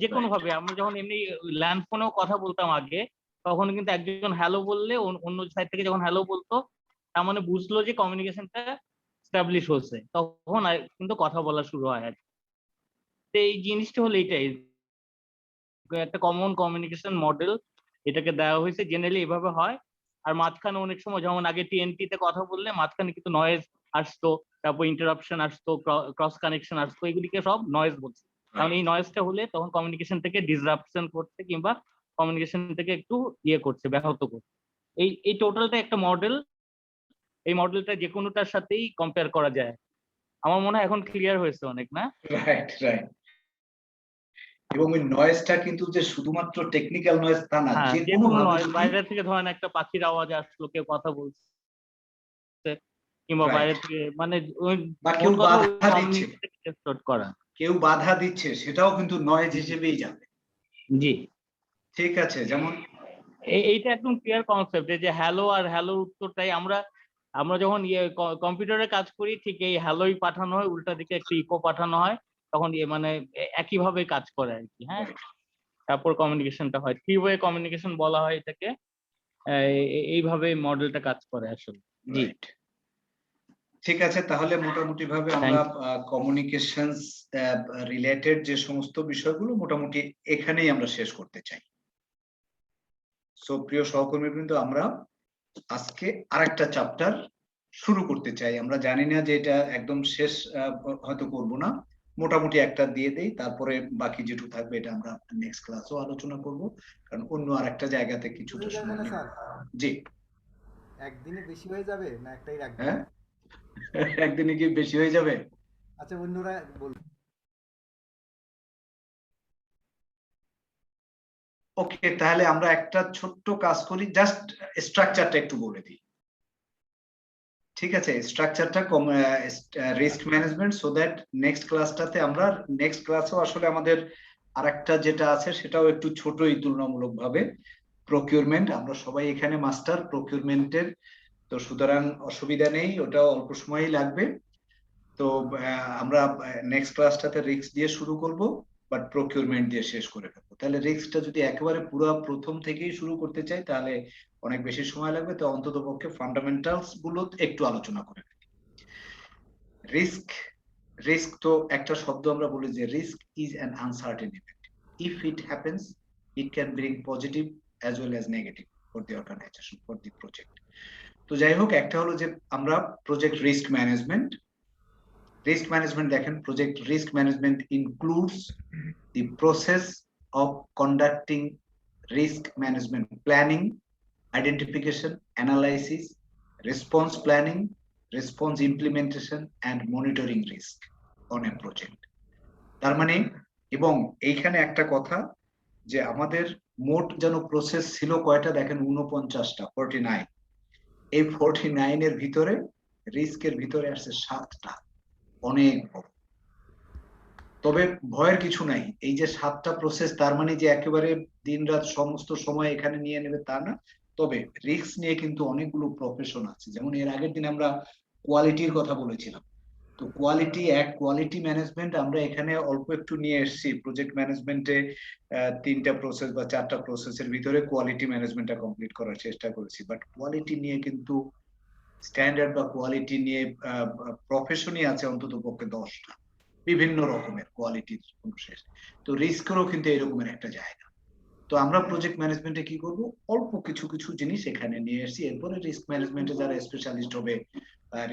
যে কোনো ভাবে আমরা যখন এমনি ল্যান্ড ফোনেও কথা বলতাম আগে, তখন কিন্তু একজন হ্যালো বললে অন্য সাইড থেকে যখন হ্যালো বলতো, তার মানে বুঝলো যে কমিউনিকেশনটা এস্টাবলিশ হচ্ছে, তখন কিন্তু কথা বলা শুরু হয় আর কি। তো এই জিনিসটা হলো এইটাই, একটা কমন কমিউনিকেশন মডেল এটাকে দেওয়া হয়েছে, জেনারেলি এভাবে হয়। আর মাঝখানে অনেক সময় যেমন আগে টিএনটি তে কথা বললে মাঝখানে কিন্তু নয়েজ আসতো, তারপর ইন্টারাপশন আসতো, ক্রস কানেকশন আসতো, এগুলিকে সব নয়েজ বলছে। কারণ এই নয়েজটা হলে তখন কমিউনিকেশন থেকে ডিসরাপশন করছে কিংবা কমিউনিকেশন থেকে একটু করছে, ব্যাহত করছে। এই টোটালটা একটা মডেল। এই মডেলটা যে কোনোটার সাথেই কম্পেয়ার করা যায়। আমার মনে হয় এখন ক্লিয়ার হয়েছে অনেক, না? Right, right. এবং ওই নয়েজটা কিন্তু যে শুধুমাত্র টেকনিক্যাল নয়েজ তা না, হ্যাঁ, যে যে কোনো কোনো ভাবে নয়েজ, যদি বাইরে থেকে ধরেন একটা পাখির আওয়াজ আসলো, কেউ কথা বলছে, কিংবা Right. বাইরে থেকে, মানে ওই বা কেউ মোট কথা ওই বাধা দিচ্ছে, কমিউনিটিকে এক্সপ্লোর করা। কেউ বাধা দিচ্ছে, সেটাও কিন্তু নয়েজ হিসেবেই যাবে। জি, ঠিক আছে, যেমন এইটা একদম ক্লিয়ার কনসেপ্ট যে হ্যালো আর হ্যালোর উত্তরটাই আমরা যখন কম্পিউটারে কাজ করি, ঠিক এই হ্যালোই পাঠানো হয়, উল্টা দিকে একটু ইকো পাঠানো হয়, তখন মানে একইভাবে কাজ করে আর কি। হ্যাঁ, তারপর কমিউনিকেশনটা হয়, 3 ওয়ে কমিউনিকেশন বলা হয় এটাকে। এইভাবে মডেলটা কাজ করে আসলে। জি, রাইট। ঠিক আছে, তাহলে মোটামুটি ভাবে আমরা কমিউনিকেশনস রিলেটেড যে সমস্ত বিষয়গুলো মোটামুটি এখানেই আমরা শেষ করতে চাই। সো প্রিয় সহকর্মীবৃন্দ, আমরা আজকে আরেকটা চ্যাপ্টার শুরু করতে চাই। আমরা জানি না যে এটা একদম শেষ হয়তো করব না, মোটামুটি একটা দিয়ে দেই, তারপরে বাকি যেটুকু থাকবে এটা আমরা নেক্সট ক্লাসেও আলোচনা করব, কারণ অন্য আরেকটা জায়গাতে কিছুটা সময় নেব। জি, একদিনে বেশি হয়ে যাবে না একটাই রাখবেন? হ্যাঁ, একদিনে কি বেশি হয়ে যাবে? আচ্ছা, অন্যরা বল। ওকে, তাহলে আমরা একটা ছোট্ট কাজ করি, জাস্ট স্ট্রাকচারটা একটু বলে দিই। ঠিক আছে, স্ট্রাকচারটা risk management, so that next ক্লাসটাতে আমরা নেক্সট ক্লাসেও আসলে আমাদের আরেকটা যেটা আছে সেটাও একটু ছোটই তুলনামূলকভাবে, প্রকিউরমেন্ট। আমরা সবাই এখানে মাস্টার প্রকিউরমেন্টের, তো সুতরাং অসুবিধা নেই, ওটা অল্প সময়ই লাগবে। তো আমরা নেক্সট ক্লাসটাতে রিস্ক দিয়ে শুরু করব, বাট প্রকিউরমেন্ট দিয়ে শেষ করে ফেলবো। তাহলে রিস্কটা যদি একেবারে পুরো প্রথম থেকেই শুরু করতে চাই তাহলে অনেক বেশি সময় লাগবে, তো অন্তত পক্ষে ফান্ডামেন্টালস গুলো একটু আলোচনা করে ফেলি। রিস্ক তো একটা শব্দ আমরা বলি যে risk is an uncertain event. If it happens, it can bring positive as well as negative for the organisation, for the project. তো যাই হোক, একটা হলো যে আমরা প্রজেক্ট রিস্ক ম্যানেজমেন্ট দেখেন, project risk management includes the process of conducting risk management planning, identification, analysis, response planning, response implementation and monitoring risk on a project. তার মানে, এবং এইখানে একটা কথা যে আমাদের মোট যেন প্রসেস ছিল কয়টা দেখেন, 49টা, 49। এই 49 এর ভিতরে রিস্কের ভিতরে আসছে 7টা, অনেক বড়। তবে ভয়ের কিছু নাই, এই যে 7টা প্রসেস, তার মানে যে একেবারে দিন রাত সমস্ত সময় এখানে নিয়ে নেবে তা না। তবে রিস্ক নিয়ে কিন্তু অনেকগুলো প্রফেশন আছে, যেমন এর আগের দিন আমরা কোয়ালিটির কথা বলেছিলাম, তো কোয়ালিটি ম্যানেজমেন্ট আমরা এখানে অল্প একটু নিয়ে এসেছি। প্রজেক্ট ম্যানেজমেন্টে 3টা প্রসেস বা 4টা প্রসেসের ভিতরে কোয়ালিটি ম্যানেজমেন্টটা কমপ্লিট করার চেষ্টা করেছি, বাট কোয়ালিটি নিয়ে কিন্তু স্ট্যান্ডার্ড বা কোয়ালিটি নিয়ে প্রফেশনই আছে অন্তত পক্ষে 10টা। বিভিন্ন রকমের কোয়ালিটির কোনো শেষ। তো রিস্কেরও কিন্তু এরকমের একটা জায়গা। তো আমরা প্রজেক্ট ম্যানেজমেন্টে কি করব, অল্প কিছু কিছু জিনিস এখানে নিয়ে এসেছি। এরপরে রিস্ক ম্যানেজমেন্টে যারা স্পেশালিস্ট হবে,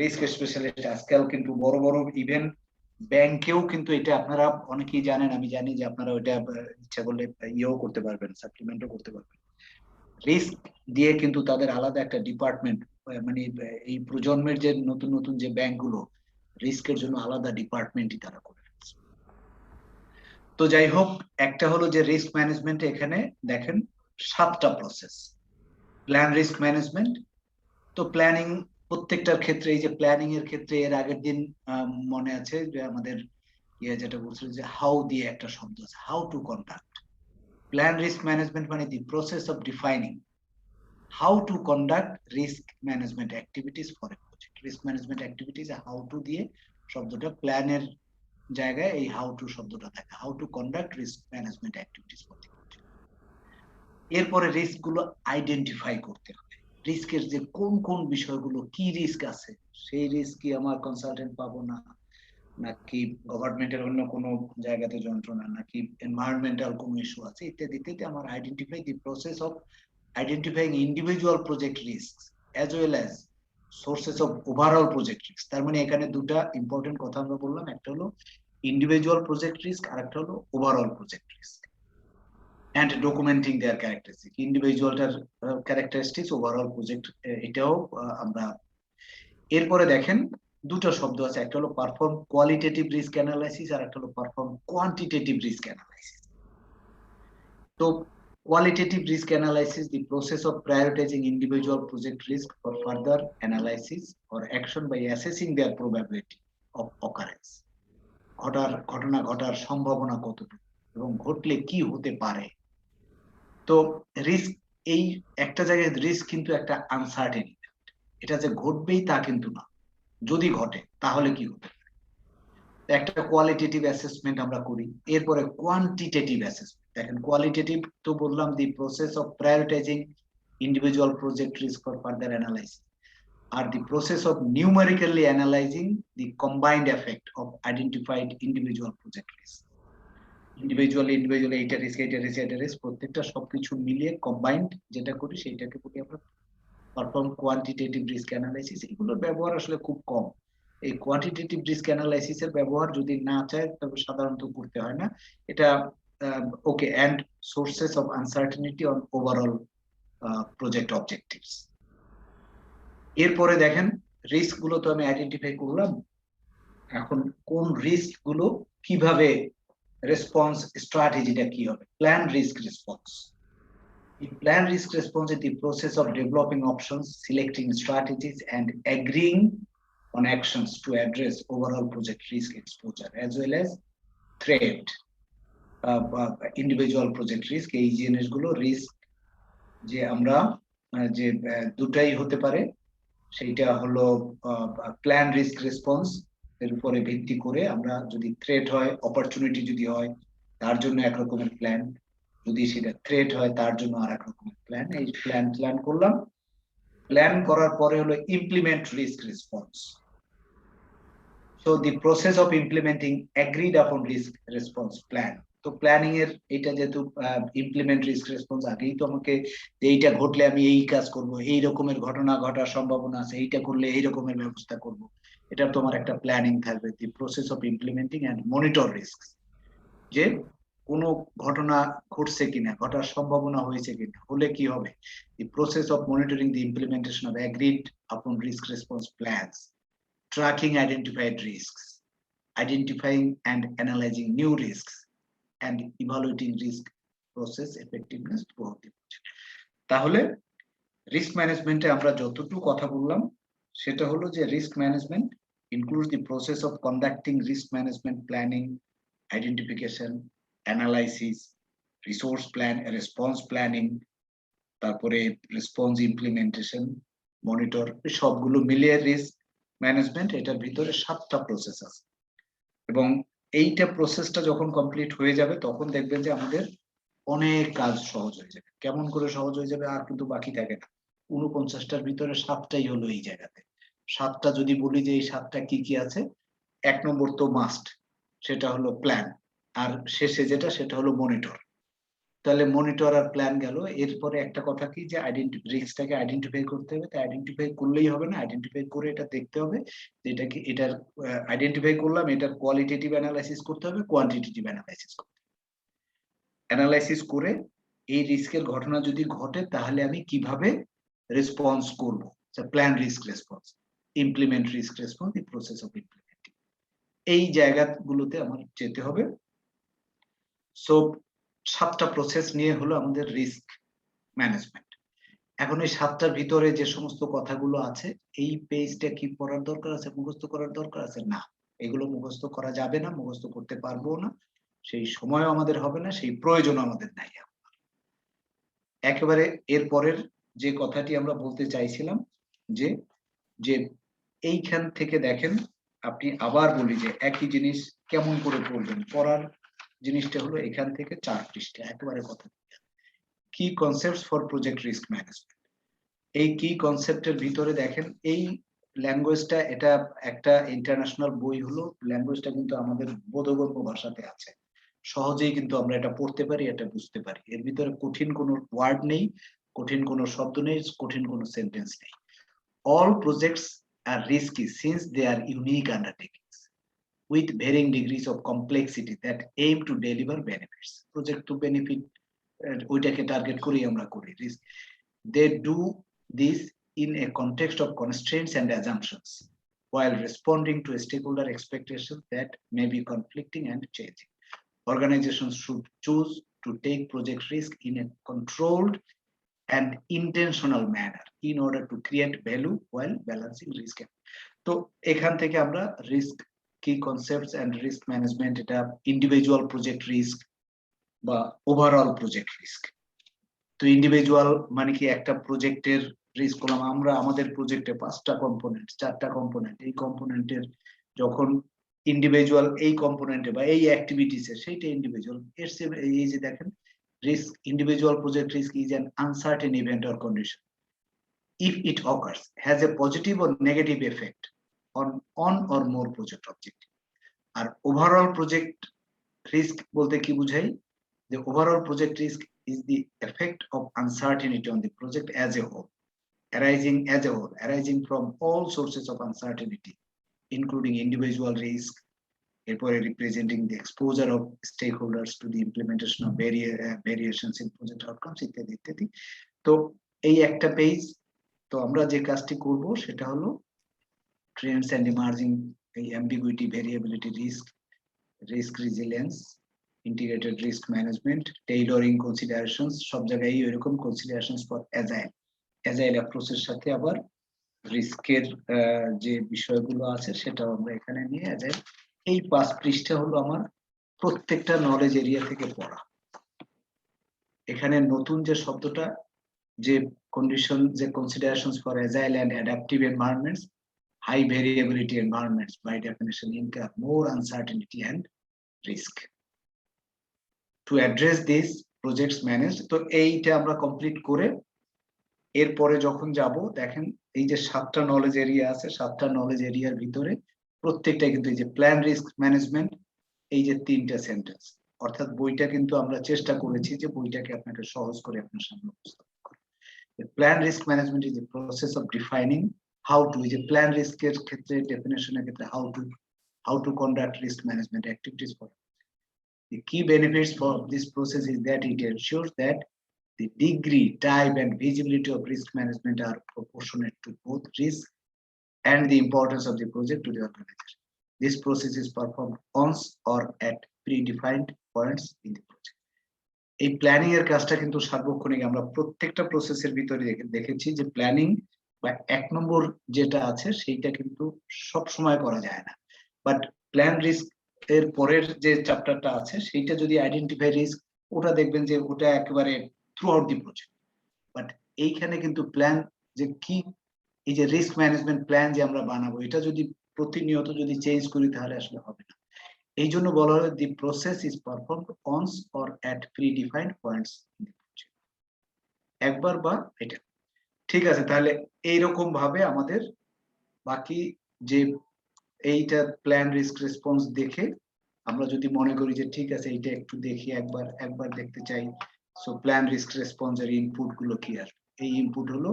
রিস্ক স্পেশালিস্ট আজকাল কিন্তু বড় বড় ইভেন্ট ব্যাংকেও কিন্তু এটা আপনারা অনেকেই জানেন, আমি জানি যে আপনারা ওইটা ইচ্ছা করলে ইয়েও করতে পারবেন, সাপ্লিমেন্টও করতে পারবেন। রিস্ক দিয়ে কিন্তু তাদের আলাদা একটা ডিপার্টমেন্ট, মানে এই প্রজন্মের যে নতুন নতুন যে ব্যাংকগুলো রিস্কের জন্য আলাদা ডিপার্টমেন্টই তারা করে ফেলছে। তো যাই হোক, একটা হলো যে রিস্ক ম্যানেজমেন্ট, এখানে দেখেন 7টা প্রসেস। প্ল্যান রিস্ক ম্যানেজমেন্ট, তো প্ল্যানিং প্রত্যেকটার ক্ষেত্রে, এই যে প্ল্যানিং এর ক্ষেত্রে এর আগের দিন মনে আছে যে আমাদের যেটা বলছিল যে হাউ দিয়ে একটা শব্দ আছে, how to conduct. Plan risk management মানে the process of defining how to conduct risk management activities for a project. Risk management activities how to দিয়ে শব্দটা প্ল্যানের জায়গায় এই how to শব্দটা থাকে, how to conduct risk management activities for the project। এরপরে risk গুলো আইডেন্টিফাই করতে হবে, রিস্কের যে কোন কোন বিষয়গুলো, কি রিস্ক আছে, সেই রিস্ক কি আমার কনসালটেন্ট পাবো না, নাকি গভর্নমেন্টের অন্য কোনো জায়গাতে যন্ত্রণা, নাকি এনভায়রনমেন্টাল কোনো ইস্যু আছে, ইত্যাদি ইত্যাদি। আমার identify the process of identifying individual project risks as well as sources of overall project risks। তার মানে এখানে দুটা ইম্পর্টেন্ট কথা আমরা বললাম, একটা হলো ইন্ডিভিজুয়াল প্রজেক্ট রিস্ক আর একটা হলো overall project risk, and documenting their characteristics, ইন্ডিভিজুয়ালটার ক্যারেক্টারিস্টিক্স, ওভারঅল প্রজেক্ট এটাও আমরা। এরপরে দেখেন দুটো শব্দ আছে, একটা হলো পারফর্ম কোয়ালিটেটিভ রিস্ক অ্যানালাইসিস আর একটা হলো পারফর্ম কোয়ান্টিটেটিভ রিস্ক অ্যানালাইসিস। তো qualitative risk analysis, the process of prioritizing individual project risk for further analysis or action by assessing their probability of occurrence। ঘটনা ঘটার সম্ভাবনা কতটুকু এবং ঘটলে কি হতে পারে। তো রিস্ক, এই একটা জায়গায় রিস্ক কিন্তু একটা আনসার্টেনিটি, এটা যে ঘটবেই তা কিন্তু না, যদি ঘটে তাহলে কি হতে পারে। একটা কোয়ালিটেটিভ অ্যাসেসমেন্ট আমরা করি। এরপরে কোয়ান্টিটেটিভ অ্যাসেসমেন্ট, দেখেন কোয়ালিটেটিভ তো বললাম the process of prioritising individual project risk for further analysis, আর the process of numerically analysing the combined effect of identified individual project risk. Individually এইটা রিস্ক, এইটা রিস্ক, এইটা রিস্ক, প্রত্যেকটা সবকিছু মিলিয়ে কম্বাইন্ড যেটা করি সেইটাকে বলি আমরা পারফর্ম কোয়ান্টিটেটিভ রিস্ক অ্যানালাইসিস। এগুলোর ব্যবহার আসলে খুব কম। এই কোয়ান্টিটেটিভ রিস্ক অ্যানালাইসিস এর ব্যবহার যদি না চায় তবে সাধারণত করতে হয় না এটা। Okay, and sources of uncertainty on overall project objectives. এরপরে দেখেন রিস্ক গুলো তো আমি আইডেন্টিফাই করলাম, এখন কোন রিস্ক গুলো কিভাবে রেসপন্স স্ট্র্যাটেজিটা কি হবে, plan risk response. The plan risk response is the process of developing options, selecting strategies, and agreeing on actions to address overall project risk exposure as well as threat, individual project risk। এই জিনিসগুলো risk যে আমরা যে দুটাই হতে পারে, সেইটা হলো প্ল্যান রিস্ক রেসপন্স এর উপরে ভিত্তি করে আমরা যদি থ্রেট হয়, অপরচুনিটি যদি হয় তার জন্য একরকমের প্ল্যান, যদি সেটা থ্রেট হয় তার জন্য আর এক রকমের প্ল্যান। এই প্ল্যান করলাম, প্ল্যান করার পরে হলো implement risk response. So the process of implementing agreed upon risk response plan. তো প্ল্যানিং এর এটা যেহেতু ইমপ্লিমেন্ট রিস্ক রেসপন্স, আগেই তো আমাকে এইটা ঘটলে আমি এই কাজ করব, এই রকমের ঘটনা ঘটার সম্ভাবনা আছে, এইটা করলে এই রকমের ব্যবস্থা করব, এটা তোমার একটা প্ল্যানিং থাকবে। The process of implementing and monitor risk, যে কোনো ঘটনা ঘটছে কিনা, ঘটার সম্ভাবনা হয়েছে কিনা, হলে কি হবে। The process of monitoring the implementation of agreed upon risk response plans, tracking identified risks, identifying and analysing new risks, and evaluating risk process effectiveness throughout the project. তাহলে রিস্ক ম্যানেজমেন্টে আমরা যতটুকু কথা বললাম সেটা হলো যে risk management includes the process of conducting risk management planning, identification, analysis, resource plan, response planning, তারপরে রেসপন্স ইমপ্লিমেন্টেশন, মনিটর, সবগুলো মিলিয়ে রিস্ক ম্যানেজমেন্ট। এটার ভিতরে 7টা প্রসেস আছে এবং এইটা প্রসেসটা যখন কমপ্লিট হয়ে যাবে তখন দেখবেন যে আমাদের অনেক কাজ সহজ হয়ে যাবে। কেমন করে সহজ হয়ে যাবে, আর কিন্তু বাকি থাকে না। 49টার ভিতরে 7টাই হলো এই জায়গাতে। 7টা যদি বলি যে এই 7টা কি কি আছে, 1 নম্বর তো মাস্ট, সেটা হলো প্ল্যান, আর শেষে যেটা সেটা হলো মনিটর। তাহলে মনিটর আর প্ল্যান গেল। এরপরে একটা কথা কি, যে রিস্কটাকে আইডেন্টিফাই করতে হবে। তাই আইডেন্টিফাই করলেই হবে না, আইডেন্টিফাই করে এটা দেখতে হবে যে এটা কি, এটার আইডেন্টিফাই করলাম, এটার কোয়ালিটেটিভ অ্যানালাইসিস করতে হবে, কোয়ান্টিটেটিভ অ্যানালাইসিস করতে হবে। অ্যানালাইসিস করে এই রিস্কের ঘটনা যদি ঘটে তাহলে আমি কিভাবে রেসপন্স করব, plan risk response, implement risk response, the process of implementing, এই জায়গাগুলোতে আমার যেতে হবে। সো 7টা প্রসেস নিয়ে হলো আমাদের রিস্ক ম্যানেজমেন্ট। এখন এই 7টার ভিতরে যে সমস্ত কথাগুলো আছে, এই পেজটা কি পড়ার দরকার আছে, মুখস্থ করার দরকার আছে? না, এগুলো মুখস্থ করা যাবে না, মুখস্থ করতে পারবো না, সেই সময়ও আমাদের হবে না, সেই প্রয়োজন আমাদের নাই। একেবারে এরপরের যে কথাটি আমরা বলতে চাইছিলাম, যে যে এইখান থেকে দেখেন, আপনি আবার বলি যে একই জিনিস কেমন করে পড়বেন। পড়ার জিনিসটা হলো এখান থেকে 4 পৃষ্ঠা একেবারে কথা, কি concepts for project risk management. এই কি কনসেপ্টের ভিতরে দেখেন, এই ল্যাঙ্গুয়েজটা, এটা একটা ইন্টারন্যাশনাল বই হলো, ল্যাঙ্গুয়েজটা কিন্তু আমাদের বোধগম্য ভাষাতে আছে, সহজেই কিন্তু আমরা এটা পড়তে পারি, এটা বুঝতে পারি। এর ভিতরে কঠিন কোনো ওয়ার্ড নেই, কঠিন কোনো শব্দ নেই, কঠিন কোনো সেন্টেন্স নেই। All projects are risky since they are unique undertakings with varying degrees of complexity that aim to deliver benefits. Project to benefit, ওইটাকে টার্গেট করেই আমরা করি risk. They do this in a context of constraints and assumptions while responding to stakeholder expectations that may be conflicting and changing. Organizations should choose to take project risk in a controlled and intentional manner in order to create value while balancing risk. তো এখান থেকে আমরা risk কি concepts and risk management, এটা individual project risk বা overall project risk. তো individual মানে কি, একটা প্রজেক্টের রিস্ক করলাম আমরা, আমাদের প্রজেক্টে 5টা কম্পোনেন্ট, 4টা কম্পোনেন্ট, এই কম্পোনেন্টের যখন ইন্ডিভিজুয়াল এই কম্পোনেন্টে বা এই অ্যাক্টিভিটিসে, সেইটা ইন্ডিভিজুয়াল। এর এই যে দেখেন, risk, individual project risk is an uncertain event or condition. If it occurs, has a positive or negative effect on or more project objective. R overall project risk বলতে কি বুঝাই, the overall project risk is the effect of uncertainty on the project as a whole, arising from all sources of uncertainty, including individual risk, এরপরে representing the exposure of stakeholders to the implementation of variations in project outcomes, ইত্যাদি ইত্যাদি। তো এই একটা page, তো আমরা যে কাজটি করব সেটা হলো trends and emerging ambiguity, variability, risk resilience, integrated risk management, tailoring considerations, সব জায়গায় এরকম considerations for agile approach এর সাথে আবার রিস্কের যে বিষয়গুলো আছে সেটাও আমরা এখানে নিয়ে agile। এই 5 পৃষ্ঠা হলো আমার প্রত্যেকটা নলেজ এরিয়া থেকে পড়া। এখানে নতুন যে শব্দটা, যে কন্ডিশন, যে considerations for agile and adaptive environments, high variability environments by definition incur more uncertainty and risk. To address this projects manage, তো এইটা আমরা কমপ্লিট করে এরপরে যখন যাব, দেখেন এই যে 7টা নলেজ এরিয়া আছে, 7টা নলেজ এরিয়ার ভিতরে প্রত্যেকটা কিন্তু এই যে প্ল্যান রিস্ক ম্যানেজমেন্ট, এই যে 3টা সেন্টেন্স, অর্থাৎ বইটা কিন্তু আমরা চেষ্টা করেছি যে বইটাকে আপনাকে সহজ করে আপনার সামনে উপস্থাপন করা। Plan risk management is a process of defining how to, এই যে প্ল্যান রিস্কের ক্ষেত্রে ডেফিনেশনের ক্ষেত্রে how to conduct risk management activities for. The key benefits for this process is that it ensures that the degree, type, and visibility of risk management are proportionate to both risk and the importance of the project to the organization. This process is performed once or at predefined points in the project. এই planning এর কাজটা কিন্তু সার্বক্ষণিক, আমরা প্রত্যেকটা প্রসেসের ভিতরে দেখেছি যে প্ল্যানিং বা 1 নম্বর যেটা আছে সেইটা কিন্তু সব সময় করা যায় না, বাট প্ল্যান রিস্ক এর পরের যে চ্যাপ্টারটা আছে সেইটা যদি আইডেন্টিফাই রিস্ক, ওটা দেখবেন যে ওটা একেবারে through out the project. But এইখানে কিন্তু প্ল্যান যে কি, এই যে রিস্ক ম্যানেজমেন্ট প্ল্যান যে আমরা বানাবো, এটা যদি প্রতিনিয়ত যদি চেঞ্জ করি তাহলে আসলে হবে না। এই জন্য বলা হয় the process is performed once or at predefined points in the project, একবার বা এটা। ঠিক আছে, তাহলে এইরকম ভাবে আমাদের বাকি যে এইটা প্ল্যান রিস্ক রেসপন্স দেখে আমরা যদি মনে করি যে ঠিক আছে এটা একটু দেখি একবার দেখতে চাই, সো প্ল্যান রিস্ক রেসপন্স এর ইনপুট গুলো কি আসবে? এই ইনপুট হলো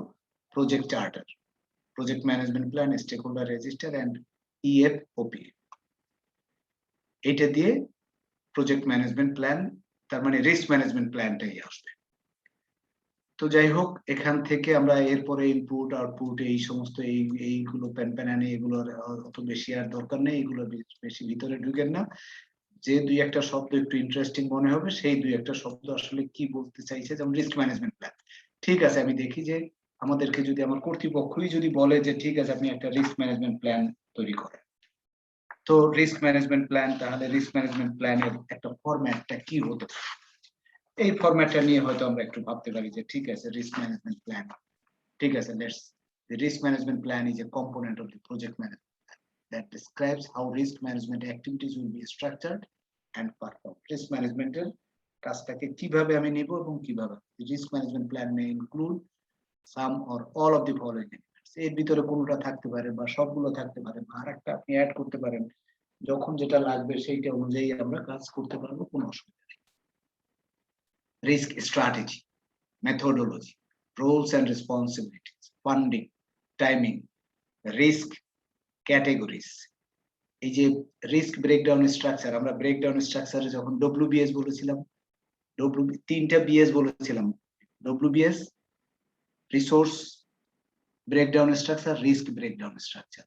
project charter, project management plan, stake holder register and EFOP। এটা দিয়ে প্রজেক্ট ম্যানেজমেন্ট প্ল্যান, তার মানে রিস্ক ম্যানেজমেন্ট প্ল্যানটাই আসবে। তো যাই হোক, এখান থেকে আমরা এরপরে ইনপুট আউটপুট এই সমস্ত এইগুলো প্যান এগুলো অত বেশি আর দরকার নেই, এগুলো বেশি ভিতরে ঢুকেন না। যে দুই একটা শব্দ একটু ইন্টারেস্টিং মনে হবে, সেই দুই একটা শব্দ আসলে কি বলতে চাইছে, যেমন রিস্ক ম্যানেজমেন্ট প্ল্যান। ঠিক আছে, আমি দেখি যে আমাদেরকে যদি আমার কর্তৃপক্ষই যদি বলে যে ঠিক আছে আপনি একটা রিস্ক ম্যানেজমেন্ট প্ল্যান তৈরি করেন, তো রিস্ক ম্যানেজমেন্ট প্ল্যান, তাহলে রিস্ক ম্যানেজমেন্ট প্ল্যানের একটা ফরম্যাটটা কি হতে পারে, এই ফরম্যাটটা নিয়ে হয়তো আমরা একটু ভাবতে পারি যে ঠিক আছে রিস্ক ম্যানেজমেন্ট প্ল্যান, ঠিক আছে, let's the risk management plan is a component of the project management plan that describes how risk management activities will be structured and performed. Risk management এর কাজটাকে কিভাবে আমি নেব এবং কিভাবে। The risk management plan may include some or all of the following elements. এর ভিতরে কোনটা থাকতে পারে বা সবগুলো থাকতে পারে, বা আরেকটা আপনি অ্যাড করতে পারেন, যখন যেটা লাগবে সেইটা অনুযায়ী আমরা কাজ করতে পারবো, কোনো অসুবিধা নেই। Risk strategy, methodology, roles and responsibilities, funding, timing, risk categories. এই যে রিস্ক ব্রেকডাউন স্ট্রাকচার, আমরা ব্রেকডাউন স্ট্রাকচারে যখন WBS বলেছিলাম, তিনটা BS বলেছিলাম, WBS, resource breakdown structure, risk breakdown structure.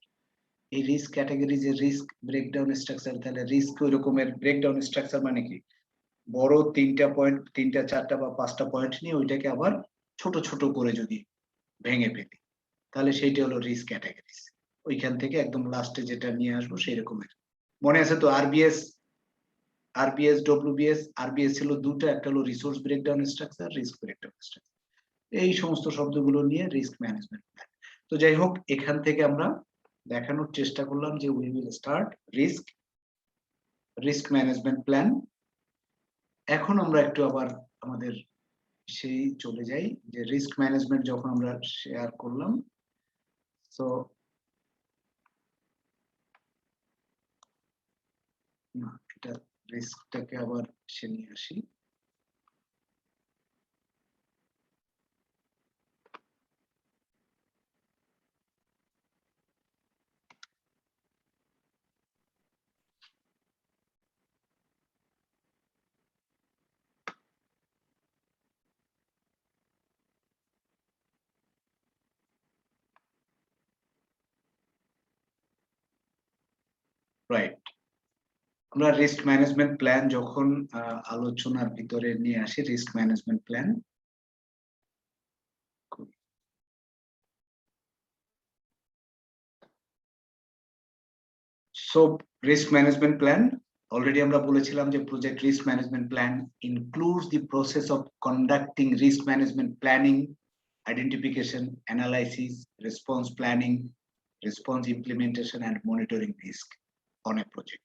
এই রিস্ক ক্যাটাগরি যে রিস্ক ব্রেকডাউন স্ট্রাকচার, তাহলে রিস্ক ওই রকমের ব্রেকডাউন স্ট্রাকচার মানে কি, বড় তিনটা পয়েন্ট, তিনটা চারটা বা পাঁচটা পয়েন্ট নিয়ে ওইটাকে আবার ছোট ছোট করে যদি ভেঙে ফেলি, তাহলে সেইটা হলো রিস্ক ক্যাটাগরিজ। ওইখান থেকে একদম লাস্টে যেটা নিয়ে আসবো সেই রকমের। মনে আছে তো RBS, WBS, RBS ছিল দুটো, একটা হলো resource breakdown structure, risk breakdown structure. এই সমস্ত শব্দগুলো নিয়ে রিস্ক ম্যানেজমেন্ট প্ল্যান। তো যাই হোক, এখান থেকে আমরা দেখানোর চেষ্টা করলাম যে we will start risk management plan. এখন আমরা একটু আবার আমাদের সেই চলে যাই যে রিস্ক ম্যানেজমেন্ট যখন আমরা শেয়ার করলাম, তো না, এটা রিস্কটাকে আবার সে নিয়ে আসি। রাইট, আমরা রিস্ক ম্যানেজমেন্ট প্ল্যান যখন আলোচনার ভিতরে নিয়ে আসি, risk management plan, so risk management plan already আমরা বলেছিলাম যে project risk management plan includes the process of conducting risk management planning, identification, analysis, response planning, response implementation, and monitoring risk on a project.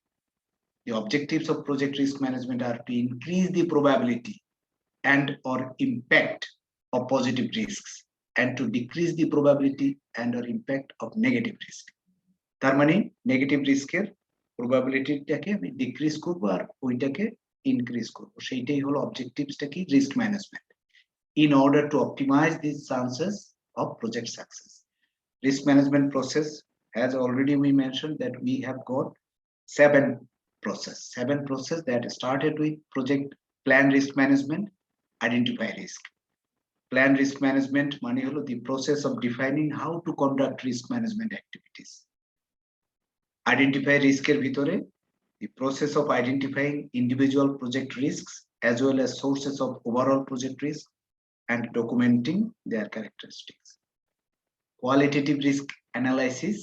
The objectives of project risk management are to increase the probability and or impact of positive risks and to decrease the probability and or impact of negative risk. তার মানে negative রিস্কের প্রবাবিলিটিটাকে আমি decrease করবো আর ওইটাকে increase করবো, সেইটাই হলো অবজেক্টিভসটা কি, risk management, in order to optimize the chances of project success. Risk management process, as already we mentioned that we have got seven process that started with project plan risk management, identify risk. Plan risk management মানে হলো the process of defining how to conduct risk management activities. Identify risk এর ভিতরে the process of identifying individual project risks as well as sources of overall project risk and documenting their characteristics. Qualitative risk analysis,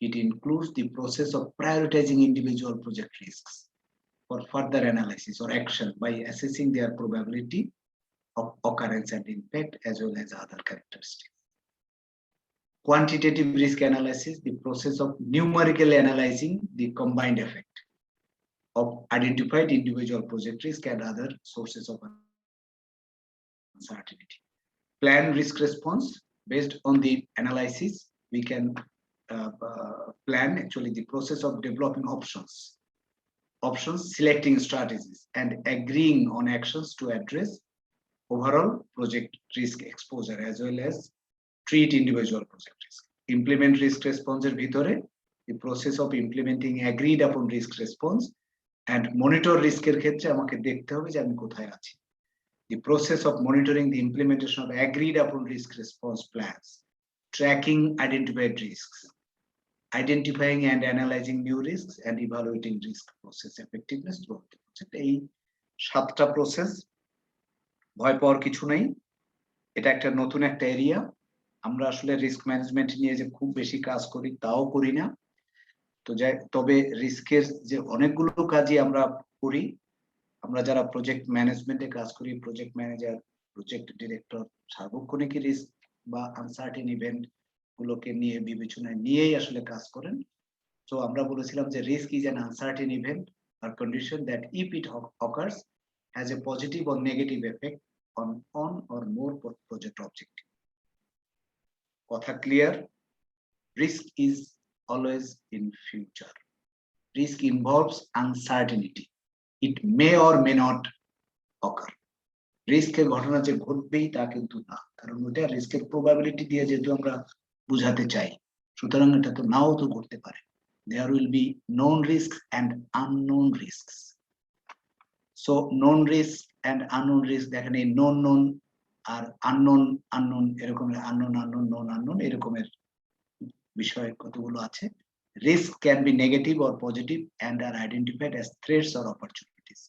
it includes the process of prioritizing individual project risks for further analysis or action by assessing their probability of occurrence and impact as well as other characteristics. Quantitative risk analysis, the process of numerically analyzing the combined effect of identified individual project risk and other sources of uncertainty. Plan risk response, based on the analysis we can plan actually the process of developing options options, selecting strategies, and agreeing on actions to address overall project risk exposure as well as treat individual project risk. Implement risk response এর ভিতরে the process of implementing agreed upon risk response and monitor risk এর ক্ষেত্রে আমাকে দেখতে হবে যে আমি কোথায় আছি। The process of monitoring the implementation of agreed upon risk response plans, tracking identified risks, identifying and analyzing new risks, and evaluating risk process effectiveness throughout the project. এই 7টা প্রসেস, ভয় পাওয়ার কিছু নেই, এটা একটা নতুন একটা এরিয়া। আমরা আসলে রিস্ক ম্যানেজমেন্ট নিয়ে যে খুব বেশি কাজ করি তাও করি না, তো তবে রিস্কের যে অনেকগুলো কাজই আমরা করি। আমরা যারা প্রজেক্ট ম্যানেজমেন্টে কাজ করি, প্রজেক্ট ম্যানেজার, প্রজেক্ট ডিরেক্টর, সার্বক্ষণিক রিস্ক বা আনসার্টেন ইভেন্ট গুলোকে নিয়ে বিবেচনায় নিয়েই আসলে কাজ করেন। তো আমরা বলেছিলাম যে risk is an uncertain event or condition that if it occurs has a positive or negative effect on or more project objective. Kotha clear? Risk is always in future. Risk involves uncertainty. It may or may not occur. রিস্কের ঘটনা যে ঘটবেই তা কিন্তু না, কারণ ওটা রিস্কের probability দিয়ে যেহেতু আমরা বুঝাতে চাই, সুতরাং এটা তো নাও তো ঘটতে পারে। There will be known risks and unknown risks. So known risk and unknown risk, দেখেন এই known আর unknown এরকম unknown এরকমের বিষয় কতগুলো আছে। Risk can be negative or positive and are identified as threats or opportunities.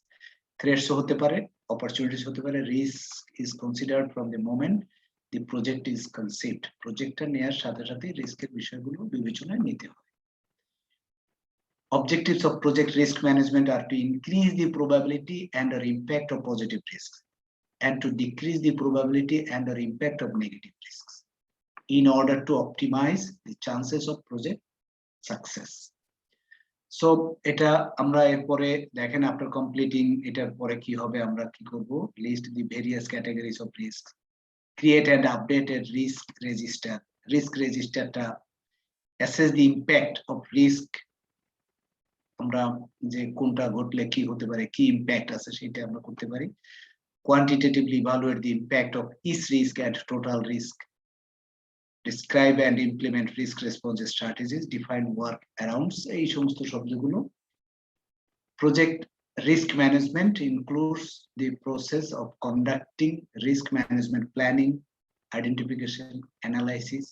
Threats হতে পারে, opportunities হতে পারে। Risk is considered from the moment the project is conceived. প্রজেক্টটা নেওয়ার সাথে সাথে রিস্কের বিষয়গুলো বিবেচনায় নিতে হয়। Objectives of project risk management are to increase the probability and or impact of positive risks and to decrease the probability and or impact of negative risks in order to optimize the chances of project success. So এটা আমরা এরপরে দেখেন after completing এটার পরে কি হবে, আমরা কি করব, list the various categories of risk, create and update a risk register. Risk registerটা assess the impact of risk, আমরা যে কোনটা ঘটলে কি হতে পারে, কি ইম্প্যাক্ট আছে সেটা আমরা করতে পারি। Quantitatively evaluate the impact of each risk and total risk. Describe and implement risk response strategies, define work arounds, এই সমস্ত শব্দগুলো। Project risk management includes the process of conducting risk management planning, identification, analysis,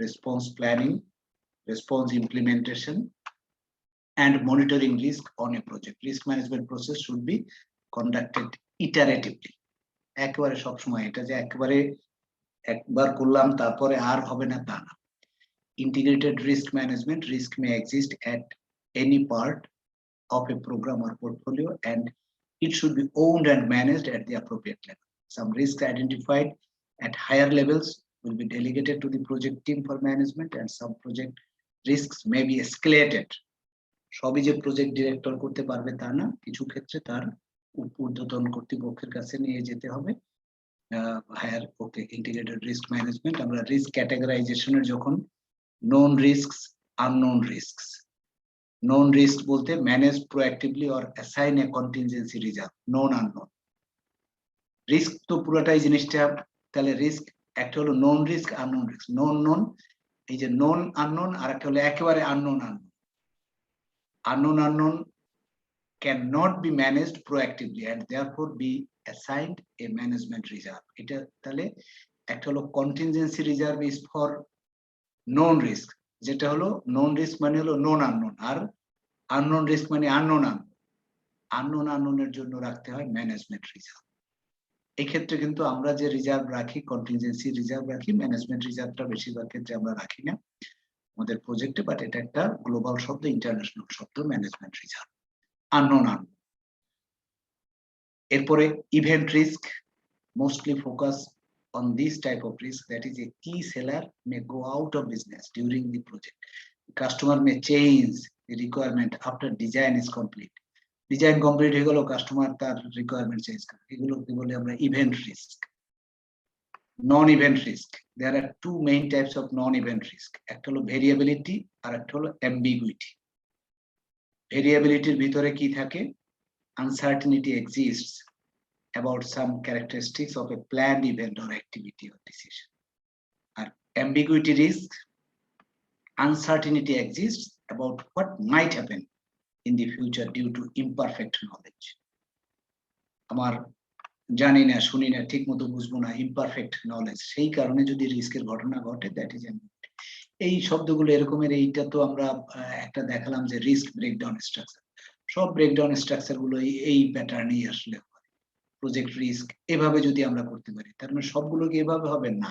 response planning, response implementation, and monitoring risk on a project. Risk management process should be conducted iteratively. একবারে সবসময় এটা যে একবারে একবার করলাম তারপরে আর হবে না তা না। Integrated risk management, risk may exist at any part of a program or portfolio and it should be owned and managed at the appropriate level. Some risks identified at higher levels will be delegated to the project team for management and some project risks may be escalated. সবই যে project director করতে পারবে তা না, কিছু ক্ষেত্রে তার ঊর্ধ্বতন কর্তৃপক্ষের কাছে নিয়ে যেতে হবে। হায়ার ওকে ইন্টিগ্রেটেড রিস্ক ম্যানেজমেন্ট, আমরা রিস্ক ক্যাটাগরাইজেশনের যখন known risks, unknown risks. Known risks বলতে manage proactively or assign a contingency reserve. Known unknown. Risk তো পুরোটাই জিনিসটা, তাহলে রিস্ক একটা হলো known risk, unknown risk. known এই যে known unknown আর একটা হলো একেবারে unknown. Unknown cannot be managed proactively and therefore be assigned a management reserve. এটা তাহলে একটা হলো contingency reserve is for known risk, যেটা হলো known risk মানে হলো known unknown, আর unknown risk মানে unknown এর জন্য রাখতে হয় ম্যানেজমেন্ট রিজার্ভ। এই ক্ষেত্রে কিন্তু আমরা যে রিজার্ভ রাখি, কন্টিনজেন্সি রিজার্ভ রাখি, ম্যানেজমেন্ট রিজার্ভটা বেশিরভাগ ক্ষেত্রে আমরা রাখি না আমাদের প্রজেক্টে, বাট এটা একটা গ্লোবাল শব্দ, ইন্টারন্যাশনাল শব্দ, ম্যানেজমেন্ট রিজার্ভ। unknown এরপরে event risk, mostly focus on this type of risk, that is a key seller may go out of business during the project. The customer may change the requirement after design is complete. Design complete হয়ে গেল, customer তার requirement change করে, এগুলোকে বলে আমরা event risk. Non event risk, there are two main types of non event risk, একটা হলো variability আর একটা হলো অ্যাম্বিগুইটি। ভেরিয়েবিলিটির ভিতরে কি থাকে? Uncertainty exists about some characteristics of a planned event or activity or decision. আর ambiguity risk, uncertainty exists about what might happen in the future due to imperfect knowledge. আমার জানি না, শুনি না, ঠিক মতো বুঝবো না, imperfect knowledge, সেই কারণে যদি রিস্কের ঘটনা ঘটে, দ্যাট ইজ ambiguity. এই শব্দগুলো এরকমের, এইটা তো আমরা একটা দেখালাম যে রিস্ক ব্রেকডাউন স্ট্রাকচার, সব ব্রেকডাউন স্ট্রাকচার গুলো এই প্যাটার্নেই আসলে প্রজেক্ট রিস্ক এভাবে যদি আমরা করতে পারি, তার মানে সবগুলো কি এভাবে হবে না।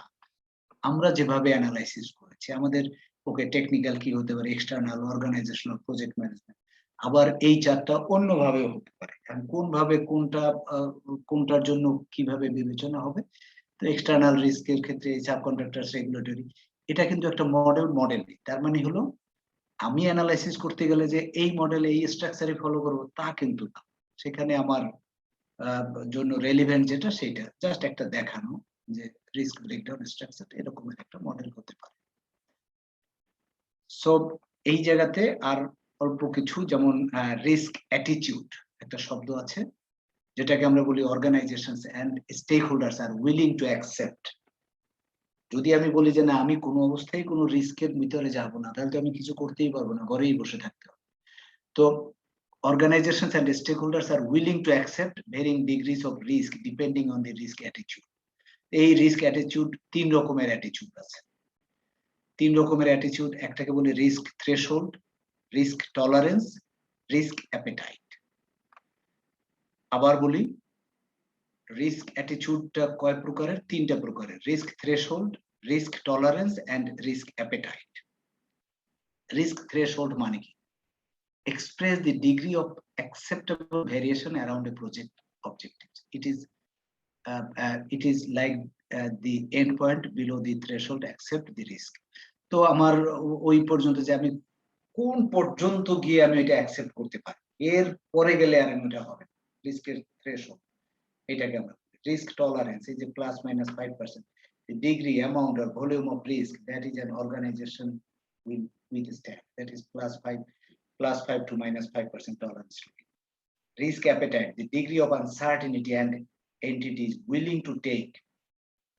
আমরা যেভাবে অ্যানালাইসিস করেছি, আমাদের ওকে টেকনিক্যাল কি হতে পারে, এক্সটার্নাল, অর্গানাইজেশনাল, প্রজেক্ট ম্যানেজমেন্ট, আবার এই চারটা অন্যভাবেও হতে পারে। কোন ভাবে কোনটার জন্য কিভাবে বিবেচনা হবে, তো এক্সটার্নাল রিস্কের ক্ষেত্রে সাবকন্ট্রাক্টরস, রেগুলেটরি, এটা কিন্তু একটা মডেল নেই। তার মানে হলো আমি অ্যানালাইসিস করতে গেলে যে এই মডেল এই স্ট্রাকচারে ফলো করবো তা কিন্তু না, সেখানে আমার জন্য রেলিভেন্ট যেটা সেটা জাস্ট একটা দেখানো যে রিস্ক ব্রেকডাউন স্ট্রাকচার এরকমের একটা মডেল হতে পারে। সো এই জায়গাতে আর অল্প কিছু, যেমন রিস্ক অ্যাটিটিউড একটা শব্দ আছে, যেটাকে আমরা বলি organisations and stake holders are willing to accept. যদি আমি বলি যে না, আমি কোনো অবস্থায় কোনো রিস্কের ভিতরে যাব না, তাহলে তো আমি কিছু করতেই পারবো না, ঘরেই বসে থাকতে হবে। তো organizations and stakeholders are willing to accept varying degrees of risk depending on the risk attitude. এই রিস্ক অ্যাটিটিউড তিন রকমের অ্যাটিটিউড আছে। তিন রকমের অ্যাটিটিউড, একটাকে বলে risk threshold, risk tolerance, risk appetite. আবার বলি, রিস্ক অ্যাটিটিউডটা কয় প্রকারের? তিনটা প্রকারের, risk threshold, risk tolerance and risk appetite. Risk threshold মানে কি? Express the degree of acceptable variation around a project objectives. It is like the end point below the threshold accept the risk. তো আমার ওই পর্যন্ত যে আমি কোন পর্যন্ত গিয়ে আমি এটা অ্যাকসেপ্ট করতে পারি, এর পরে গেলে আর এটা হবে রিস্কের থ্রেশহোল্ড, এটাকে আমরা রিস্ক টলারেন্স, এই যে +-5%, the degree, amount or volume of risk that is an organization will withstand, that is +5 to -5% tolerance. Risk appetite, the degree of uncertainty and entities willing to take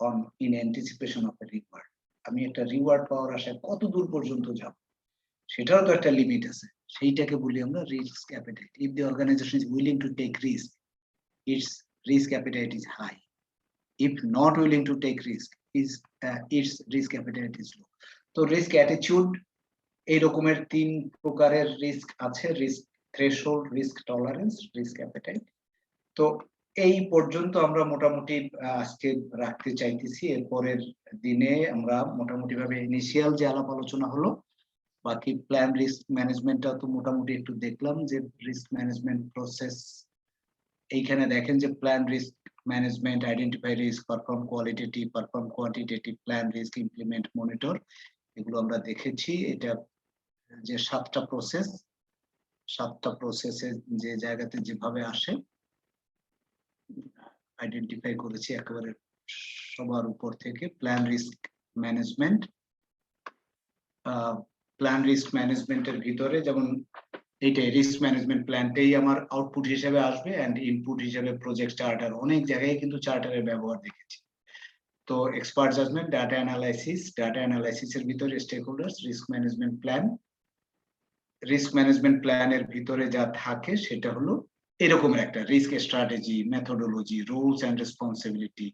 on in anticipation of a reward. আমি একটা reward পাওয়ার আশায় কত দূর পর্যন্ত যাব, সেটারও তো একটা লিমিট আছে, সেইটাকে বলি আমরা risk appetite. If the organization is willing to take risk, its risk appetite is high. If not willing to take risk, its risk appetite is low. তো রিস্ক অ্যাটিটিউড এই রকমের তিন প্রকারের রিস্ক আছে, risk threshold, risk tolerance, risk appetite. তো এই পর্যন্ত আমরা মোটামুটি আজকে রাখতে চাইতেছি। এরপরের দিনে আমরা মোটামুটি ভাবে ইনিশিয়াল যে আলাপ আলোচনা হলো, বাকি প্ল্যান রিস্ক ম্যানেজমেন্টটা তো মোটামুটি একটু দেখলাম যে রিস্ক ম্যানেজমেন্ট প্রসেস। এইখানে দেখেন যে plan risk management, identify risk, perform qualitative, perform quantitative, plan risk, implement, monitor, এগুলো আমরা দেখেছি। এটা যে সাতটা প্রসেসে যে জায়গাতে যেভাবে আসে আইডেন্টিফাই করেছি একেবারে সবার উপর থেকে। প্ল্যান রিস্ক ম্যানেজমেন্টের ভিতরে যেমন এইটাই রিস্ক ম্যানেজমেন্ট প্ল্যানটাই আমার আউটপুট হিসেবে আসবে, এন্ড ইনপুট হিসেবে প্রজেক্ট চার্টার। অনেক জায়গায় কিন্তু চার্টারের ব্যবহার দেখেছি। তো এক্সপার্ট জাজমেন্ট, ডাটা অ্যানালাইসিসের ভিতরে stake holders, risk management plan. Risk management প্ল্যানের ভিতরে যা থাকে সেটা হলো এরকমের একটা risk strategy, methodology, rules and responsibility,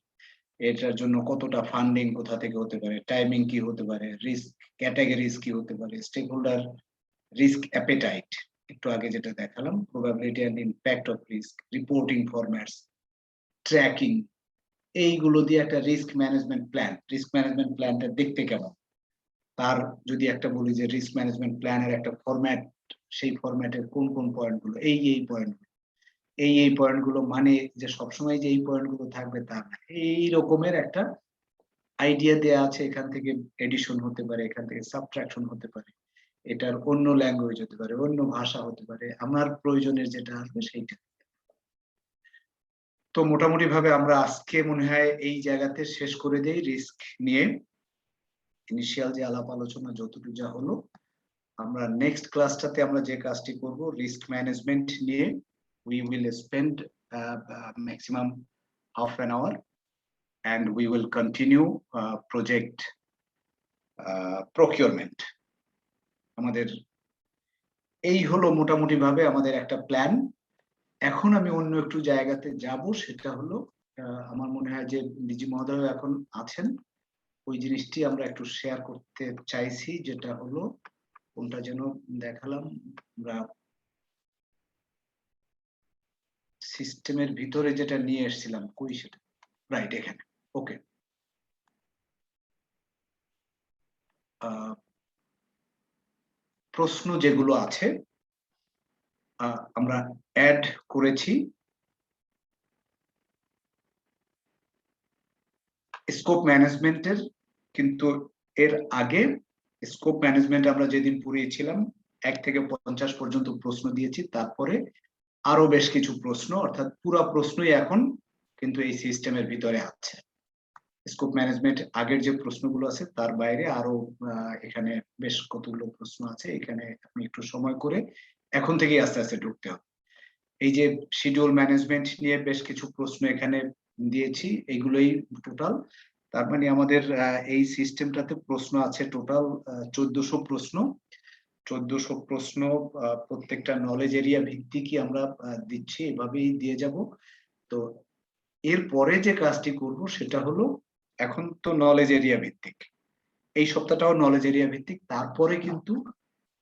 এটার জন্য কতটা ফান্ডিং কোথা থেকে হতে পারে, টাইমিং কি হতে পারে, রিস্ক ক্যাটাগরিজ কি হতে পারে, স্টেক হোল্ডার রিস্ক অ্যাপেটাইট, একটু আগে যেটা দেখালাম, probability and impact of risk, reporting formats, tracking, এইগুলো দিয়ে একটা রিস্ক ম্যানেজমেন্ট প্ল্যানটা দেখতে কেমন, তার যদি একটা বলি যে রিস্ক ম্যানেজমেন্ট প্ল্যানের একটা ফরম্যাট, সেই ফরম্যাটের কোন কোন পয়েন্টগুলো, এই পয়েন্টগুলো মানে যে সবসময় যে এই পয়েন্টগুলো থাকবে তা না, এই রকমের একটা আইডিয়া দেয়া আছে। এখান থেকে এডিশন হতে পারে, এখান থেকে সাবট্রাকশন হতে পারে, এটার অন্য ল্যাঙ্গুয়েজ হতে পারে, অন্য ভাষা হতে পারে, আমার প্রয়োজনের যেটা আসবে সেইটা। তো মোটামুটি ভাবে আমরা আজকে মনে হয় এই জায়গাতে শেষ করে দেই রিস্ক নিয়ে। ইনিশিয়াল যে আলাপ আলোচনা যতটুকু যা হলো, আমরা নেক্সট ক্লাসটাতে আমরা যে কাজটি করব রিস্ক ম্যানেজমেন্ট নিয়ে, we will spend maximum half an hour and we will continue project procurement. আমাদের এই হলো মোটামুটি ভাবে আমাদের একটা প্ল্যান। এখন আমি অন্য একটু জায়গাতে যাব, সেটা হলো আমার মনে হয় যে ডিজি মহোদয় এখন আছেন, ওই জিনিসটি আমরা একটু শেয়ার করতে চাইছি, যেটা হলো কোনটা যেন দেখালাম আমরা সিস্টেমের ভিতরে যেটা নিয়ে এসেছিলাম, কই সেটা, রাইট এখানে। ওকে, প্রশ্ন যেগুলো আছে আমরা অ্যাড করেছি। স্কোপ ম্যানেজমেন্টের কিন্তু এর আগে স্কোপ ম্যানেজমেন্ট আমরা যেদিন পড়িয়েছিলাম 1 থেকে 50 পর্যন্ত প্রশ্ন দিয়েছি, তারপরে আরো বেশ কিছু প্রশ্ন, অর্থাৎ পুরো প্রশ্নই এখন কিন্তু এই সিস্টেমের ভিতরে আছে। স্কোপ ম্যানেজমেন্ট আগের যে প্রশ্নগুলো আছে তার বাইরে আরো এখানে বেশ কতগুলো প্রশ্ন আছে, এখানে আপনি একটু সময় করে এখন থেকেই আস্তে আস্তে ঢুকতে হবে। এই যে শিডিউল ম্যানেজমেন্ট নিয়ে বেশ কিছু প্রশ্ন এখানে দিয়েছি, এইগুলোই টোটাল। তার মানে আমাদের এই সিস্টেমটাতে প্রশ্ন আছে টোটাল 1400 প্রশ্ন। 1400 প্রশ্ন প্রত্যেকটা নলেজ এরিয়া ভিত্তিকই আমরা দিচ্ছি, এভাবেই দিয়ে যাব। তো এর পরে যে কাজটি করব সেটা হলো, এখন তো নলেজ এরিয়া ভিত্তিক, এই সপ্তাহটাও নলেজ এরিয়া ভিত্তিক, তারপরে কিন্তু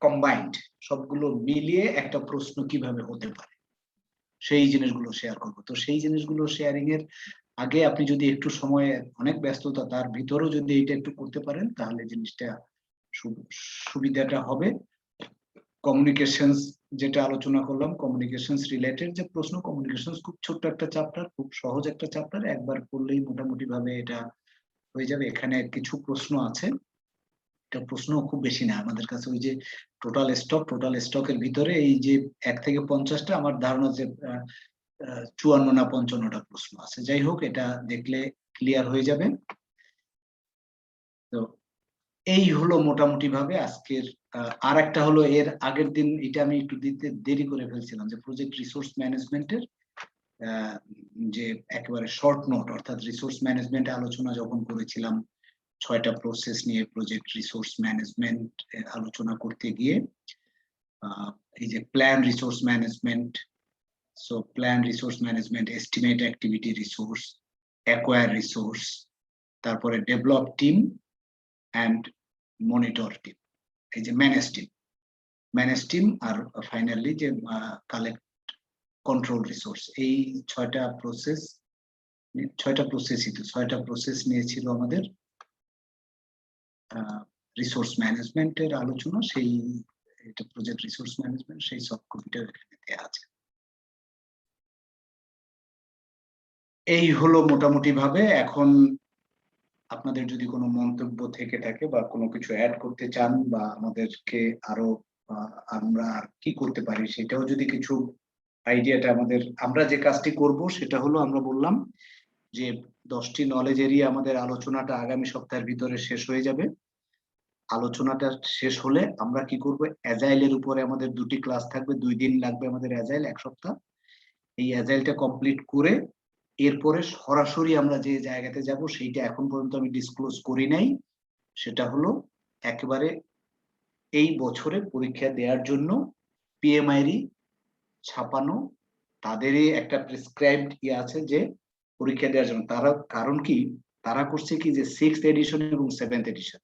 কম্বাইন্ড সবগুলো মিলিয়ে একটা প্রশ্ন কিভাবে হতে পারে সেই জিনিসগুলো শেয়ার করব। তো সেই জিনিসগুলো শেয়ারিং এর আগে আপনি যদি একটু সময়, অনেক ব্যস্ততা তার ভিতরেও যদি এটা একটু করতে পারেন তাহলে জিনিসটা সুবিধাটা হবে। কমিউনিকেশনস যেটা আলোচনা করলাম, কমিউনিকেশনস রিলেটেড যে প্রশ্ন, কমিউনিকেশনস খুব ছোট্ট একটা চ্যাপ্টার, খুব সহজ একটা চ্যাপ্টার, একবার পড়লেই মোটামুটি ভাবে এটা হয়ে যাবে। এখানে কিছু প্রশ্ন আছে, এটা প্রশ্ন খুব বেশি না আমাদের কাছে, ওই যে টোটাল স্টকের ভিতরে এই যে 1 থেকে 50টা, আমার ধারণা যে 54 না 55টা প্রশ্ন আছে। যাই হোক, এটা দেখলে ক্লিয়ার হয়ে যাবে। তো এই হলো মোটামুটি ভাবে আজকের। আর একটা হলো, এর আগের দিন এটা আমি একটু দিতে দেরি করে ফেলছিলাম, যে প্রজেক্ট রিসোর্স ম্যানেজমেন্টের যে একেবারে শর্ট নোট, অর্থাৎ রিসোর্স ম্যানেজমেন্ট আলোচনা যখন করেছিলাম 6টা প্রসেস নিয়ে প্রজেক্ট রিসোর্স ম্যানেজমেন্ট আলোচনা করতে গিয়ে, এই যে plan resource management, so plan resource management, estimate activity resource, acquire resource, তারপরে develop team and monitor team, এই যে ম্যানেজ টিম, আর ফাইনালি যে কালেক্ট কন্ট্রোল রিসোর্স, এই 6টা প্রসেস নিয়েছিল আমাদের রিসোর্স ম্যানেজমেন্টের আলোচনা। সেই এটা প্রজেক্ট রিসোর্স ম্যানেজমেন্ট, সেই সব কপিটা এখানে দেওয়া আছে। এই হলো মোটামুটি ভাবে। এখন আপনাদের যদি কোনো মন্তব্য থেকে থাকে বা কোনো কিছু অ্যাড করতে চান, বা আমাদেরকে আরো আমরা কি করতে পারি সেটাও যদি কিছু আইডিয়াটা আমরা যে কাজটি করব সেটা হলো, আমরা বললাম যে 10টি নলেজ এরিয়া আমাদের আলোচনাটা আগামী সপ্তাহের ভিতরে শেষ হয়ে যাবে। আলোচনাটা শেষ হলে আমরা কি করব, অ্যাজাইলের উপরে আমাদের 2টি ক্লাস থাকবে, 2 দিন লাগবে আমাদের অ্যাজাইল, 1 সপ্তাহ। এই অ্যাজাইলটা কমপ্লিট করে এরপরে সরাসরি আমরা যে জায়গাতে যাব সেইটা এখন পর্যন্ত আমি ডিসক্লোজ করি নাই, সেটা হলো একেবারে এই বছরে পরীক্ষা দেওয়ার জন্য পিএমআইরি ছাপানো, তাদেরই একটা প্রেসক্রাইবড আছে যে পরীক্ষা দেওয়ার জন্য। তারা কারণ কি, তারা করছে কি যে 6th এডিশন এবং 7th এডিশন,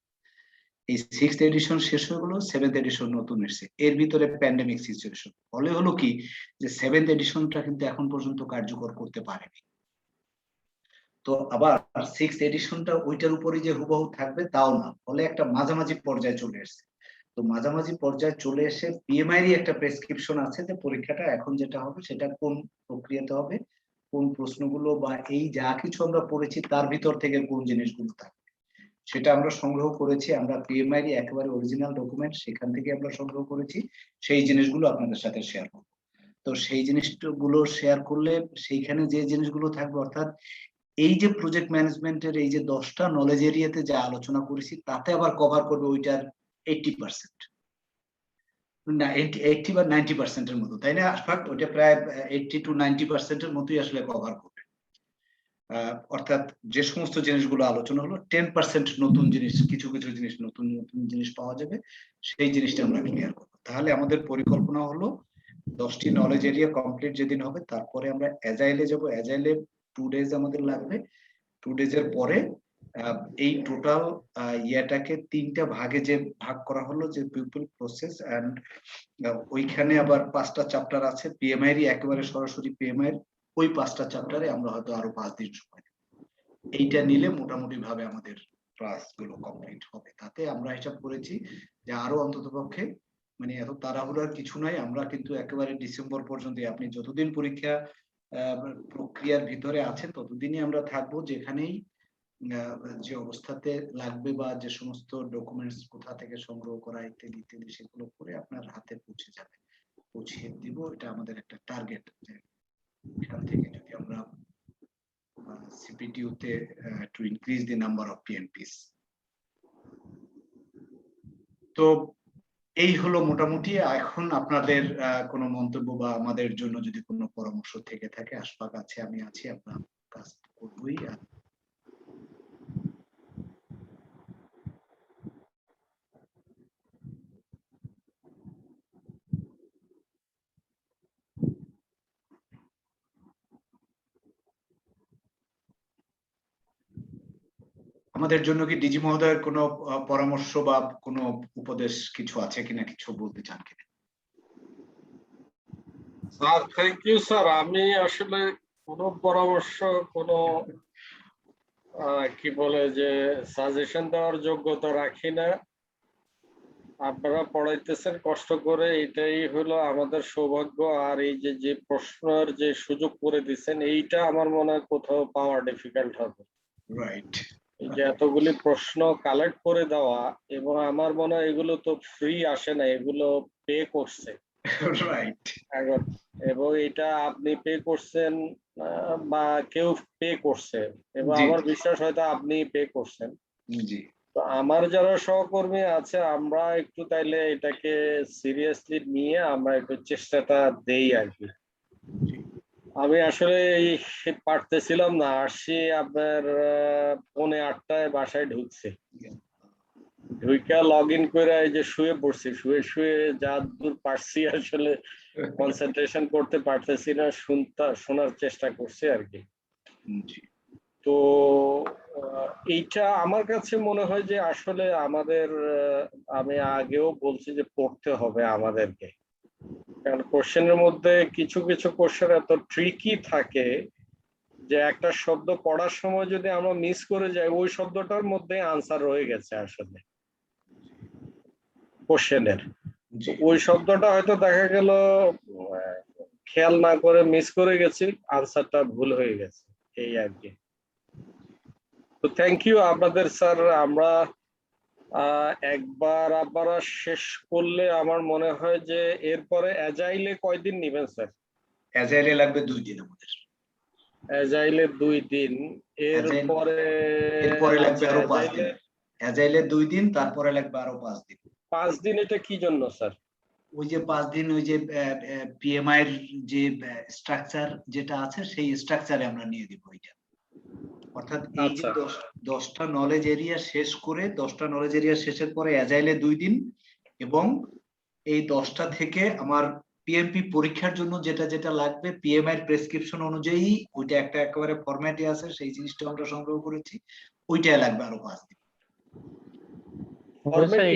এই 6th এডিশন শেষ হয়ে গেল, 7th এডিশন নতুন এসেছে, এর ভিতরে প্যান্ডেমিক সিচুয়েশন ফলে হলো কি যে 7th এডিশনটা কিন্তু এখন পর্যন্ত কার্যকর করতে পারেনি। তো আবার 6th এডিশনটা ওইটার উপরে যে হুবহু থাকবে তাও না, ফলে একটা মাঝামাঝি পর্যায়ে চলে এসেছে। তো মাঝামাঝি পর্যায়ে চলে এসে পিএমআইরই একটা প্রেসক্রিপশন আছে যে পরীক্ষাটা এখন যেটা হবে সেটা কোন প্রক্রিয়াতে হবে, কোন প্রশ্নগুলো বা এই যা কিছু আমরা পড়েছি তার ভিতর থেকে কোন জিনিসগুলো থাকবে সেটা আমরা সংগ্রহ করেছি। আমরা পিএমআইরই একেবারে অরিজিনাল ডকুমেন্ট সেখান থেকে আমরা সংগ্রহ করেছি, সেই জিনিসগুলো আপনাদের সাথে শেয়ার করব। তো সেই জিনিসগুলো শেয়ার করলে সেইখানে যে জিনিসগুলো থাকবে, অর্থাৎ এই যে প্রজেক্ট ম্যানেজমেন্টের এই যে 10টা নলেজ এরিয়াতে যা আলোচনা করেছি তাতে আবার কভার করবে ওইটার 80%। না 80 বা 90% এর মতো, তাই না আশফাক? ওটা প্রায় 80 to 90% এর মতোই আসলে কভার করবে। অর্থাৎ যে সমস্ত জিনিসগুলো আলোচনা হলো 10% নতুন জিনিস, কিছু কিছু জিনিস নতুন নতুন জিনিস পাওয়া যাবে, সেই জিনিসটা আমরা ক্লিয়ার করবো। তাহলে আমাদের পরিকল্পনা হলো 10টি নলেজ এরিয়া কমপ্লিট যেদিন হবে, তারপরে আমরা অ্যাজাইলে যাব। অ্যাজাইলে 2 days আমাদের লাগবে। 2 days এর পরে এই টোটাল ইয়াটাকে 3টা ভাগে যে ভাগ করা হলো, যে পিপল, প্রসেস এন্ড ওইখানে আবার 5টা চ্যাপ্টার আছে পিএমআই এর, একেবারে সরাসরি পিএমআই এর ওই 5টা চ্যাপ্টারে আমরা হয়তো আরো 5 দিন সময় নেব। এইটা নিলে মোটামুটি ভাবে আমাদের ক্লাসগুলো কমপ্লিট হবে। তাতে আমরা হিসাব করেছি যে আরো অন্ততপক্ষে, মানে এত তাড়াহুড়ার কিছু নাই, আমরা কিন্তু একেবারে ডিসেম্বর পর্যন্ত, আপনি যতদিন পরীক্ষা প্রক্রিয়ার ভিতরে আছেন ততদিনই আমরা থাকবো, যেখানেই যে অবস্থাতে লাগবে বা যে সমস্ত ডকুমেন্টস কোথা থেকে সংগ্রহ করা ইত্যাদি ইত্যাদি সেগুলো করে আপনার হাতে পৌঁছে যাবে, পৌঁছিয়ে দিব। এটা আমাদের একটা টার্গেট, যে এখান থেকে যদি আমরা CPTU তে to increase the number of PNPs। তো এই হলো মোটামুটি। এখন আপনাদের কোনো মন্তব্য বা আমাদের জন্য যদি কোনো পরামর্শ থেকে থাকে, আশফাক আছে, আমি আছি, আমরা কাজ করবই। আমাদের জন্য কি ডিজি মহোদয়ের কোনো পরামর্শ বা কোনো উপদেশ কিছু আছে কিনা, কিছু বলতে চান কিনা? Sir thank you sir. আমি আসলে কোনো পরামর্শ, কোনো কি বলে যে সাজেশন দেওয়ার যোগ্যতা রাখি না। আপনারা পড়াইতেছেন কষ্ট করে, এটাই হলো আমাদের সৌভাগ্য। আর এই যে যে প্রশ্নের যে সুযোগ করে দিচ্ছেন, এইটা আমার মনে হয় কোথাও পাওয়া ডিফিকাল্ট হবে। রাইট। এই যে এতগুলি প্রশ্ন কালেক্ট করে দেওয়া, এবং আমার মনে হয় এগুলো তো ফ্রি আসে না, এগুলো পে করছে। রাইট। এবং এটা আপনি পে করছেন বা কেউ পে করছে, এবং আমার বিশ্বাস হয়তো আপনি পে করছেন। জি। তো আমার যারা সহকর্মী আছে, আমরা একটু তাইলে এটাকে সিরিয়াসলি নিয়ে আমরা একটু চেষ্টাটা দেই আর কি। আমি আসলে পারতেছিলাম না, আসছি আপনার 7:45 বাসায় ঢুকছি, ঢুইকা লগ ইন করে এই যে শুয়ে পড়ছি, শুয়ে শুয়ে যা দূর পারছি আসলে কনসেন্ট্রেশন করতে পারতেছি না, শোনার চেষ্টা করছি আর কি। তো এইটা আমার কাছে মনে হয় যে আসলে আমাদের, আমি আগেও বলছি যে পড়তে হবে আমাদেরকে, কারণ কোশ্চেনের মধ্যে কিছু কিছু কোশ্চেন এত ট্রিকি থাকে যে একটা শব্দ পড়ার সময় যদি আমরা মিস করে যাই, ওই শব্দটার মধ্যে আনসার রয়ে গেছে আসলে কোশ্চেনের, ওই শব্দটা হয়তো দেখা গেল খেয়াল না করে মিস করে গেছি, আনসারটা ভুল হয়ে গেছে, এই আর কি। তো থ্যাংক ইউ আপনাদের স্যার। আমরা একবার আপনারা শেষ করলে আমার মনে হয় যে এরপরে অ্যাজাইলে কয়দিন নেবেন স্যার? অ্যাজাইলে লাগবে 2 দিন আমাদের। অ্যাজাইলে 2 দিন, এরপরে লাগবে আরো 5 দিন। অ্যাজাইলে 2 দিন, তারপরে লাগবে আরো 5 দিন। 5 দিন এটা কি জন্য স্যার? ওই যে 5 দিন ওই যে পিএমআই এর যে স্ট্রাকচার যেটা আছে, সেই স্ট্রাকচারে আমরা নিয়ে দিব এটা। অর্থাৎ এই যে 10টা নলেজ এরিয়া শেষ করে, 10টা নলেজ এরিয়া শেষের পরে অ্যাজাইলে 2 দিন, এবং এই 10টা থেকে আমার পিএমপি পরীক্ষার জন্য যেটা যেটা লাগবে পিএমআই এর প্রেসক্রিপশন অনুযায়ী, ওইটা একটা একেবারে ফরম্যাটে আছে, সেই জিনিসটা আমরা সংগ্রহ করেছি, ওইটাই লাগবে আরো 5 দিন।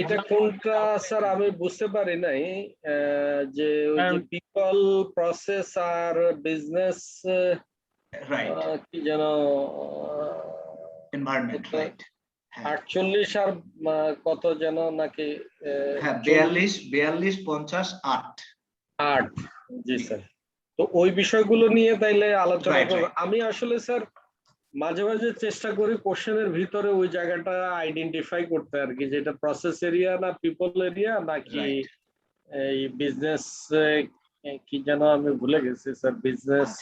এটা কোনটা স্যার আমি বুঝতে পারি নাই, যে ওই যে পিপল, প্রসেস আর বিজনেস, রাইট, কি যেন এনভায়রনমেন্ট, রাইট। 48 আর কত যেন নাকি? হ্যাঁ, 42, 50, 8। জি স্যার। তো ওই বিষয়গুলো নিয়ে তাইলে আলোচনা করব। আমি আসলে স্যার মাঝে মাঝে চেষ্টা করি কোশ্চেনের ভিতরে ওই জায়গাটা আইডেন্টিফাই করতে আর কি, যেটা প্রসেস এরিয়া না পিপল এরিয়া নাকি এই বিজনেস, কি যেন আমি ভুলে গেছি স্যার, বিজনেস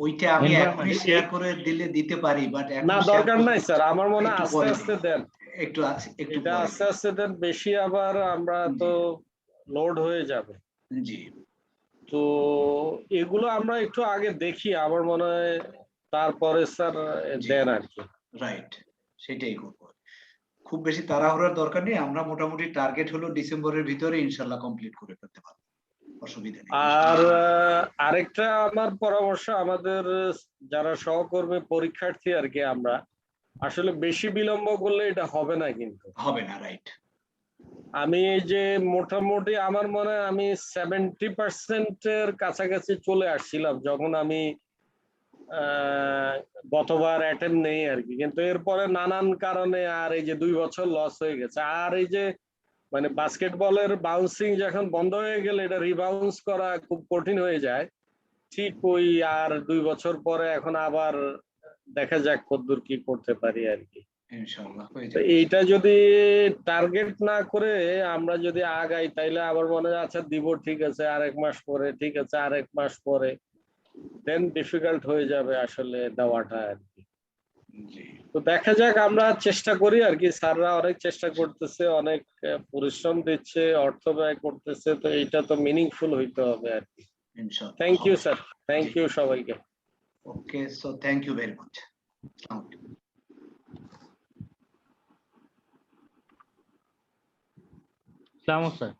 ওইটা আমি এখনই Environment, শেয়ার করে দিতে পারি, বাট না দরকার নাই স্যার, আমার মনে হয় একটু আস্তে পরে আস্তে দেন, একটু এটা পরে আস্তে আস্তে দেন, বেশি আবার আমরা তো লোড হয়ে যাবে। জি তো এগুলো আমরা একটু আগে দেখি, আমার মনে হয় তারপরে স্যার জি। দেন আর কি। রাইট, সেটাই করবো। খুব বেশি তাড়াহুড়ার দরকার নেই, আমরা মোটামুটি টার্গেট হলো ডিসেম্বরের ভিতরে ইনশাল্লাহ কমপ্লিট করে ফেলতে পারবো, অসুবিধা নেই। আর আরেকটা আমার পরামর্শ, আমাদের যারা সহকর্মী পরীক্ষার্থী আর কি, আমরা আসলে বেশি বিলম্ব করলে এটা হবে না কিন্তু। হবে না, রাইট। আমি এই যে মোটামুটি আমার মনে হয় আমি 70% কাছাকাছি চলে আসছিলাম যখন আমি গতবার অ্যাটেম্প নেই আর কি, কিন্তু এরপরে নানান কারণে আর এই যে 2 বছর লস হয়ে গেছে। আর এই যে মানে বাস্কেটবলের বাউন্সিং যখন বন্ধ হয়ে গেলে এটা রিবাউন্স করা খুব কঠিন হয়ে যায়। ঠিক ওই আর 2 বছর পরে এখন আবার দেখা যাক কতদূর কি করতে পারি আর কি। ইনশাআল্লাহ হয়ে তো যাবে। এইটা যদি টার্গেট না করে আমরা যদি আগাই, তাইলে আবার মনে হয় আচ্ছা দিব, ঠিক আছে আরেক মাস পরে, ঠিক আছে আরেক মাস পরে, দেন ডিফিকাল্ট হয়ে যাবে আসলে দেওয়াটা আর কি। জি তো দেখা যাক, আমরা চেষ্টা করি আর কি, স্যাররা অনেক চেষ্টা করতেছে, অনেক পরিশ্রম দিচ্ছে, অর্থ ব্যয় করতেছে, তো এইটা তো মিনিংফুল হইতে হবে আর কি। ইনশাআল্লাহ। Thank you sir, thank you সবাইকে। Okay, so thank you very much. সালাম স্যার।